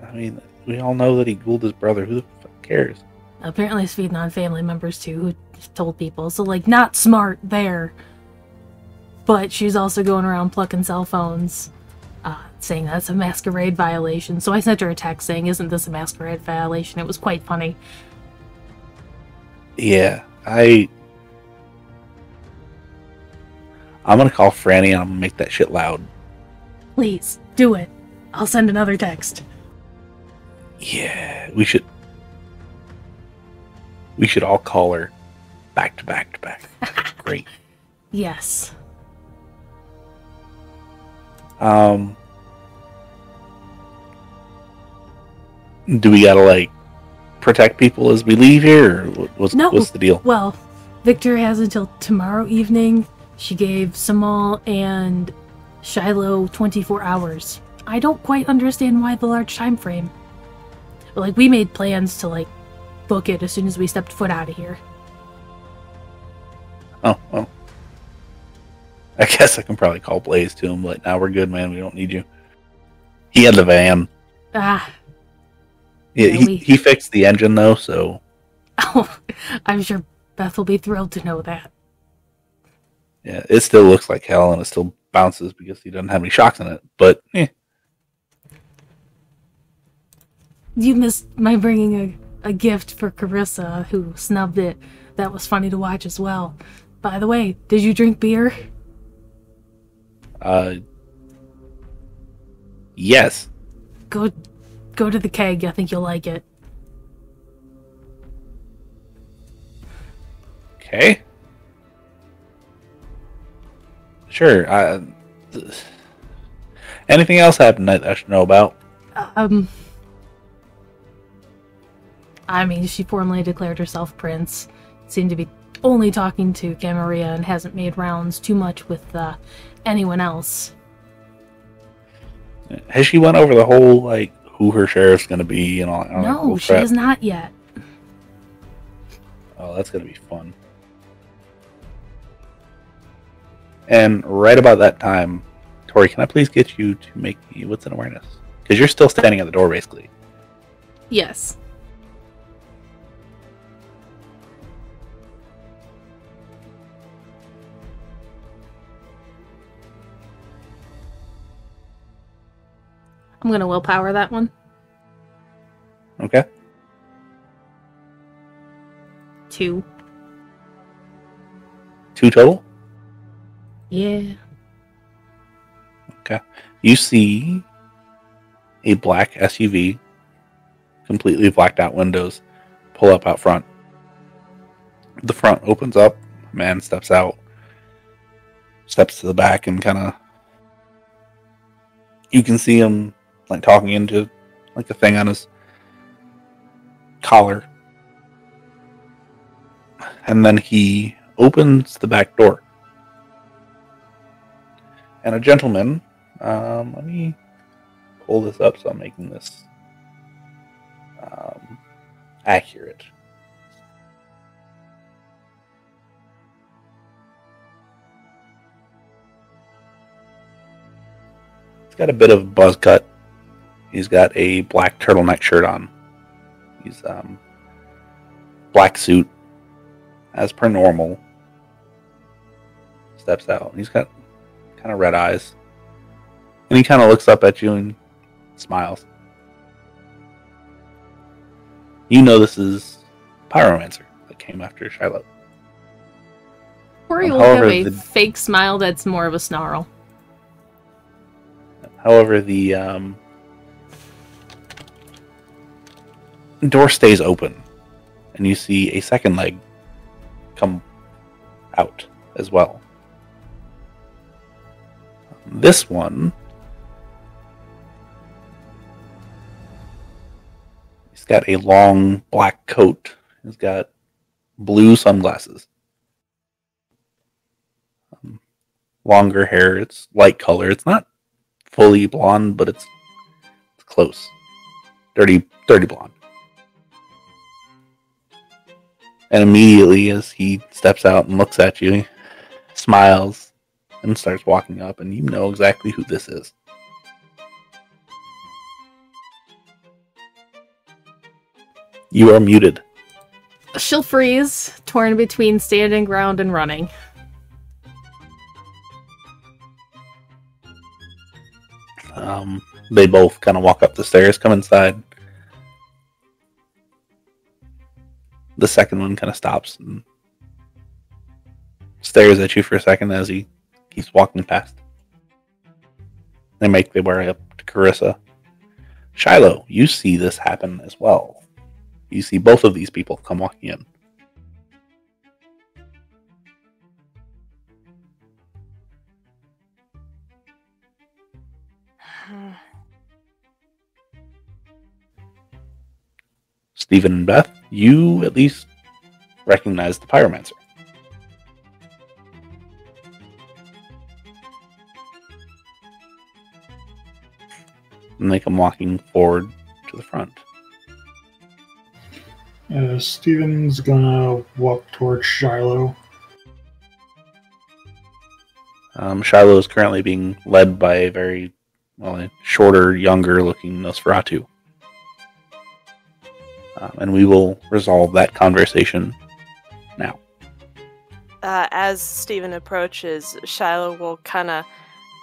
I mean, we all know that he ghouled his brother. Who the fuck cares? Apparently he's feeding on family members too, who told people. So, like, not smart there. But she's also going around plucking cell phones, saying that's a masquerade violation. So I sent her a text saying, "Isn't this a masquerade violation?" It was quite funny. Yeah, I'm gonna call Franny and I'm gonna make that shit loud. Please, do it. I'll send another text. Yeah, we should all call her back to back to back. That's great. Yes. Do we gotta, like, protect people as we leave here, or what's the deal? Well, Victor has until tomorrow evening. She gave Samal and Shiloh 24 hours. I don't quite understand why the large time frame. But, like, we made plans to, like, book it as soon as we stepped foot out of here. Oh, well. I guess I can probably call Blaze to him, but now we're good, man. We don't need you. He had the van. Ah. Yeah, Yeah, he fixed the engine, though, so... Oh, I'm sure Beth will be thrilled to know that. Yeah, it still looks like hell, and it still bounces because he doesn't have any shocks in it, but, You missed my bringing a gift for Carissa, who snubbed it. That was funny to watch as well. By the way, did you drink beer? Yes. Go to the keg. I think you'll like it. Okay. Sure. Anything else happened that I should know about? I mean, she formally declared herself prince. Seemed to be only talking to Camarilla and hasn't made rounds too much with anyone else. Has she went over the whole, like, who her sheriff's going to be and all that? No, she has not yet. Oh, that's going to be fun. And right about that time, Tory, can I please get you to make me what's an awareness? Because you're still standing at the door, basically. Yes. I'm gonna willpower that one. Okay. 2. 2 total? Yeah. Okay. You see a black SUV, completely blacked out windows, pull up out front. The front opens up, a man steps out, steps to the back, and kind of, you can see him like talking into like the thing on his collar. And then he opens the back door. And a gentleman, let me pull this up so I'm making this accurate. He's got a bit of a buzz cut. He's got a black turtleneck shirt on. He's black suit, as per normal. Steps out. He's got kind of red eyes. And he kind of looks up at you and smiles. You know this is Pyromancer that came after Shiloh. Tory will have a fake smile that's more of a snarl. However, the door stays open, and you see a second leg come out as well. This one, he's got a long black coat. He's got blue sunglasses. Longer hair. It's light color. It's not fully blonde, but it's close. Dirty blonde. And immediately as he steps out and looks at you, he smiles and starts walking up, and you know exactly who this is. You are muted. She'll freeze, torn between standing ground and running. They both kind of walk up the stairs, come inside. The second one kind of stops and stares at you for a second as he keeps walking past. They make their way up to Carissa. Shiloh, you see this happen as well. You see both of these people come walking in. Stephen and Beth, you at least recognize the Pyromancer. And they come walking forward to the front. Steven's gonna walk towards Shiloh. Shiloh is currently being led by a very shorter, younger looking Nosferatu. And we will resolve that conversation now. As Stephen approaches, Shiloh will kind of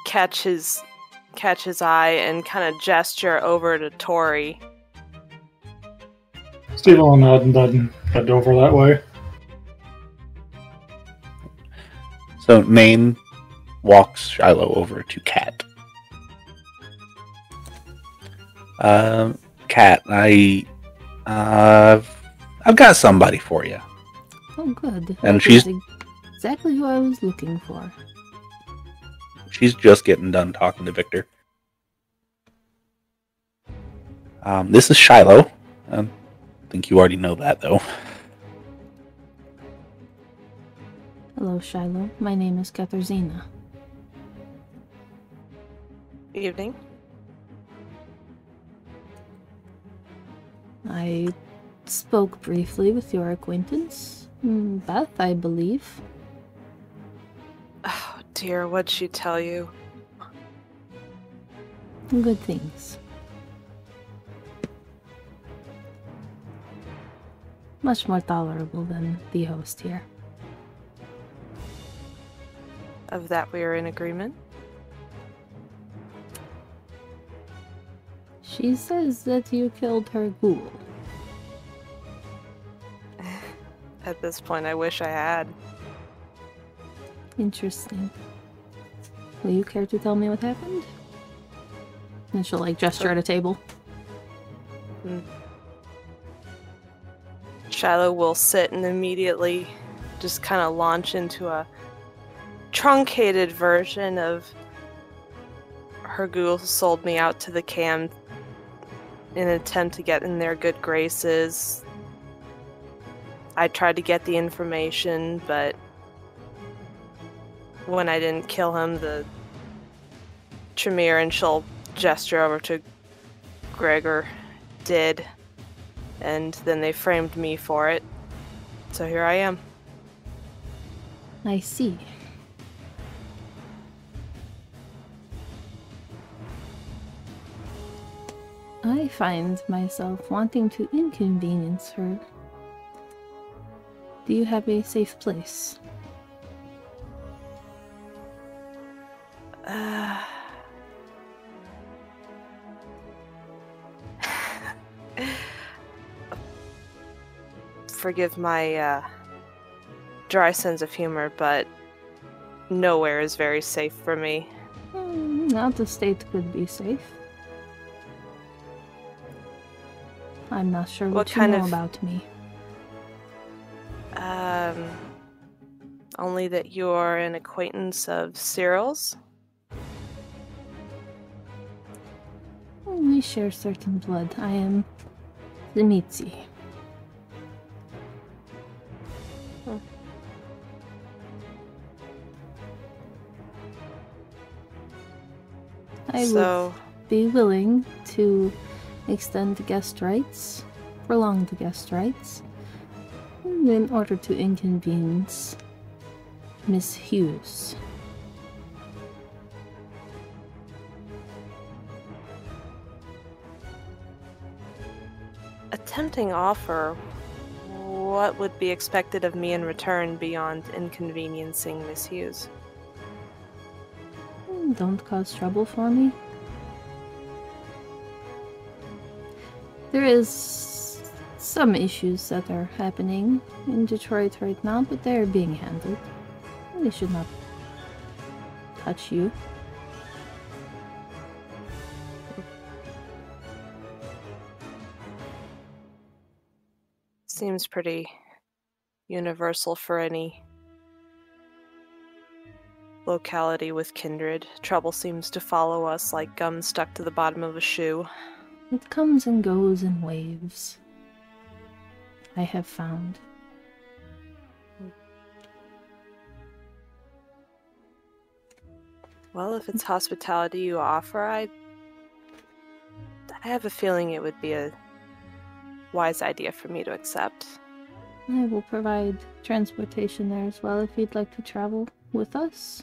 catch his eye and kind of gesture over to Tory. Stephen will nod and then head over that way. So Nain walks Shiloh over to Kat. Kat, I've got somebody for you. Oh, good. And That she's is exactly who I was looking for. She's just getting done talking to Victor. This is Shiloh. I think you already know that, though. Hello, Shiloh. My name is Katarzyna. Evening. I spoke briefly with your acquaintance. Beth, I believe. Oh dear, what'd she tell you? Good things. Much more tolerable than the host here. Of that we are in agreement? She says that you killed her ghoul. At this point, I wish I had. Interesting. Will you care to tell me what happened? And she'll, like, gesture at a table. Shiloh will sit and immediately just kind of launch into a truncated version of her ghoul sold me out to the cam in an attempt to get in their good graces. I tried to get the information, but when I didn't kill him, the Tremere, and she'll gesture over to Gregor, did, and then they framed me for it. So here I am. I see. I find myself wanting to inconvenience her. Do you have a safe place? Forgive my dry sense of humor, but nowhere is very safe for me. Out of state could be safe. I'm not sure what you know about me. Only that you're an acquaintance of Cyril's. We share certain blood. I am Dimitri. I would be willing to extend guest rights, prolong the guest rights, in order to inconvenience Miss Hughes. A tempting offer. What would be expected of me in return beyond inconveniencing Miss Hughes? Don't cause trouble for me. There is some issues that are happening in Detroit right now, but they are being handled. They should not touch you. Seems pretty universal for any locality with kindred. Trouble seems to follow us like gum stuck to the bottom of a shoe. It comes and goes in waves, I have found. Well, if it's hospitality you offer, I have a feeling it would be a wise idea for me to accept. I will provide transportation there as well if you'd like to travel with us.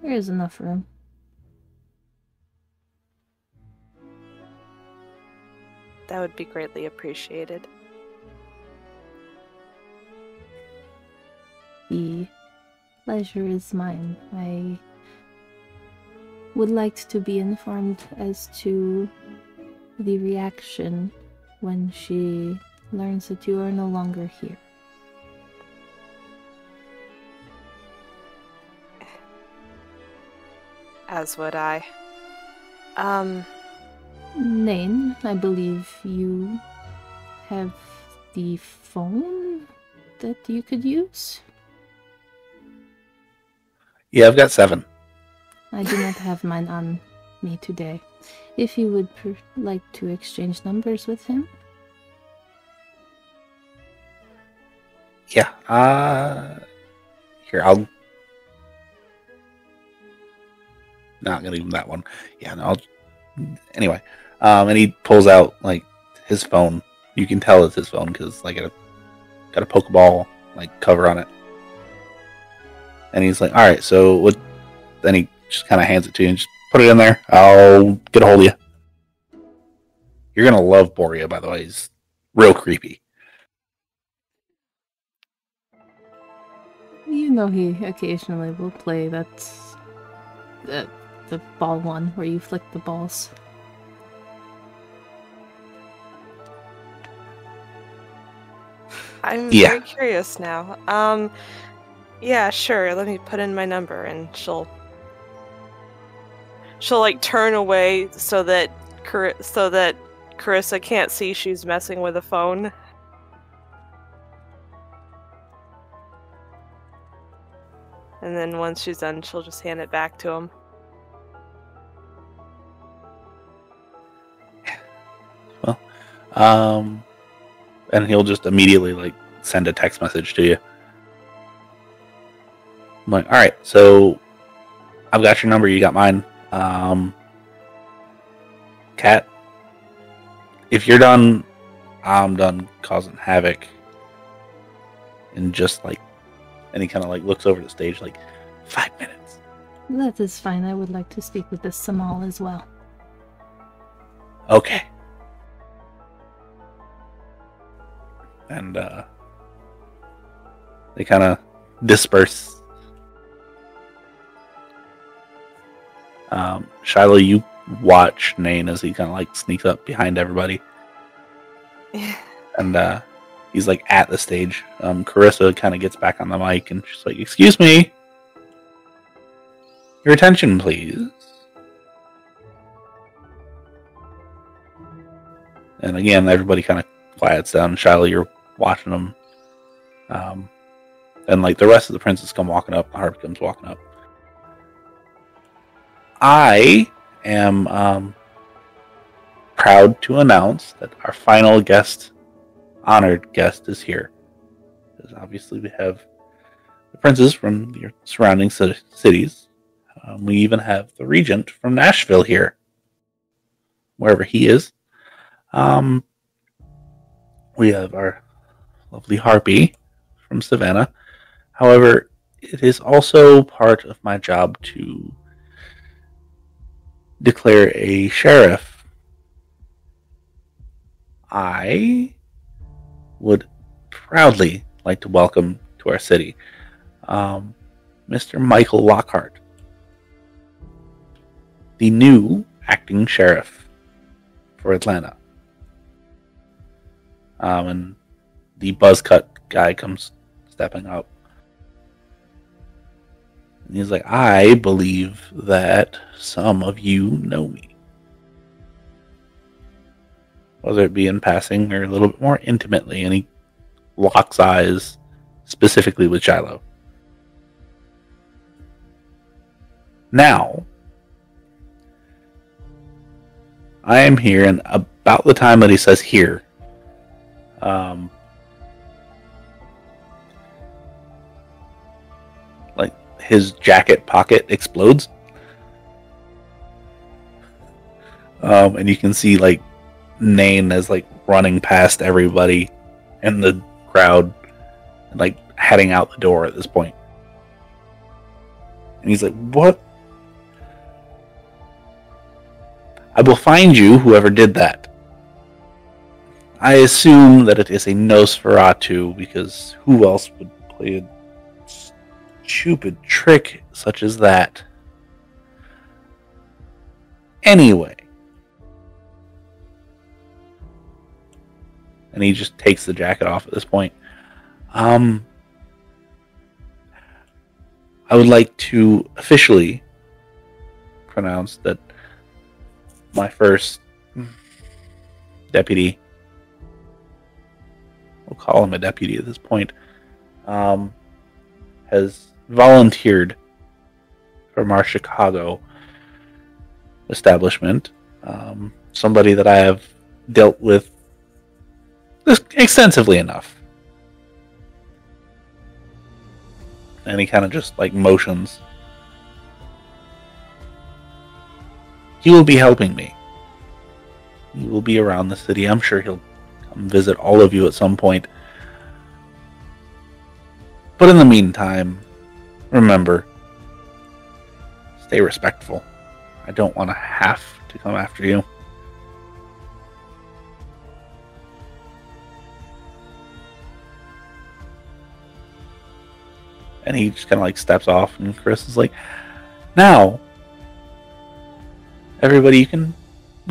There is enough room. That would be greatly appreciated. The pleasure is mine. I would like to be informed as to the reaction when she learns that you are no longer here. As would I. Nain, I believe you have the phone that you could use? Yeah, I've got 7. I do not have mine on me today. If you would like to exchange numbers with him. Yeah, here, I'll... Not gonna give him that one. Yeah, no, anyway, and he pulls out, like, his phone. You can tell it's his phone, because, like, got a Pokeball like cover on it. And he's like, all right, so what? Then he just kind of hands it to you and just put it in there. I'll get a hold of you. You're going to love Borea, by the way. He's real creepy. You know he occasionally will play that's the ball one where you flick the balls. I'm very curious now. Yeah, sure. Let me put in my number, and she'll like turn away so that Carissa can't see she's messing with a phone. And then once she's done, she'll just hand it back to him. Well, and he'll just immediately like send a text message to you. I'm like, all right, so I've got your number, you got mine. Kat, if you're done, I'm done causing havoc. And just like, and he kind of like looks over the stage like, 5 minutes. That is fine. I would like to speak with this Samal as well. Okay. And they kind of disperse. Shiloh, you watch Nain as he kind of like sneaks up behind everybody. And he's like at the stage. Carissa kind of gets back on the mic and she's like, excuse me. Your attention, please. And again, everybody kind of quiets down. Shiloh, you're watching them. And like the rest of the princes come walking up. Harvey comes walking up. I am proud to announce that our final guest, honored guest, is here. Because obviously we have the princes from the surrounding cities. We even have the regent from Nashville here, wherever he is. We have our lovely Harpy from Savannah. However, it is also part of my job to declare a sheriff. I would proudly like to welcome to our city Mr. Michael Lockhart, the new acting sheriff for Atlanta. And the buzz cut guy comes stepping up. And he's like, I believe that some of you know me. Whether it be in passing or a little bit more intimately. And he locks eyes specifically with Shiloh. Now, I am here, and about the time that he says here, like his jacket pocket explodes, and you can see like Nain is like running past everybody in the crowd, like heading out the door at this point. And he's like, "What? I will find you, whoever did that. I assume that it is a Nosferatu, because who else would play a stupid trick such as that? Anyway." And he just takes the jacket off at this point. I would like to officially pronounce that my first deputy, we'll call him a deputy at this point, has volunteered from our Chicago establishment. Somebody that I have dealt with extensively enough. And he kind of just like motions. He will be helping me. He will be around the city. I'm sure he'll come visit all of you at some point. But in the meantime, remember, stay respectful. I don't want to have to come after you. And he just kind of like steps off, and Chris is like, now, everybody, you can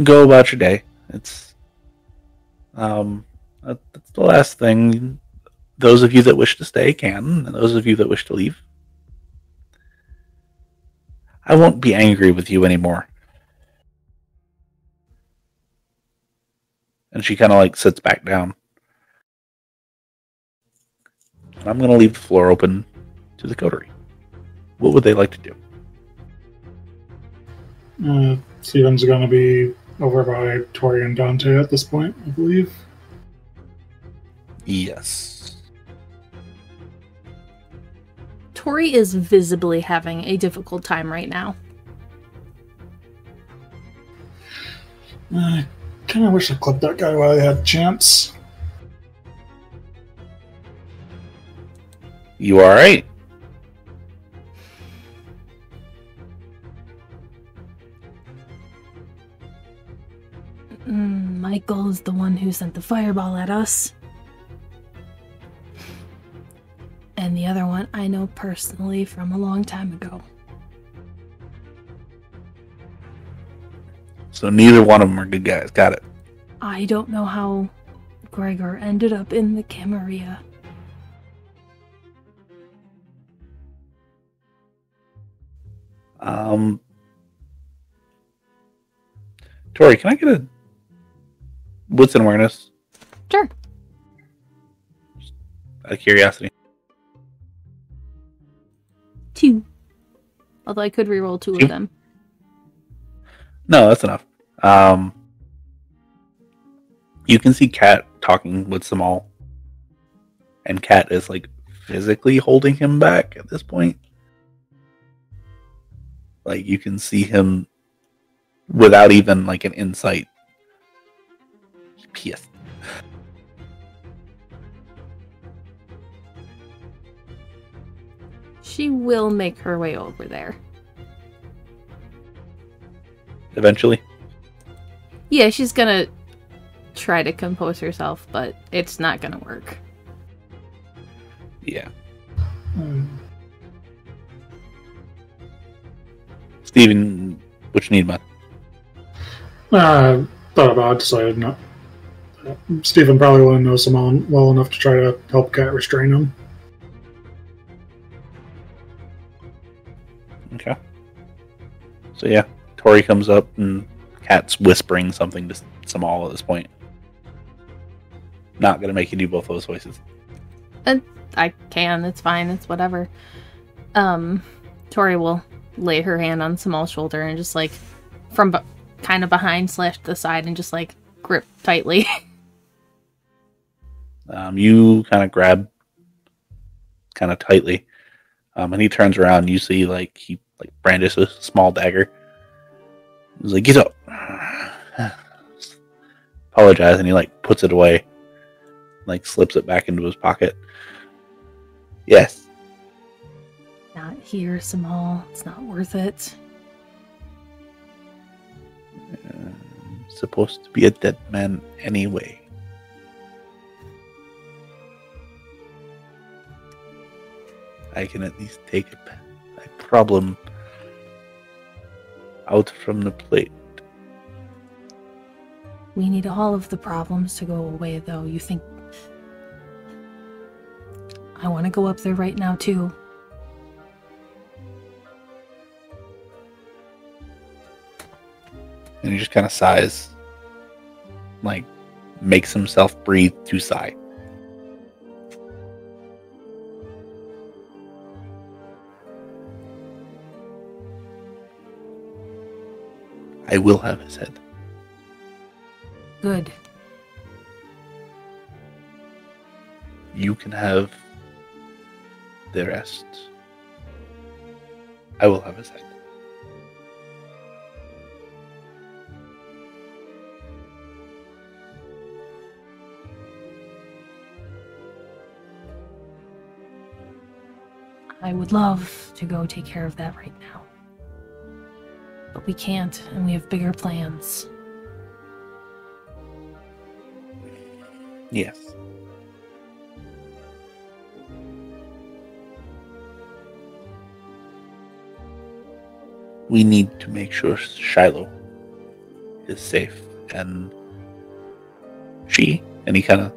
go about your day. It's, that's the last thing. Those of you that wish to stay can, and those of you that wish to leave, I won't be angry with you anymore. And she kind of like sits back down. And I'm going to leave the floor open to the Coterie. What would they like to do? Steven's going to be over by Tory and Dante at this point, I believe. Yes. Tory is visibly having a difficult time right now. I kind of wish I clipped that guy while I had a chance. You alright? Michael is the one who sent the fireball at us. And the other one I know personally from a long time ago. So neither one of them are good guys. Got it. I don't know how Gregor ended up in the Camarilla. Tory, can I get a wits and awareness? Sure. Out of curiosity. 2. Although I could reroll 2 of them. No, that's enough. You can see Kat talking with Samal. And Kat is like physically holding him back at this point. Like you can see him without even like an insight. Pissed. She will make her way over there. Eventually. Yeah, she's gonna try to compose herself, but it's not gonna work. Yeah. Steven, what you need, man? Thought about it, decided not. Stephen probably will know Simone well enough to try to help Kat restrain him. Okay. So yeah, Tory comes up and Kat's whispering something to Samal at this point. Not gonna make you do both those voices. And I can, it's fine, it's whatever. Tory will lay her hand on Samal's shoulder and just like from kind of behind / the side and just like grip tightly. You kind of grab kind of tightly. And he turns around, you see like he like brandishes a small dagger. He's like, get up. Apologize, and he like puts it away. Like slips it back into his pocket. Yes. Not here, Samal. It's not worth it. Supposed to be a dead man anyway. I can at least take a problem out from the plate. We need all of the problems to go away, though. You think... I want to go up there right now, too. And he just kind of sighs. Like, makes himself breathe to sigh. I will have his head. Good. You can have the rest. I will have his head. I would love to go take care of that right now. But we can't, and we have bigger plans. Yes. We need to make sure Shiloh is safe, and he kind of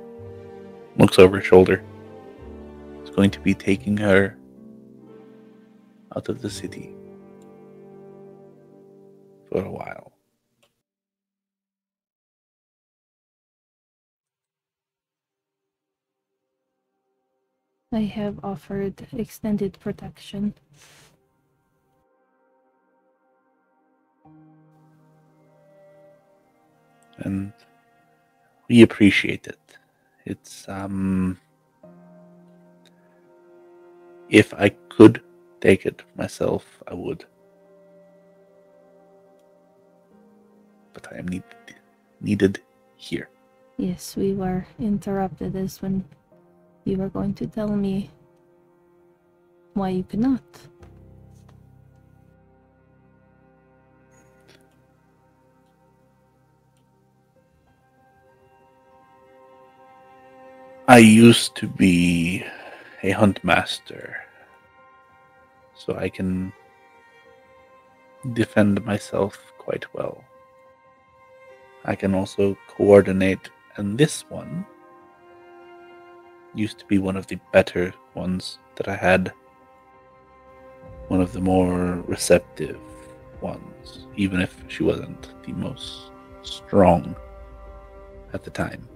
looks over his shoulder, is going to be taking her out of the city for a while. I have offered extended protection. And we appreciate it. It's, if I could take it myself, I would. But I am needed here. Yes, we were interrupted as when you were going to tell me why you could not. I used to be a hunt master, so I can defend myself quite well. I can also coordinate, and this one used to be one of the better ones that I had. One of the more receptive ones, even if she wasn't the most strong at the time.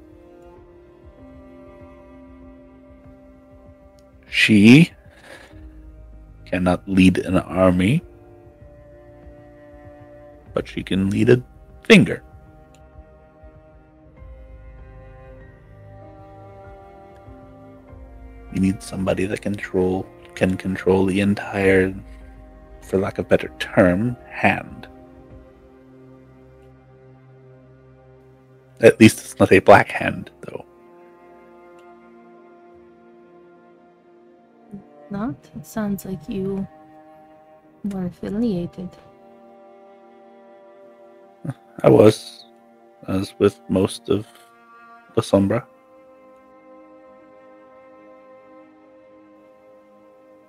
She cannot lead an army, but she can lead a finger. You need somebody that can control the entire, for lack of a better term, hand. At least it's not a black hand, though. Not? It sounds like you were affiliated. I was, as with most of the Sombra.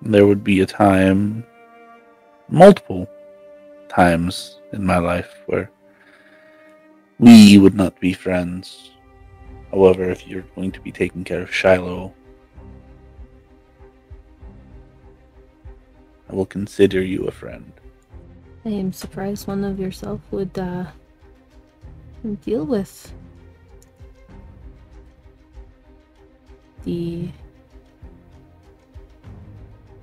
There would be a time, multiple times in my life, where we would not be friends. However, if you're going to be taking care of Shiloh, I will consider you a friend. I am surprised one of yourself would deal with the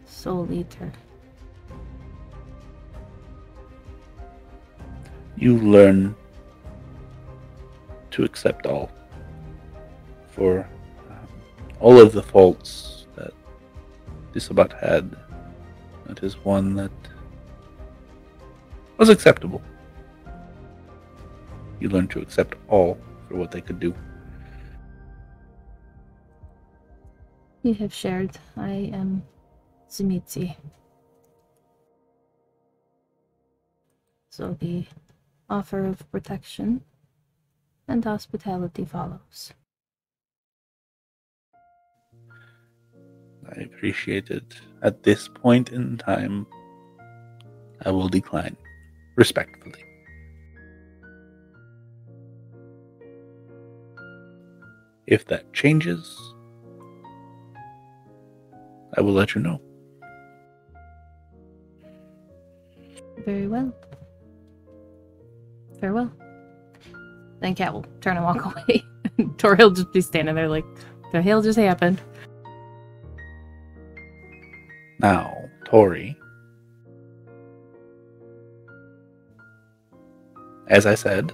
Soul Eater. You learn to accept all. For all of the faults that this Sabbat had, that is one that was acceptable. You learn to accept all for what they could do. You have shared. I am Zimitzi. So the offer of protection and hospitality follows. I appreciate it. At this point in time, I will decline, respectfully. If that changes, I will let you know. Very well. Farewell. Then Cat will turn and walk away. Tory will just be standing there like, the hell just happened? Now, Tory, as I said,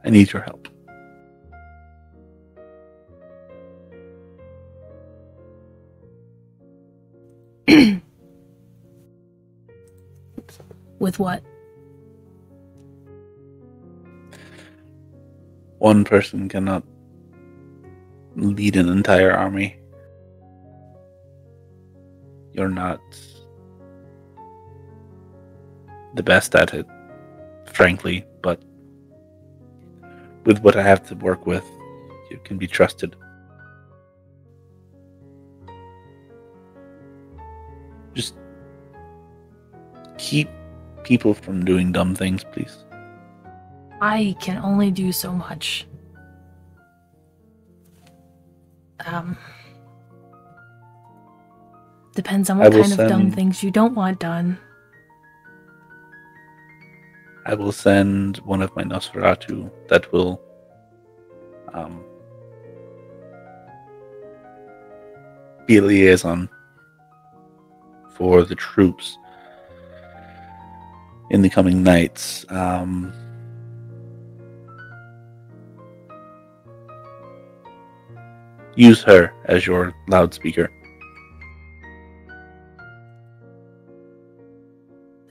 I need your help. With what? One person cannot lead an entire army. you're not the best at it, frankly, but with what I have to work with, you can be trusted. Just keep people from doing dumb things, please. I can only do so much. Depends on what kind of dumb things you don't want done. I will send one of my Nosferatu that will be a liaison for the troops in the coming nights. Use her as your loudspeaker.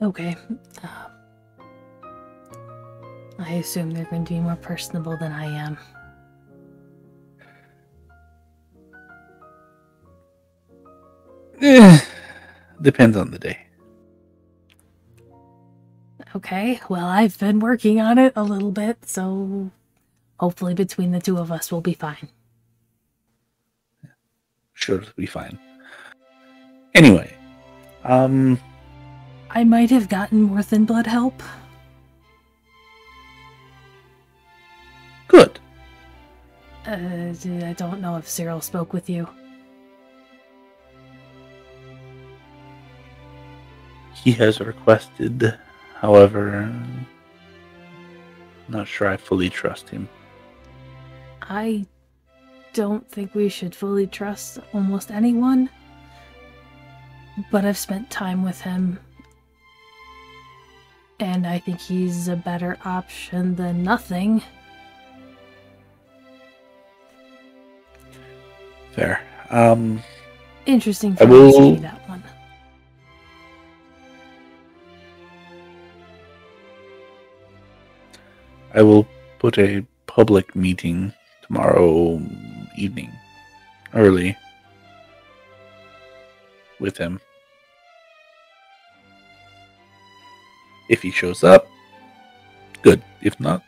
Okay. I assume they're going to be more personable than I am. Depends on the day. Okay, well, I've been working on it a little bit, so hopefully between the two of us we'll be fine. Sure, it'll be fine. Anyway, I might have gotten more thin blood help. Good. I don't know if Cyril spoke with you. He has requested, however, not sure I fully trust him. I don't think we should fully trust almost anyone, but I've spent time with him, and I think he's a better option than nothing. Fair. Interesting I will philosophy, that one. I will put a public meeting tomorrow evening, early, with him. If he shows up, good. If not,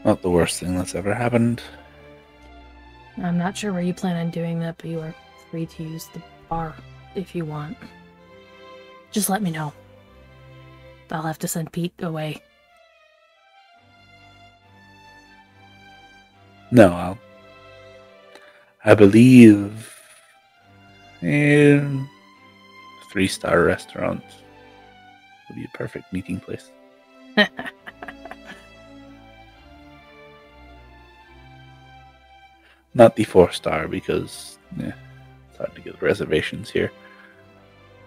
not the worst thing that's ever happened. I'm not sure where you plan on doing that, but you are free to use the bar if you want. Just let me know. I'll have to send Pete away. No, I believe in 3-star restaurants would be a perfect meeting place. Not the 4-star because it's hard to get reservations here,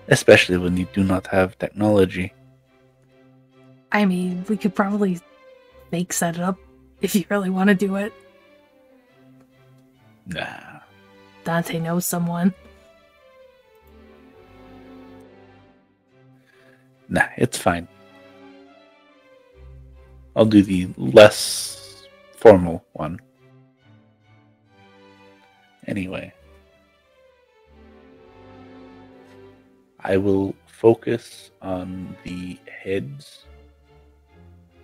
especially when you do not have technology. I mean, we could probably fake set it up if you really want to do it. Nah. Dante knows someone. Nah, it's fine. I'll do the less formal one. Anyway. I will focus on the heads.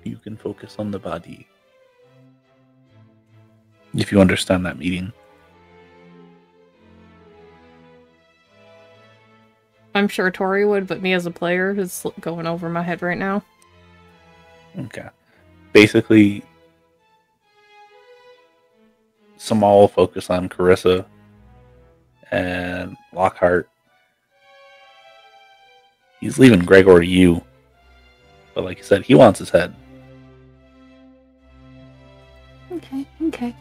You can focus on the body. If you understand that meeting. I'm sure Tory would, but me as a player is going over my head right now. Okay. Basically, Samal will focus on Carissa and Lockhart. He's leaving Gregor to you. But like I said, he wants his head. Okay.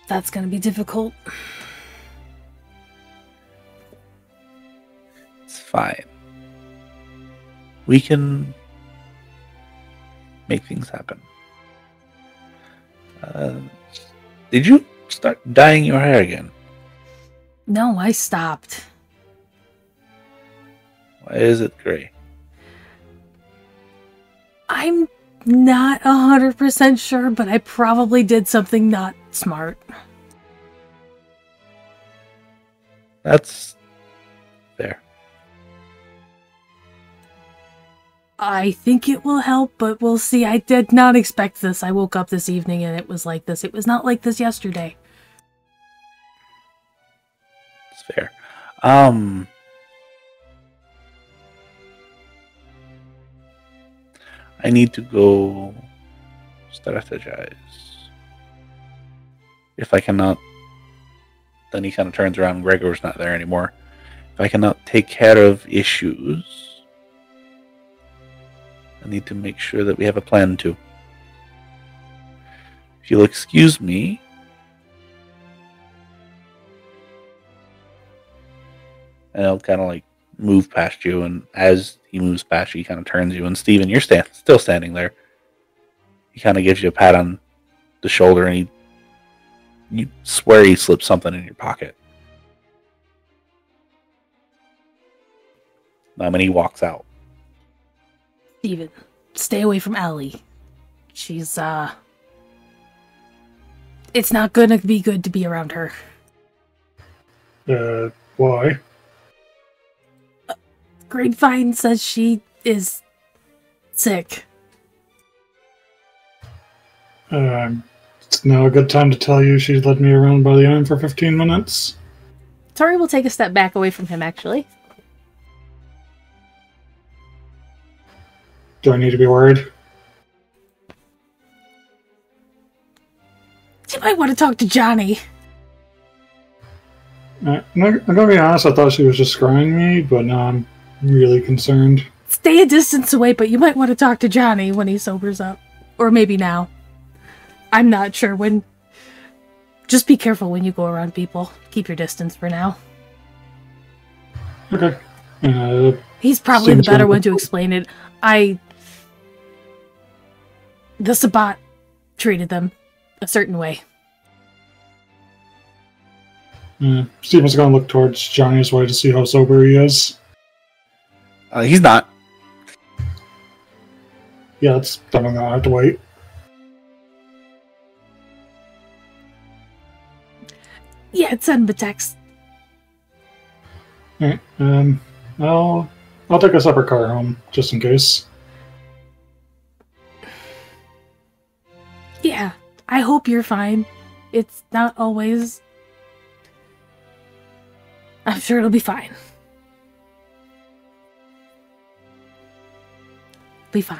That's gonna be difficult. It's fine. We can make things happen. Did you start dyeing your hair again? No, I stopped. Why is it gray? I'm not 100% sure, but I probably did something not smart. That's fair. I think it will help, but we'll see. I did not expect this. I woke up this evening and it was like this. It was not like this yesterday. It's fair. I need to go strategize. If I cannot, then he kind of turns around. Gregor's not there anymore. If I cannot take care of issues, I need to make sure that we have a plan too. If you'll excuse me, and I'll kind of like move past you, and as he moves past you, he kind of turns you, and Steven, you're still standing there. He kind of gives you a pat on the shoulder, and you swear he slipped something in your pocket. And he walks out. Steven, stay away from Ellie. She's, it's not gonna be good to be around her. Why? Grapevine says she is sick. It's now a good time to tell you she led me around by the arm for 15 minutes. Tory will take a step back away from him, actually. Do I need to be worried? You might want to talk to Johnny. I'm gonna be honest, I thought she was just scrying me, but now I'm really concerned. Stay a distance away, but you might want to talk to Johnny when he sobers up. Or maybe now. I'm not sure when. Just be careful when you go around people. Keep your distance for now. Okay. He's probably the better one to explain it. The Sabbat treated them a certain way. Steven's gonna look towards Johnny's way to see how sober he is. He's not. Yeah, it's definitely gonna have to wait. Yeah, send him a text. Alright, I'll take a separate car home, just in case. Yeah, I hope you're fine. It's not always... I'm sure it'll be fine. Be fine.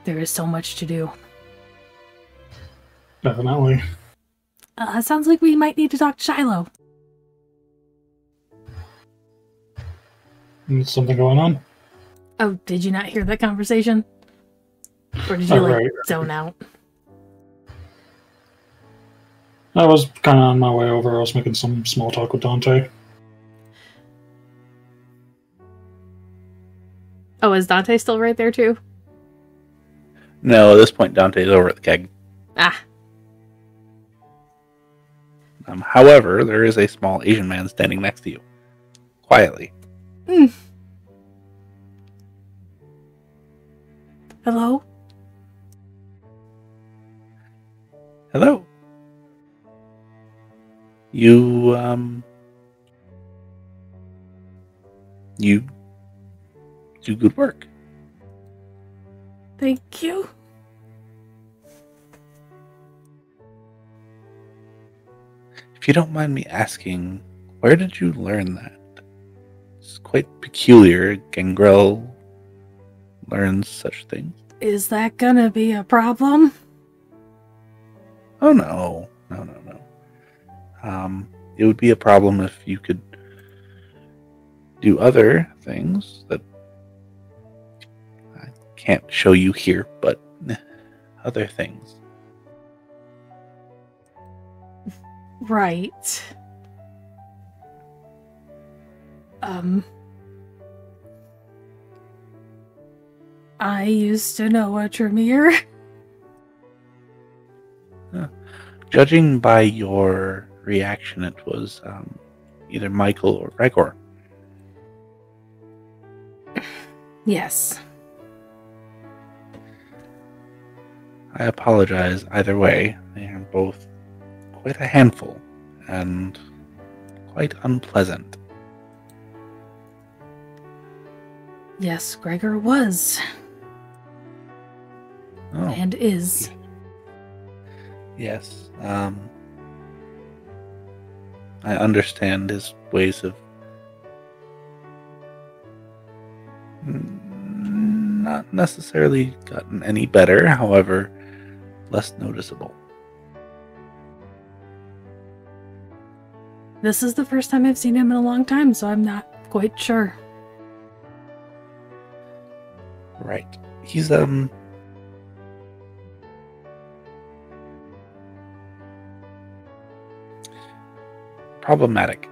There is so much to do. Definitely. Sounds like we might need to talk to Shiloh. Something going on? Oh, did you not hear that conversation? Or did you, Right. zone out? I was kind of on my way over. I was making some small talk with Dante. Oh, is Dante still right there too? No, at this point, Dante's over at the keg. Ah. However, there is a small Asian man standing next to you. Quietly. Hello? Hello. You do good work. Thank you. If you don't mind me asking, where did you learn that? It's quite peculiar. Gangrel learns such things. Is that gonna be a problem? Oh, no. No. It would be a problem if you could do other things that I can't show you here, but other things. Right. I used to know a Tremere. Judging by your reaction, it was either Michael or Gregor. Yes. I apologize either way. They are both quite a handful and quite unpleasant. Yes, Gregor was. Oh, And is. yes. I understand his ways of not necessarily gotten any better, however, less noticeable. This is the first time I've seen him in a long time, so I'm not quite sure. Right. He's problematic.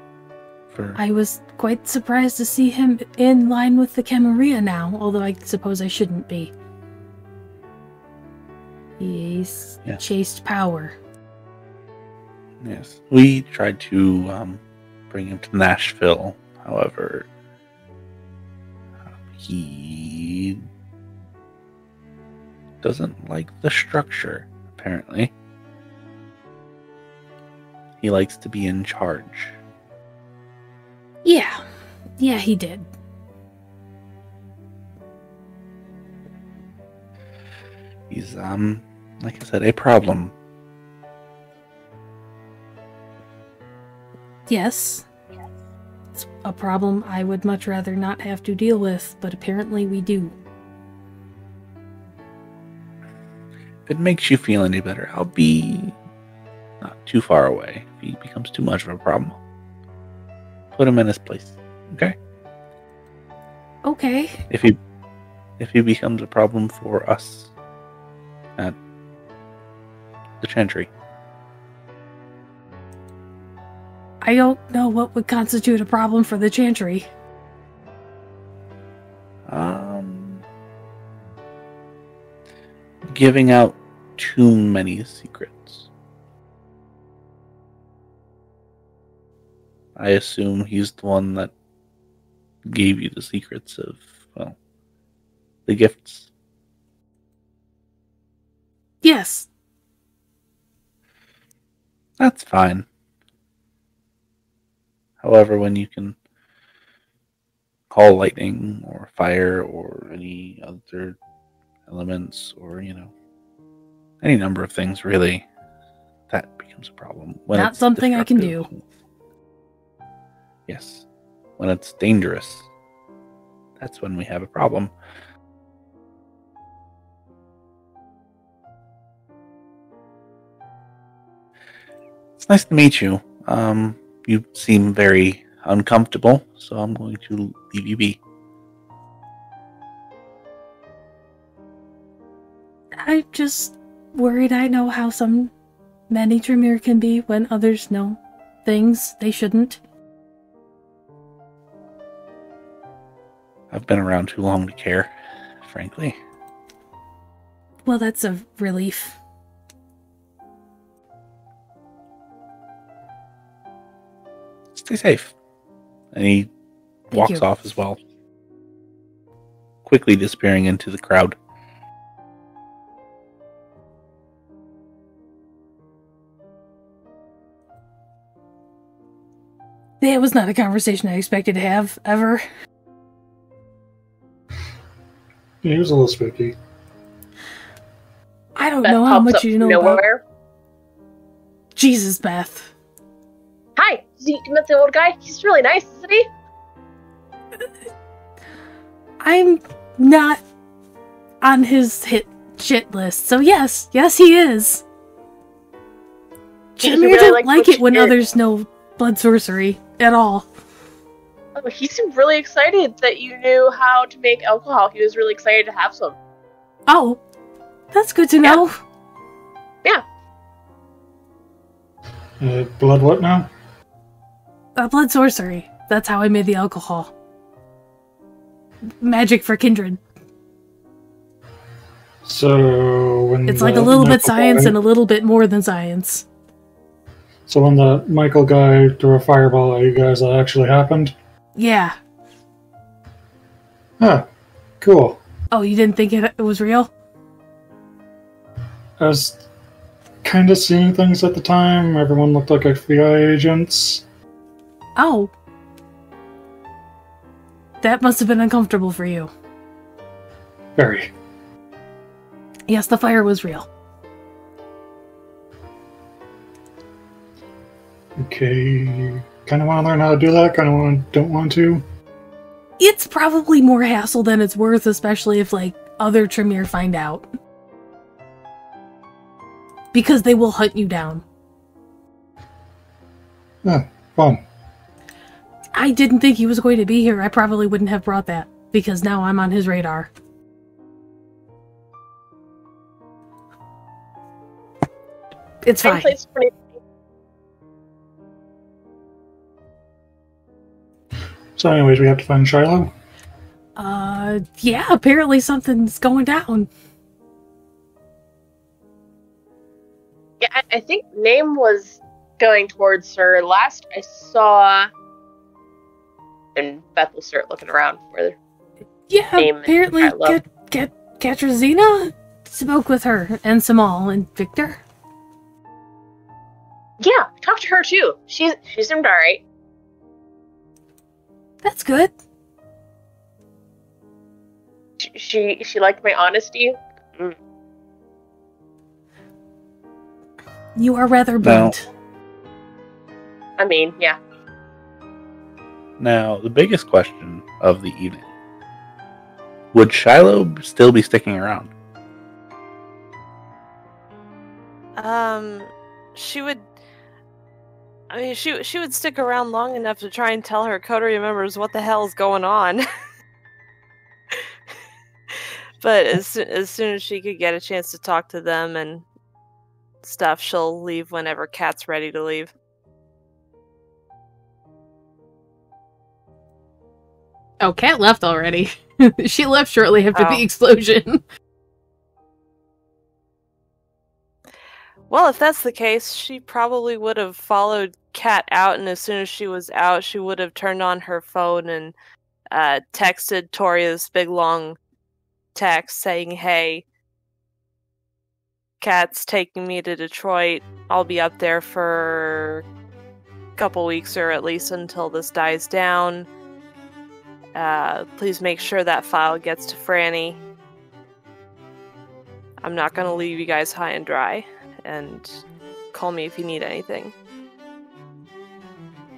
I was quite surprised to see him in line with the Camarilla now, although I suppose I shouldn't be. He's chased power. Yes. We tried to bring him to Nashville, however, he doesn't like the structure, apparently. He likes to be in charge. Yeah, he did. He's, like I said, a problem. Yes. It's a problem I would much rather not have to deal with, but apparently we do. If it makes you feel any better, I'll be not too far away. If he becomes too much of a problem, put him in his place. Okay? Okay. If he becomes a problem for us at the Chantry. I don't know what would constitute a problem for the Chantry. Giving out too many secrets. I assume he's the one that gave you the secrets of, well, the gifts. Yes. That's fine. However, when you can call lightning or fire or any other elements or, any number of things, really, that becomes a problem. When Not it's something I can do. destructive. Yes. When it's dangerous, that's when we have a problem. It's nice to meet you. You seem very uncomfortable, so I'm going to leave you be. I'm just worried I know how some men in Tremere can be when others know things they shouldn't. I've been around too long to care, frankly. Well, that's a relief. Stay safe. And he walks you. off as well, quickly disappearing into the crowd. That was not a conversation I expected to have, ever. Yeah, he was a little spooky. I don't Beth know how pops much up you from know about... nowhere. Jesus, Beth. Hi, you met the old guy? He's really nice, isn't he? I'm not on his shit list, so yes he is. He Tremere really don't liked like what it you when did. others know blood sorcery at all. Oh, he seemed really excited that you knew how to make alcohol. He was really excited to have some. Oh, that's good to know. Yeah. Blood what now? Blood sorcery. That's how I made the alcohol. Magic for kindred. So when It's like a little bit science and a little bit more than science. So when the Michael guy threw a fireball at you guys, that actually happened? Yeah. Huh. Cool. Oh, you didn't think it was real? I was kind of seeing things at the time. Everyone looked like FBI agents. Oh. That must have been uncomfortable for you. Very. Yes, the fire was real. Okay. Kind of want to learn how to do that. Kind of don't want to. It's probably more hassle than it's worth, especially if, like, other Tremere find out. Because they will hunt you down. Yeah, fun. I didn't think he was going to be here. I probably wouldn't have brought that, because now I'm on his radar. It's fine. So anyways, we have to find Shiloh? Yeah, apparently something's going down. Yeah, I think Name was going towards her. Last I saw, and Beth will start looking around for Yeah, Name apparently Katrina spoke with her, and Samal, and Victor. Yeah, talk to her too. She seemed alright. That's good. She liked my honesty. Mm. You are rather blunt. I mean, yeah. Now, the biggest question of the evening. Would Shiloh still be sticking around? She would... I mean, she would stick around long enough to try and tell her Coterie members what the hell's going on. But as soon as she could get a chance to talk to them and stuff, she'll leave whenever Kat's ready to leave. Oh, Kat left already. She left shortly after the Oh. explosion. Well, if that's the case, she probably would have followed Kat out, and as soon as she was out, she would have turned on her phone and texted Tory this big long text saying, "Hey, Kat's taking me to Detroit. I'll be up there for a couple weeks, or at least until this dies down. Please make sure that file gets to Franny. I'm not going to leave you guys high and dry, and call me if you need anything."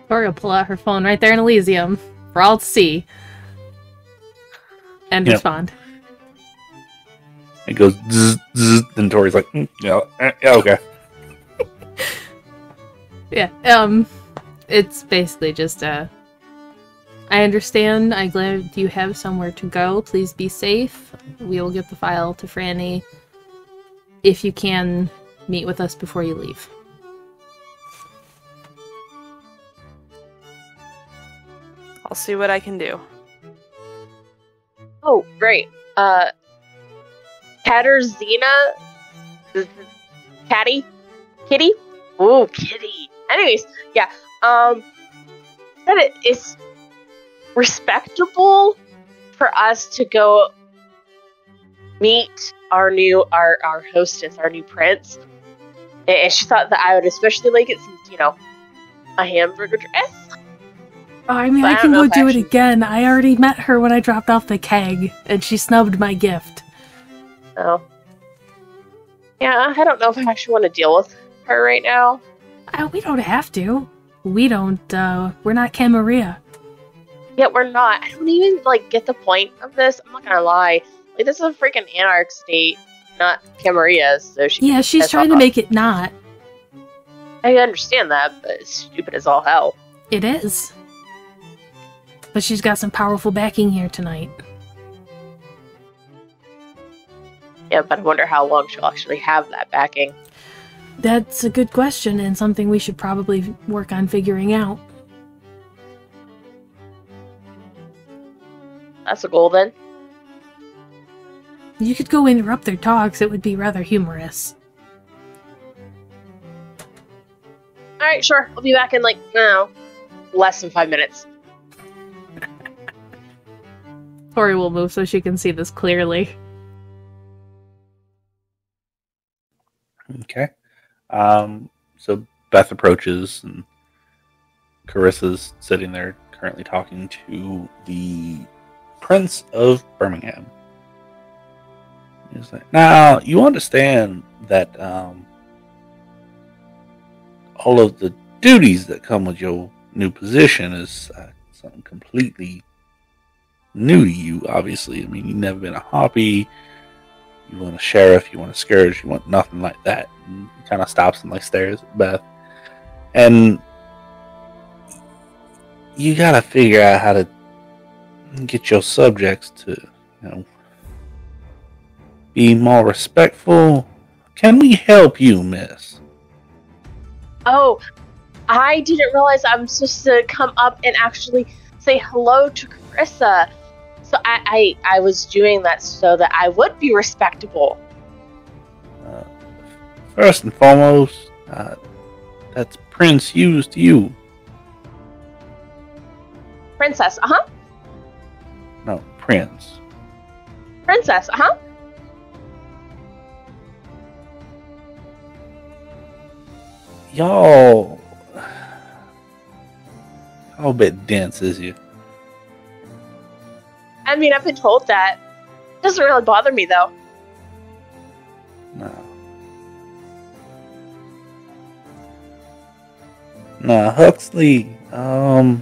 Tory will pull out her phone right there in Elysium for all to see. And Yep. respond. It goes zzz, zzz, and Tori's like, yeah, okay. Yeah, it's basically just, I understand. I'm glad you have somewhere to go. Please be safe. We will get the file to Franny. If you can, meet with us before you leave. I'll see what I can do. Oh, great. Katarzyna? Kitty? Ooh, Kitty. Anyways, yeah. Said it is respectable for us to go meet our hostess, our new prince. And she thought that I would especially like it since, a hamburger dress. I mean, But I I can don't know go if do it actually- again. I already met her when I dropped off the keg, and she snubbed my gift. Oh. Yeah, I don't know if I actually want to deal with her right now. We don't have to. We don't, we're not Camarilla. Yeah, we're not. I don't even, get the point of this. I'm not gonna lie. This is a freaking anarch state, not Camarilla, so she... Yeah, she's piss trying to off. make it not. I understand that, but it's stupid as all hell. It is. But she's got some powerful backing here tonight. Yeah, but I wonder how long she'll actually have that backing. That's a good question, and something we should probably work on figuring out. That's a goal, then. You could go interrupt their talks, it would be rather humorous. Alright, sure. I'll be back in, like, less than 5 minutes. Tory will move so she can see this clearly. Okay. So Beth approaches, and Carissa's sitting there currently talking to the Prince of Birmingham. He's like, now, you understand that all of the duties that come with your new position is something completely new to you, obviously. I mean, you've never been a Hoppy, you want a sheriff, you want a scourge, you want nothing like that. And he kind of stops and like stares at Beth. And you gotta figure out how to get your subjects to, be more respectful. Can we help you, miss? Oh, I didn't realize I'm supposed to come up and actually say hello to Carissa. So I was doing that so that I would be respectable. First and foremost, that's Prince used you. Princess, No, Prince. Princess, Y'all a bit dense, is you? I mean, I've been told that. It doesn't really bother me, though. No, Huxley, I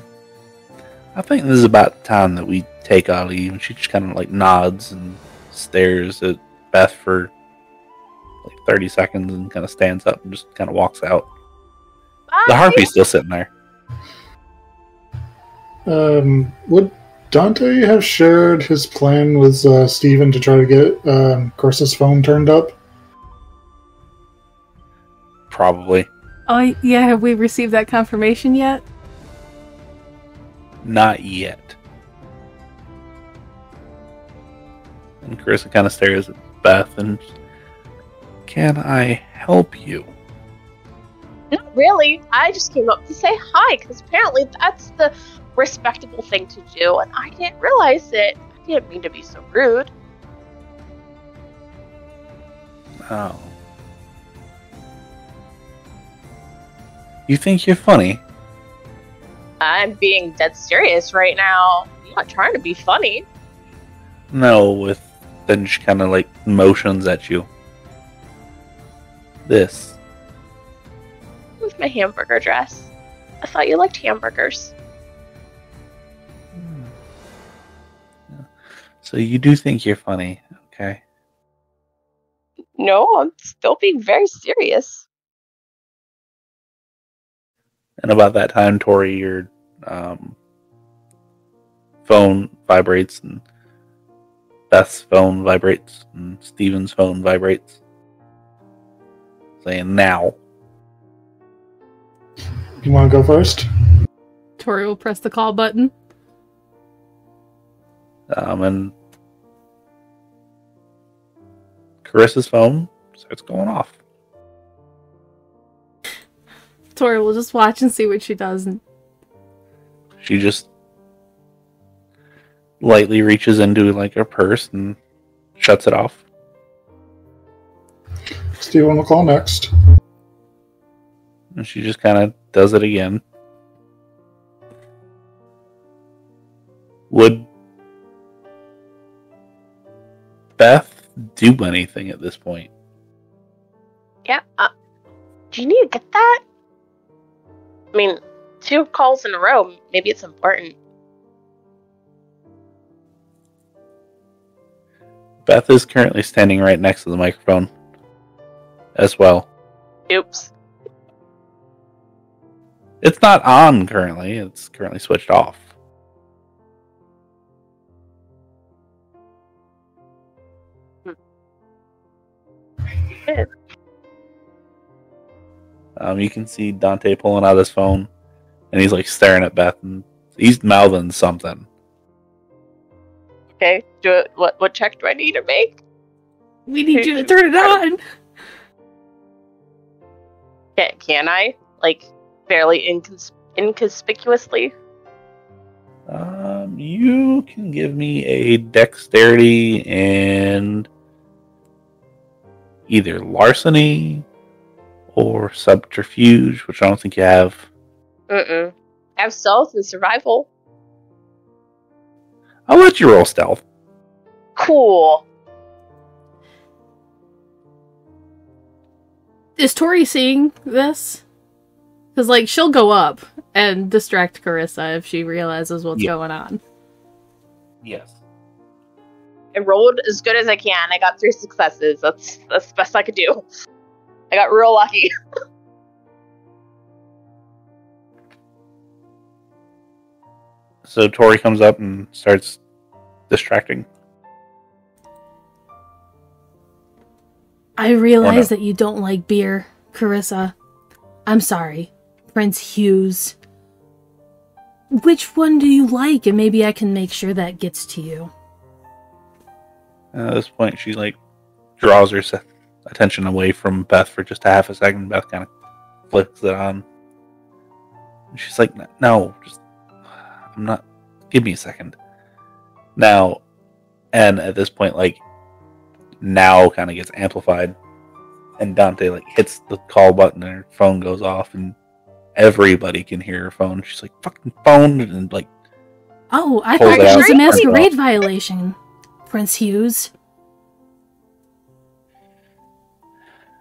think this is about the time that we take our leave. And she just kind of like nods and stares at Beth for like 30 seconds and kind of stands up and just kind of walks out. Bye. The harpy's still sitting there. Would Dante have shared his plan with Steven to try to get Carissa's phone turned up? Probably. Oh, yeah, have we received that confirmation yet? Not yet. And Carissa kind of stares at Beth and, can I help you? Not really. I just came up to say hi, because apparently that's the respectable thing to do, and I didn't realize it. I didn't mean to be so rude. Oh. You think you're funny? I'm being dead serious right now. I'm not trying to be funny. No, then she kind of like motions at you. This. With my hamburger dress. I thought you liked hamburgers. So you do think you're funny, okay? No, I'm still being very serious. And about that time, Tory, your phone vibrates, and Beth's phone vibrates, and Steven's phone vibrates. Saying now. You want to go first? Tory will press the call button. And Carissa's phone starts going off. Tory will just watch and see what she does. And She just lightly reaches into like her purse and shuts it off. Steven will call next. And she just kind of does it again. Would Beth do anything at this point? Yeah, do you need to get that? I mean, 2 calls in a row, maybe it's important. Beth is currently standing right next to the microphone as well. Oops. It's not on currently, it's currently switched off. Good. You can see Dante pulling out his phone, and he's like staring at Beth, and he's mouthing something. Okay, what check do I need to make? we need you to turn it on. Can I? Like, fairly inconspicuously. You can give me a dexterity and either larceny or subterfuge, which I don't think you have. I have stealth and survival. I'll let you roll stealth. Cool. Is Tory seeing this? Because, like, she'll go up and distract Carissa if she realizes what's going on. Yes. I rolled as good as I can. I got 3 successes. That's the best I could do. I got real lucky. So Tory comes up and starts distracting. I realize that you don't like beer, Carissa. I'm sorry, Prince Hughes. Which one do you like? And maybe I can make sure that gets to you. At this point, she draws her attention away from Beth for just a half a second. Beth kind of flicks it on. And she's like, "No, I'm not. Give me a second." Now, and at this point, now kind of gets amplified, and Dante hits the call button, and her phone goes off, and everybody can hear her phone. She's like, "Fucking phone!" And oh, I pulls thought it it out. was a masquerade violation, Prince Hughes.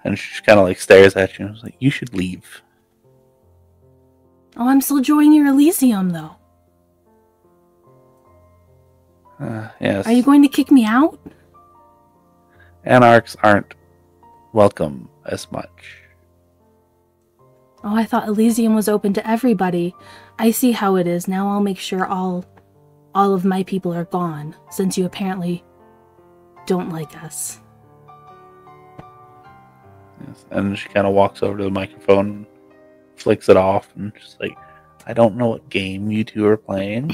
And she kind of stares at you and was like, "You should leave." Oh, I'm still enjoying your Elysium, though. Yes. Are you going to kick me out? Anarchs aren't welcome as much. Oh, I thought Elysium was open to everybody. I see how it is. Now I'll make sure all of my people are gone, since you apparently don't like us. Yes. And she kind of walks over to the microphone, flicks it off, and she's like, "I don't know what game you two are playing,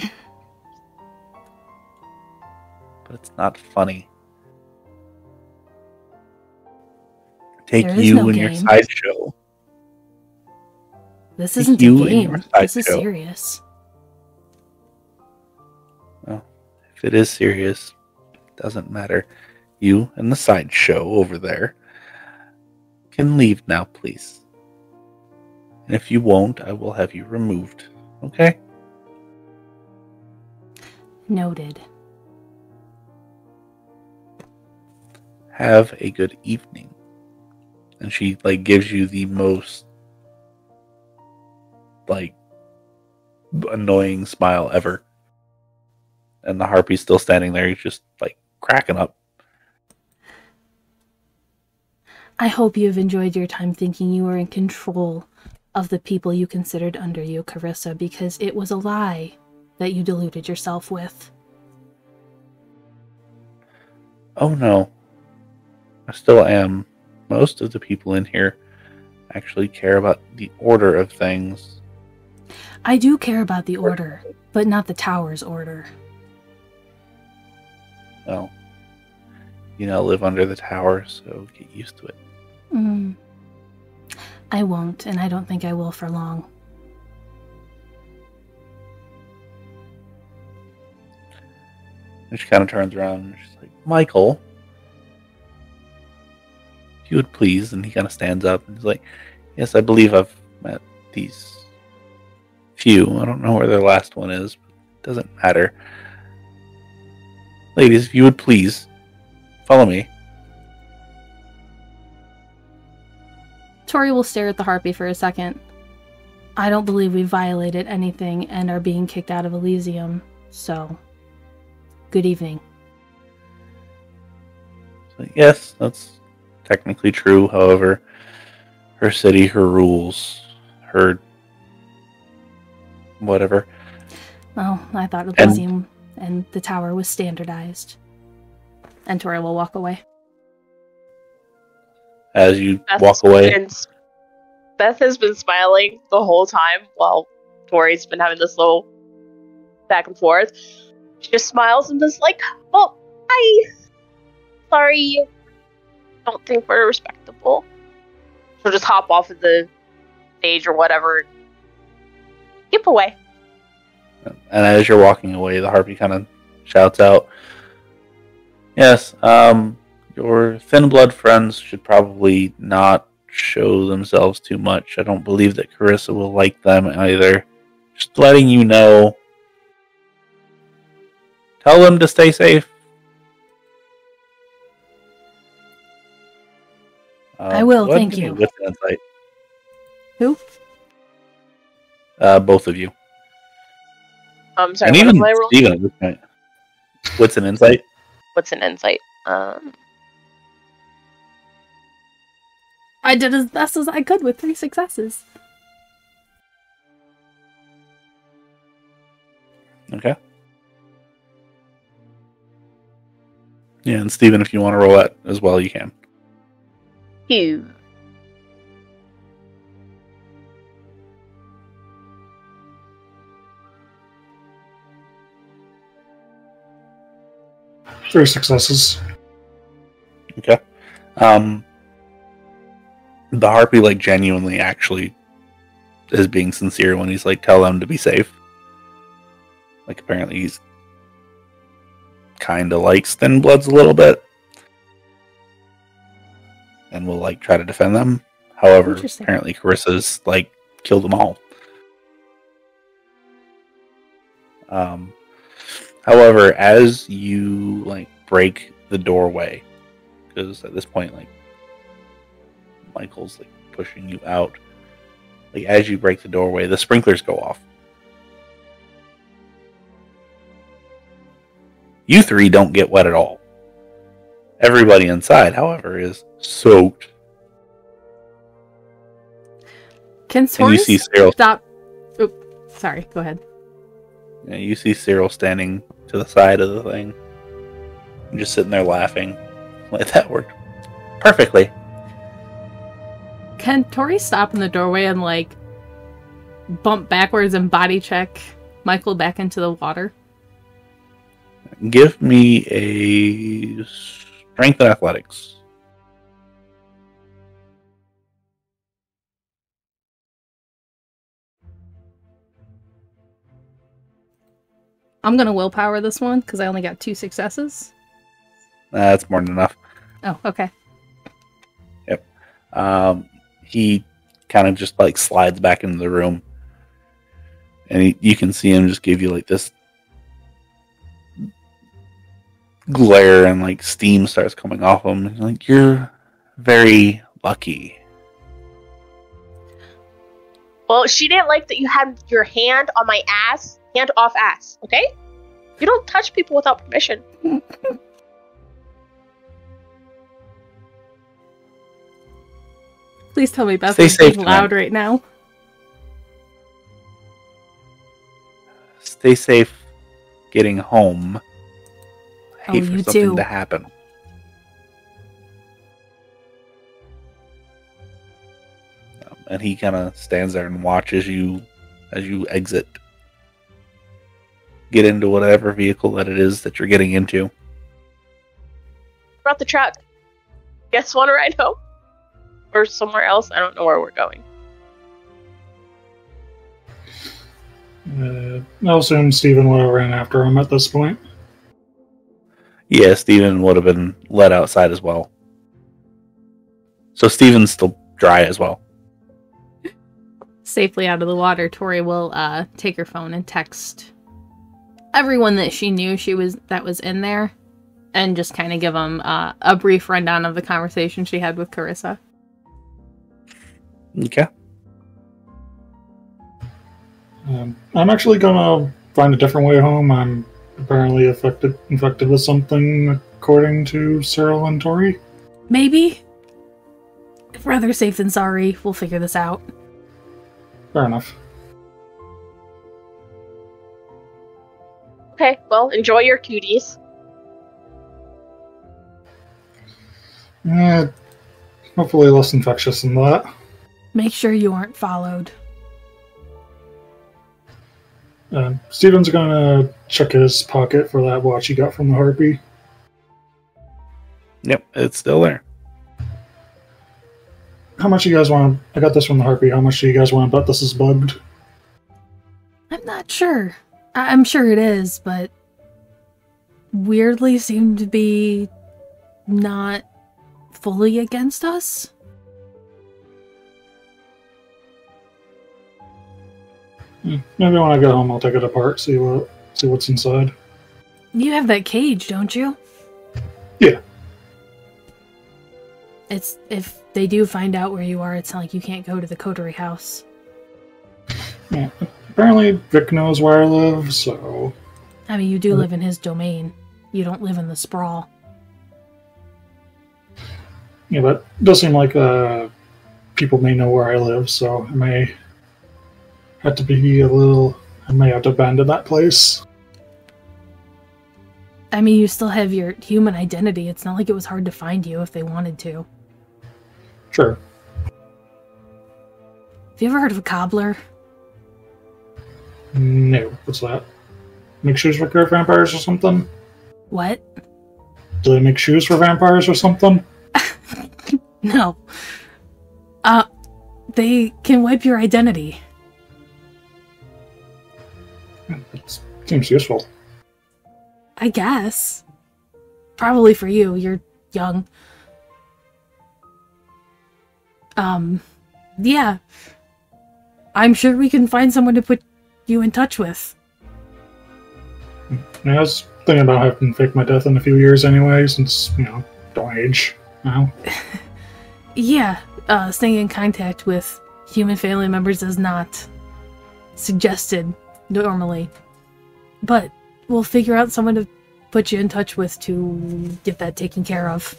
but it's not funny. Take you and your sideshow. This isn't a game. This is serious." Well, if it is serious, it doesn't matter. You and the sideshow over there can leave now, please. And if you won't, I will have you removed. Okay? Noted. Have a good evening. And she gives you the most annoying smile ever. And the harpy's still standing there, he's just cracking up. I hope you have enjoyed your time thinking you were in control of the people you considered under you, Carissa, because it was a lie that you deluded yourself with. Oh no. I still am. Most of the people in here actually care about the order of things. I do care about the order, but not the tower's order. Well, you now live under the tower, so get used to it. I won't, and I don't think I will for long. And she kind of turns around and she's like, "Michael, if you would please." And he kind of stands up and he's like, "Yes, I believe I've met these few. I don't know where their last one is, but it doesn't matter. Ladies, if you would please, follow me." Tory will stare at the harpy for a second. I don't believe we violated anything and are being kicked out of Elysium, so good evening. So, yes, that's technically true. However, her city, her rules, her whatever. Well, I thought Elysium and the tower was standardized. And Tory will walk away. As you walk away, Beth has been smiling the whole time while Tory's been having this little back and forth. She just smiles and is like, "Oh, hi. Sorry, don't think we're respectable." She'll just hop off of the stage or whatever, Skip away. And as you're walking away, the harpy kind of shouts out, "Yes, your thin blood friends should probably not show themselves too much. I don't believe that Carissa will like them either. Just letting you know. Tell them to stay safe." I will, go ahead thank and give you. me Wits and insight. Who? Both of you. I'm sorry, And what even am I rolling? Steven at this point. Wits and insight? What's an insight? I did as best as I could with 3 successes. Okay. Yeah, and Steven, if you want to roll that as well, you can. Phew. Three successes. Okay. The harpy, like, genuinely actually is being sincere when he's like, tell them to be safe. Like, apparently he's kind of likes thin bloods a little bit. And will, like, try to defend them. However, Interesting. apparently Carissa's, like, killed them all. However, as you, like, break the doorway, because at this point, like, Michael's, like, pushing you out. Like, as you break the doorway, the sprinklers go off. You three don't get wet at all. Everybody inside, however, is soaked. Can And Tory you see Cyril. stop? Oop, sorry, go ahead. Yeah, you see Cyril standing to the side of the thing, and just sitting there laughing. Like, that worked perfectly. Can Tory stop in the doorway and, like, bump backwards and body check Michael back into the water? Give me a strength and athletics. I'm gonna willpower this one because I only got 2 successes. That's more than enough. Oh, okay. He kind of just, like, slides back into the room, and you can see him just give you, like, this glare, and, like, steam starts coming off him. And, like, you're very lucky. Well, she didn't like that you had your hand on my ass, hand off ass, okay? You don't touch people without permission. Please tell me Beth Stay is safe being loud tonight. right now. Stay safe getting home. I hate Oh, for you something too. to happen. And he kind of stands there and watches you as you exit. Get into whatever vehicle that it is that you're getting into. Brought the truck. Guess want to ride home? Or somewhere else? I don't know where we're going. I'll assume Steven would have ran after him at this point. Yeah, Steven would have been let outside as well. So Steven's still dry as well. Safely out of the water, Tori will take her phone and text everyone that she knew that was in there, and just kind of give them a brief rundown of the conversation she had with Carissa. Okay. I'm actually gonna find a different way home. I'm apparently infected with something, according to Cyril and Tory. Maybe. Rather safe than sorry. We'll figure this out. Fair enough. Okay, well, enjoy your cuties. Hopefully less infectious than that. Make sure you aren't followed. Steven's gonna check his pocket for that watch he got from the harpy. Yep, it's still there. How much you guys want? I got this from the harpy. How much do you guys want to bet this is bugged? I'm not sure. I'm sure it is, but weirdly seem to be not fully against us. Maybe when I get home, I'll take it apart, see what's inside. You have that cage, don't you? Yeah. It's if they do find out where you are, it's not like you can't go to the Coterie house. Yeah. Apparently, Vic knows where I live, so... I mean, you do live in his domain. You don't live in the sprawl. Yeah, but it does seem like people may know where I live, so I may have to abandon that place. I mean, you still have your human identity. It's not like it was hard to find you if they wanted to. Sure. Have you ever heard of a cobbler? No. What's that? Make shoes for vampires or something? What? Do they make shoes for vampires or something? No. They can wipe your identity. It seems useful. I guess. Probably for you. You're young. Yeah. I'm sure we can find someone to put you in touch with. Yeah, I was thinking about having to fake my death in a few years anyway, since, don't age now. Yeah, staying in contact with human family members is not suggested normally. But we'll figure out someone to put you in touch with to get that taken care of.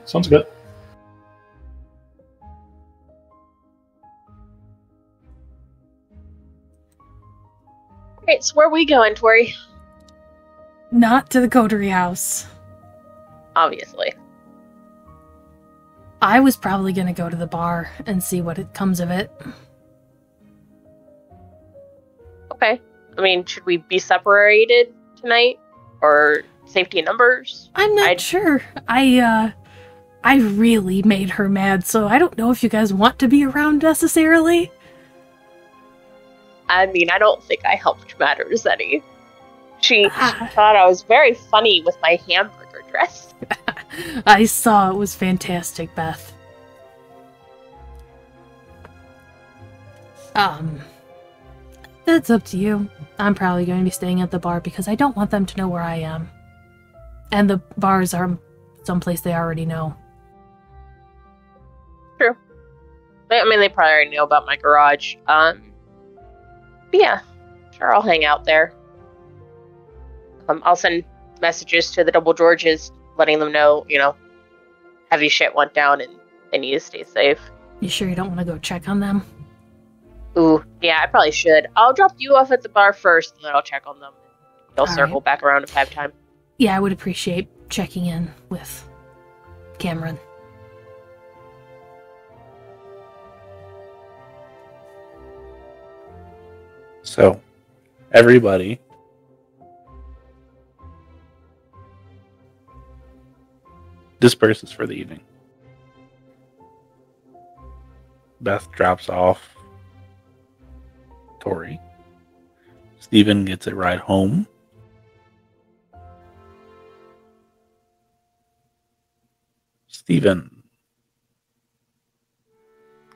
Sounds good. Alright, so where are we going, Tory? Not to the Coterie house. Obviously. I was probably going to go to the bar and see what it comes of it. Okay. I mean, should we be separated tonight? Or safety in numbers? I'm not sure. I really made her mad, so I don't know if you guys want to be around necessarily. I mean, I don't think I helped matters any. She thought I was very funny with my hamburger dress. I saw it was fantastic, Beth. That's up to you. I'm probably going to be staying at the bar because I don't want them to know where I am. And the bars are someplace they already know. True. I mean, they probably already know about my garage. But yeah, sure, I'll hang out there. I'll send messages to the Double Georges, letting them know, heavy shit went down and they need to stay safe. You sure you don't want to go check on them? Ooh, yeah, I probably should. I'll drop you off at the bar first, and then I'll check on them. They'll circle back around if I have time. Yeah, I would appreciate checking in with Cameron. So, everybody disperses for the evening. Beth drops off Tory. Stephen gets a ride home. Stephen,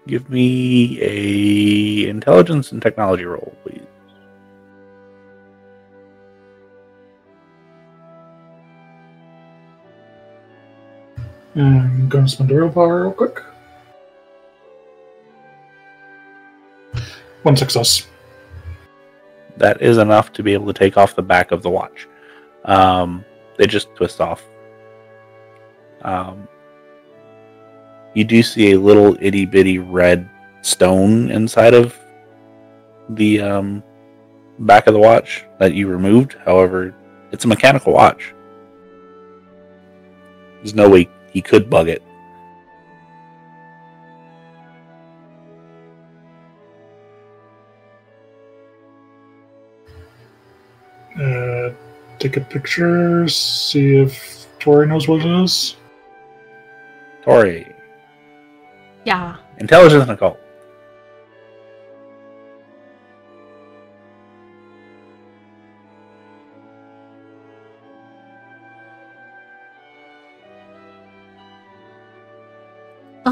give me a intelligence and technology roll, please. I'm going to spend a real power real quick. 1 success. That is enough to be able to take off the back of the watch. They just twist off. You do see a little itty bitty red stone inside of the back of the watch that you removed. However, it's a mechanical watch. There's no way he could bug it. Take a picture, see if Tory knows what it is. Tory. Yeah. Intelligence and occult.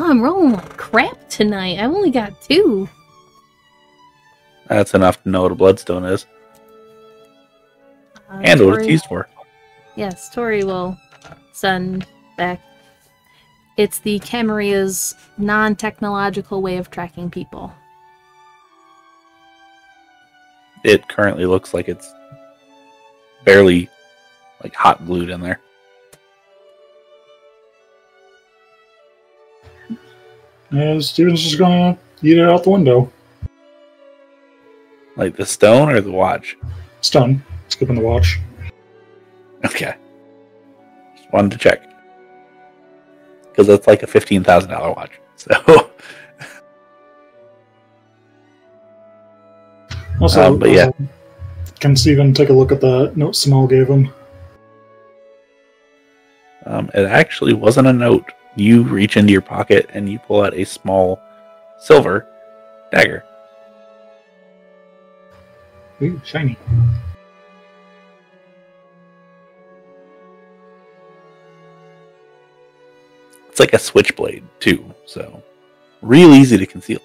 Oh, I'm rolling like crap tonight. I only got 2. That's enough to know what a bloodstone is. And what it's used for. Yes, Tory will send back. It's the Camaria's non-technological way of tracking people. It currently looks like it's barely like hot glued in there. Yeah, Steven's just gonna eat it out the window. Like the stone or the watch? Stun. Skipping the watch. Okay. Just wanted to check. Because it's like a $15,000 watch. So. Also, but yeah. Can Steven take a look at the note Simone gave him? It actually wasn't a note. You reach into your pocket and you pull out a small silver dagger. Ooh, shiny. It's like a switchblade, too, so real easy to conceal.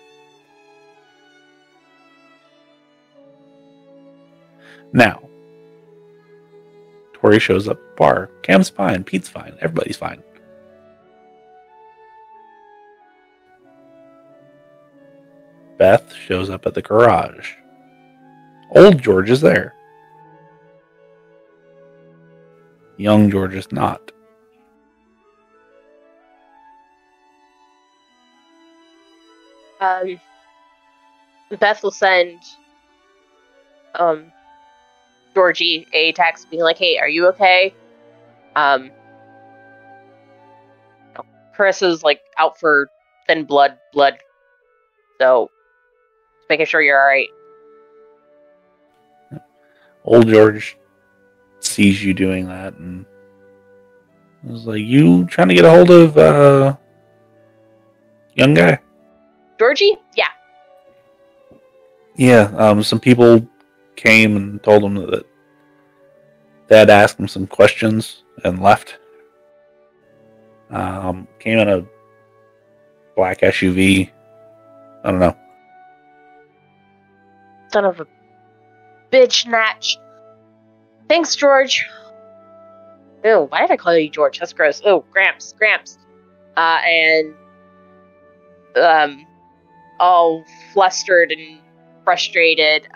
Now, Tory shows up at the bar. Cam's fine, Pete's fine, everybody's fine. Beth shows up at the garage. Old George is there. Young George is not. Beth will send Georgie a text being like, "Hey, are you okay?" Carissa's like out for thin blood, so just making sure you're all right. Old George sees you doing that and was like, "You trying to get a hold of young guy?" Georgie? Yeah. Yeah, some people came and told him that Dad asked him some questions and left. Came in a black SUV. I don't know. Son of a bitch natch. Thanks, George. Ew, why did I call you George? That's gross. Oh, Gramps. And all flustered and frustrated.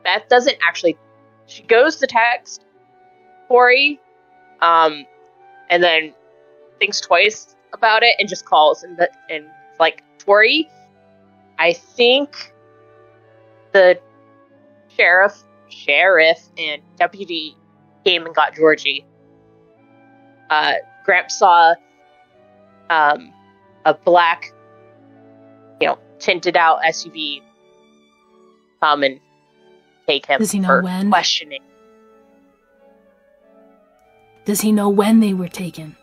Beth doesn't actually. She goes to text Tory, and then thinks twice about it and just calls and like, Tory, I think the sheriff and deputy came and got Georgie. Gramps saw a black, tinted out SUV come and take him. Does he know for when? Questioning. Does he know when they were taken?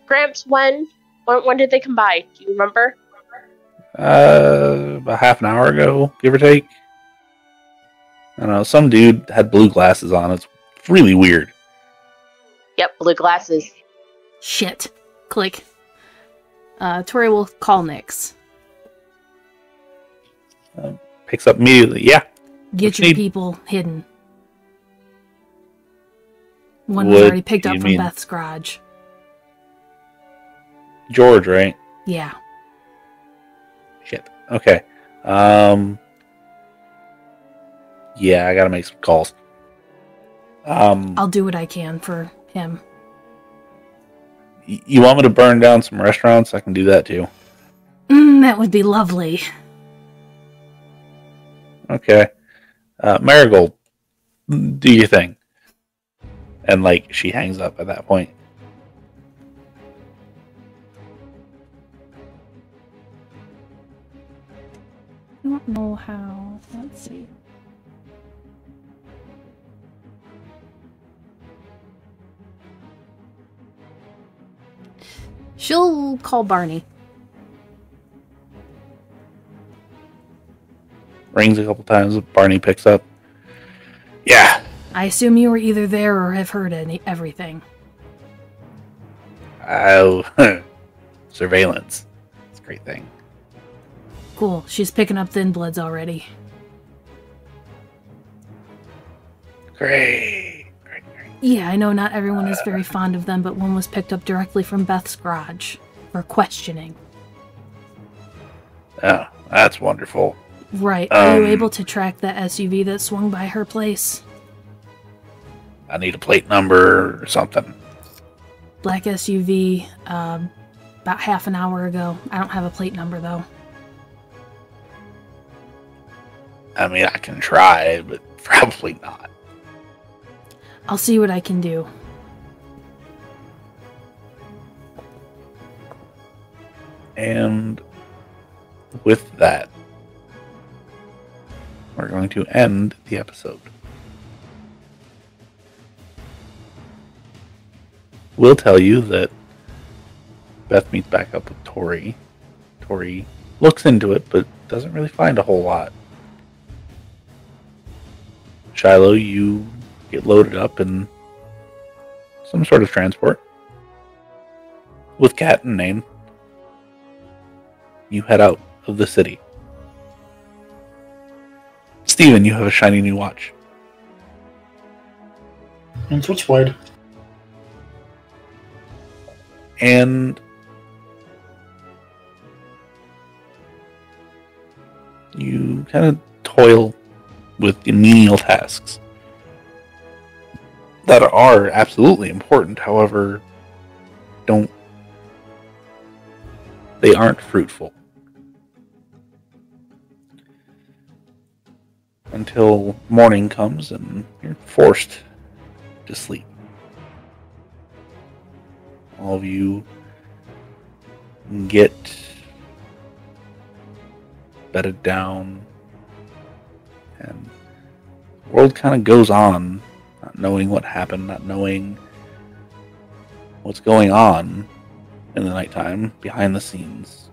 Gramps, when did they come by? Do you remember? About half an hour ago, give or take. I don't know, some dude had blue glasses on. It's really weird. Yep, blue glasses. Shit. Click. Tory will call Nyx. Picks up immediately. Yeah. Get What your you need? people hidden. One was What already picked do up you from mean? Beth's garage. George, right? Yeah. Shit. Okay. Yeah, I gotta make some calls. I'll do what I can for him. You want me to burn down some restaurants? I can do that too. That would be lovely. Okay. Marigold, do your thing. And, she hangs up at that point. I don't know how. Let's see. She'll call Barney. Rings a couple times. Barney picks up. Yeah. I assume you were either there or have heard everything. Oh, surveillance. It's a great thing. Cool. She's picking up thin bloods already. Great. Yeah, I know not everyone is very fond of them, but one was picked up directly from Beth's garage for questioning. Oh, that's wonderful. Right. Are you able to track that SUV that swung by her place? I need a plate number or something. Black SUV, about half an hour ago. I don't have a plate number, though. I mean, I can try, but probably not. I'll see what I can do. And with that, we're going to end the episode. We'll tell you that Beth meets back up with Tory. Tory looks into it, but doesn't really find a whole lot. Shiloh, you get loaded up in some sort of transport with Cat and Name. You head out of the city. Steven, you have a shiny new watch. And Switchblade. And you kind of toil with the menial tasks that are absolutely important, however, they aren't fruitful. Until morning comes and you're forced to sleep. All of you get bedded down, and the world kind of goes on, not knowing what happened, not knowing what's going on in the nighttime behind the scenes.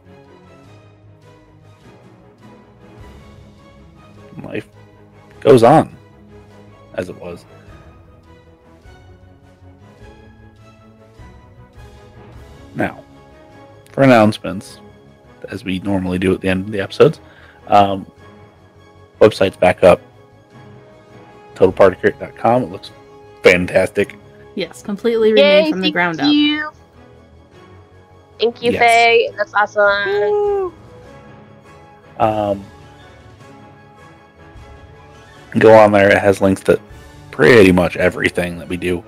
Life goes on as it was. Now, for announcements, as we normally do at the end of the episodes, website's back up. TotalPartyKrit.com. It looks fantastic. Yes, completely remade from the ground up. Thank you, Yes. Faye. That's awesome. Go on there. It has links to pretty much everything that we do.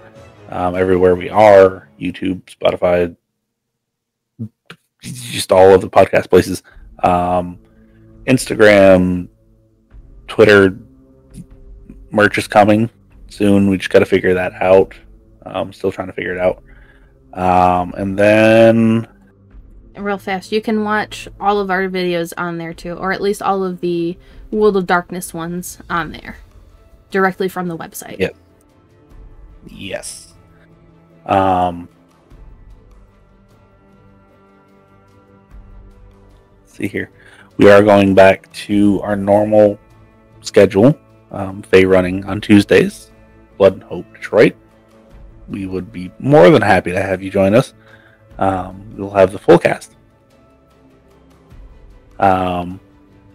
Everywhere we are, YouTube, Spotify, just all of the podcast places. Instagram, Twitter, merch is coming soon. We just got to figure that out. Still trying to figure it out. And then... Real fast, you can watch all of our videos on there too, or at least all of the World of Darkness ones on there, directly from the website. Yep. Yes. See here. We are going back to our normal schedule. Faye running on Tuesdays. Blood and Hope Detroit. We would be more than happy to have you join us. We'll have the full cast.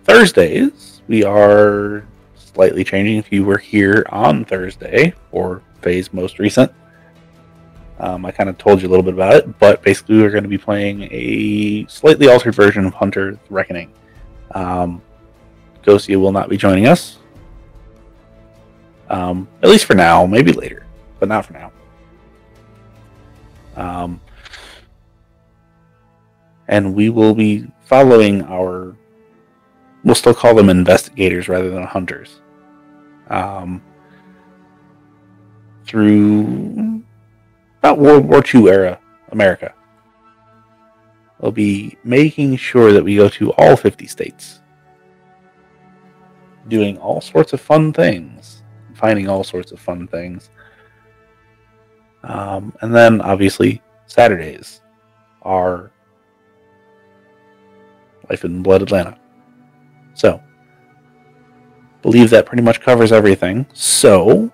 Thursdays, we are slightly changing. If you were here on Thursday, or Faye's most recent, I kind of told you a little bit about it, but basically we're going to be playing a slightly altered version of Hunter's Reckoning. Cocia will not be joining us. At least for now, maybe later, but not for now. And we will be following we'll still call them investigators rather than hunters. Through about World War II era America. We'll be making sure that we go to all 50 states. Doing all sorts of fun things. Finding all sorts of fun things. And then, obviously, Saturdays are Life in Blood Atlanta. So, believe that pretty much covers everything. So,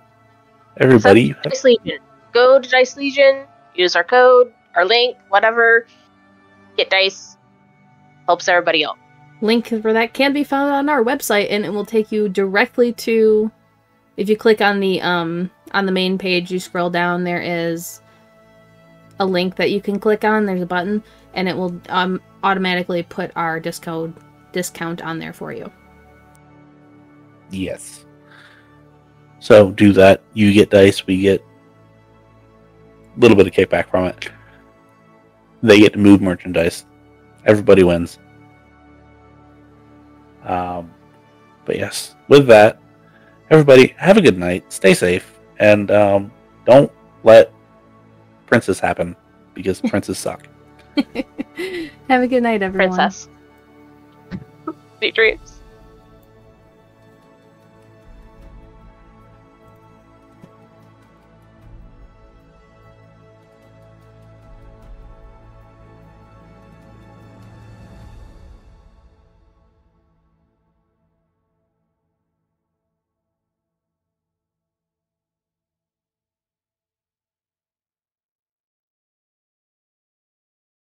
everybody... Dice Legion. Go to Dice Legion, use our code, our link, whatever. Get dice. Helps everybody out. Link for that can be found on our website, and it will take you directly to. If you click on the main page, you scroll down. There is a link that you can click on. There's a button, and it will automatically put our discount on there for you. Yes. So do that. You get dice. We get a little bit of kickback from it. They get to move merchandise. Everybody wins. But yes, with that, everybody have a good night. Stay safe, and don't let princes happen, because princes suck. Have a good night, everyone. Princess. Sweet dreams.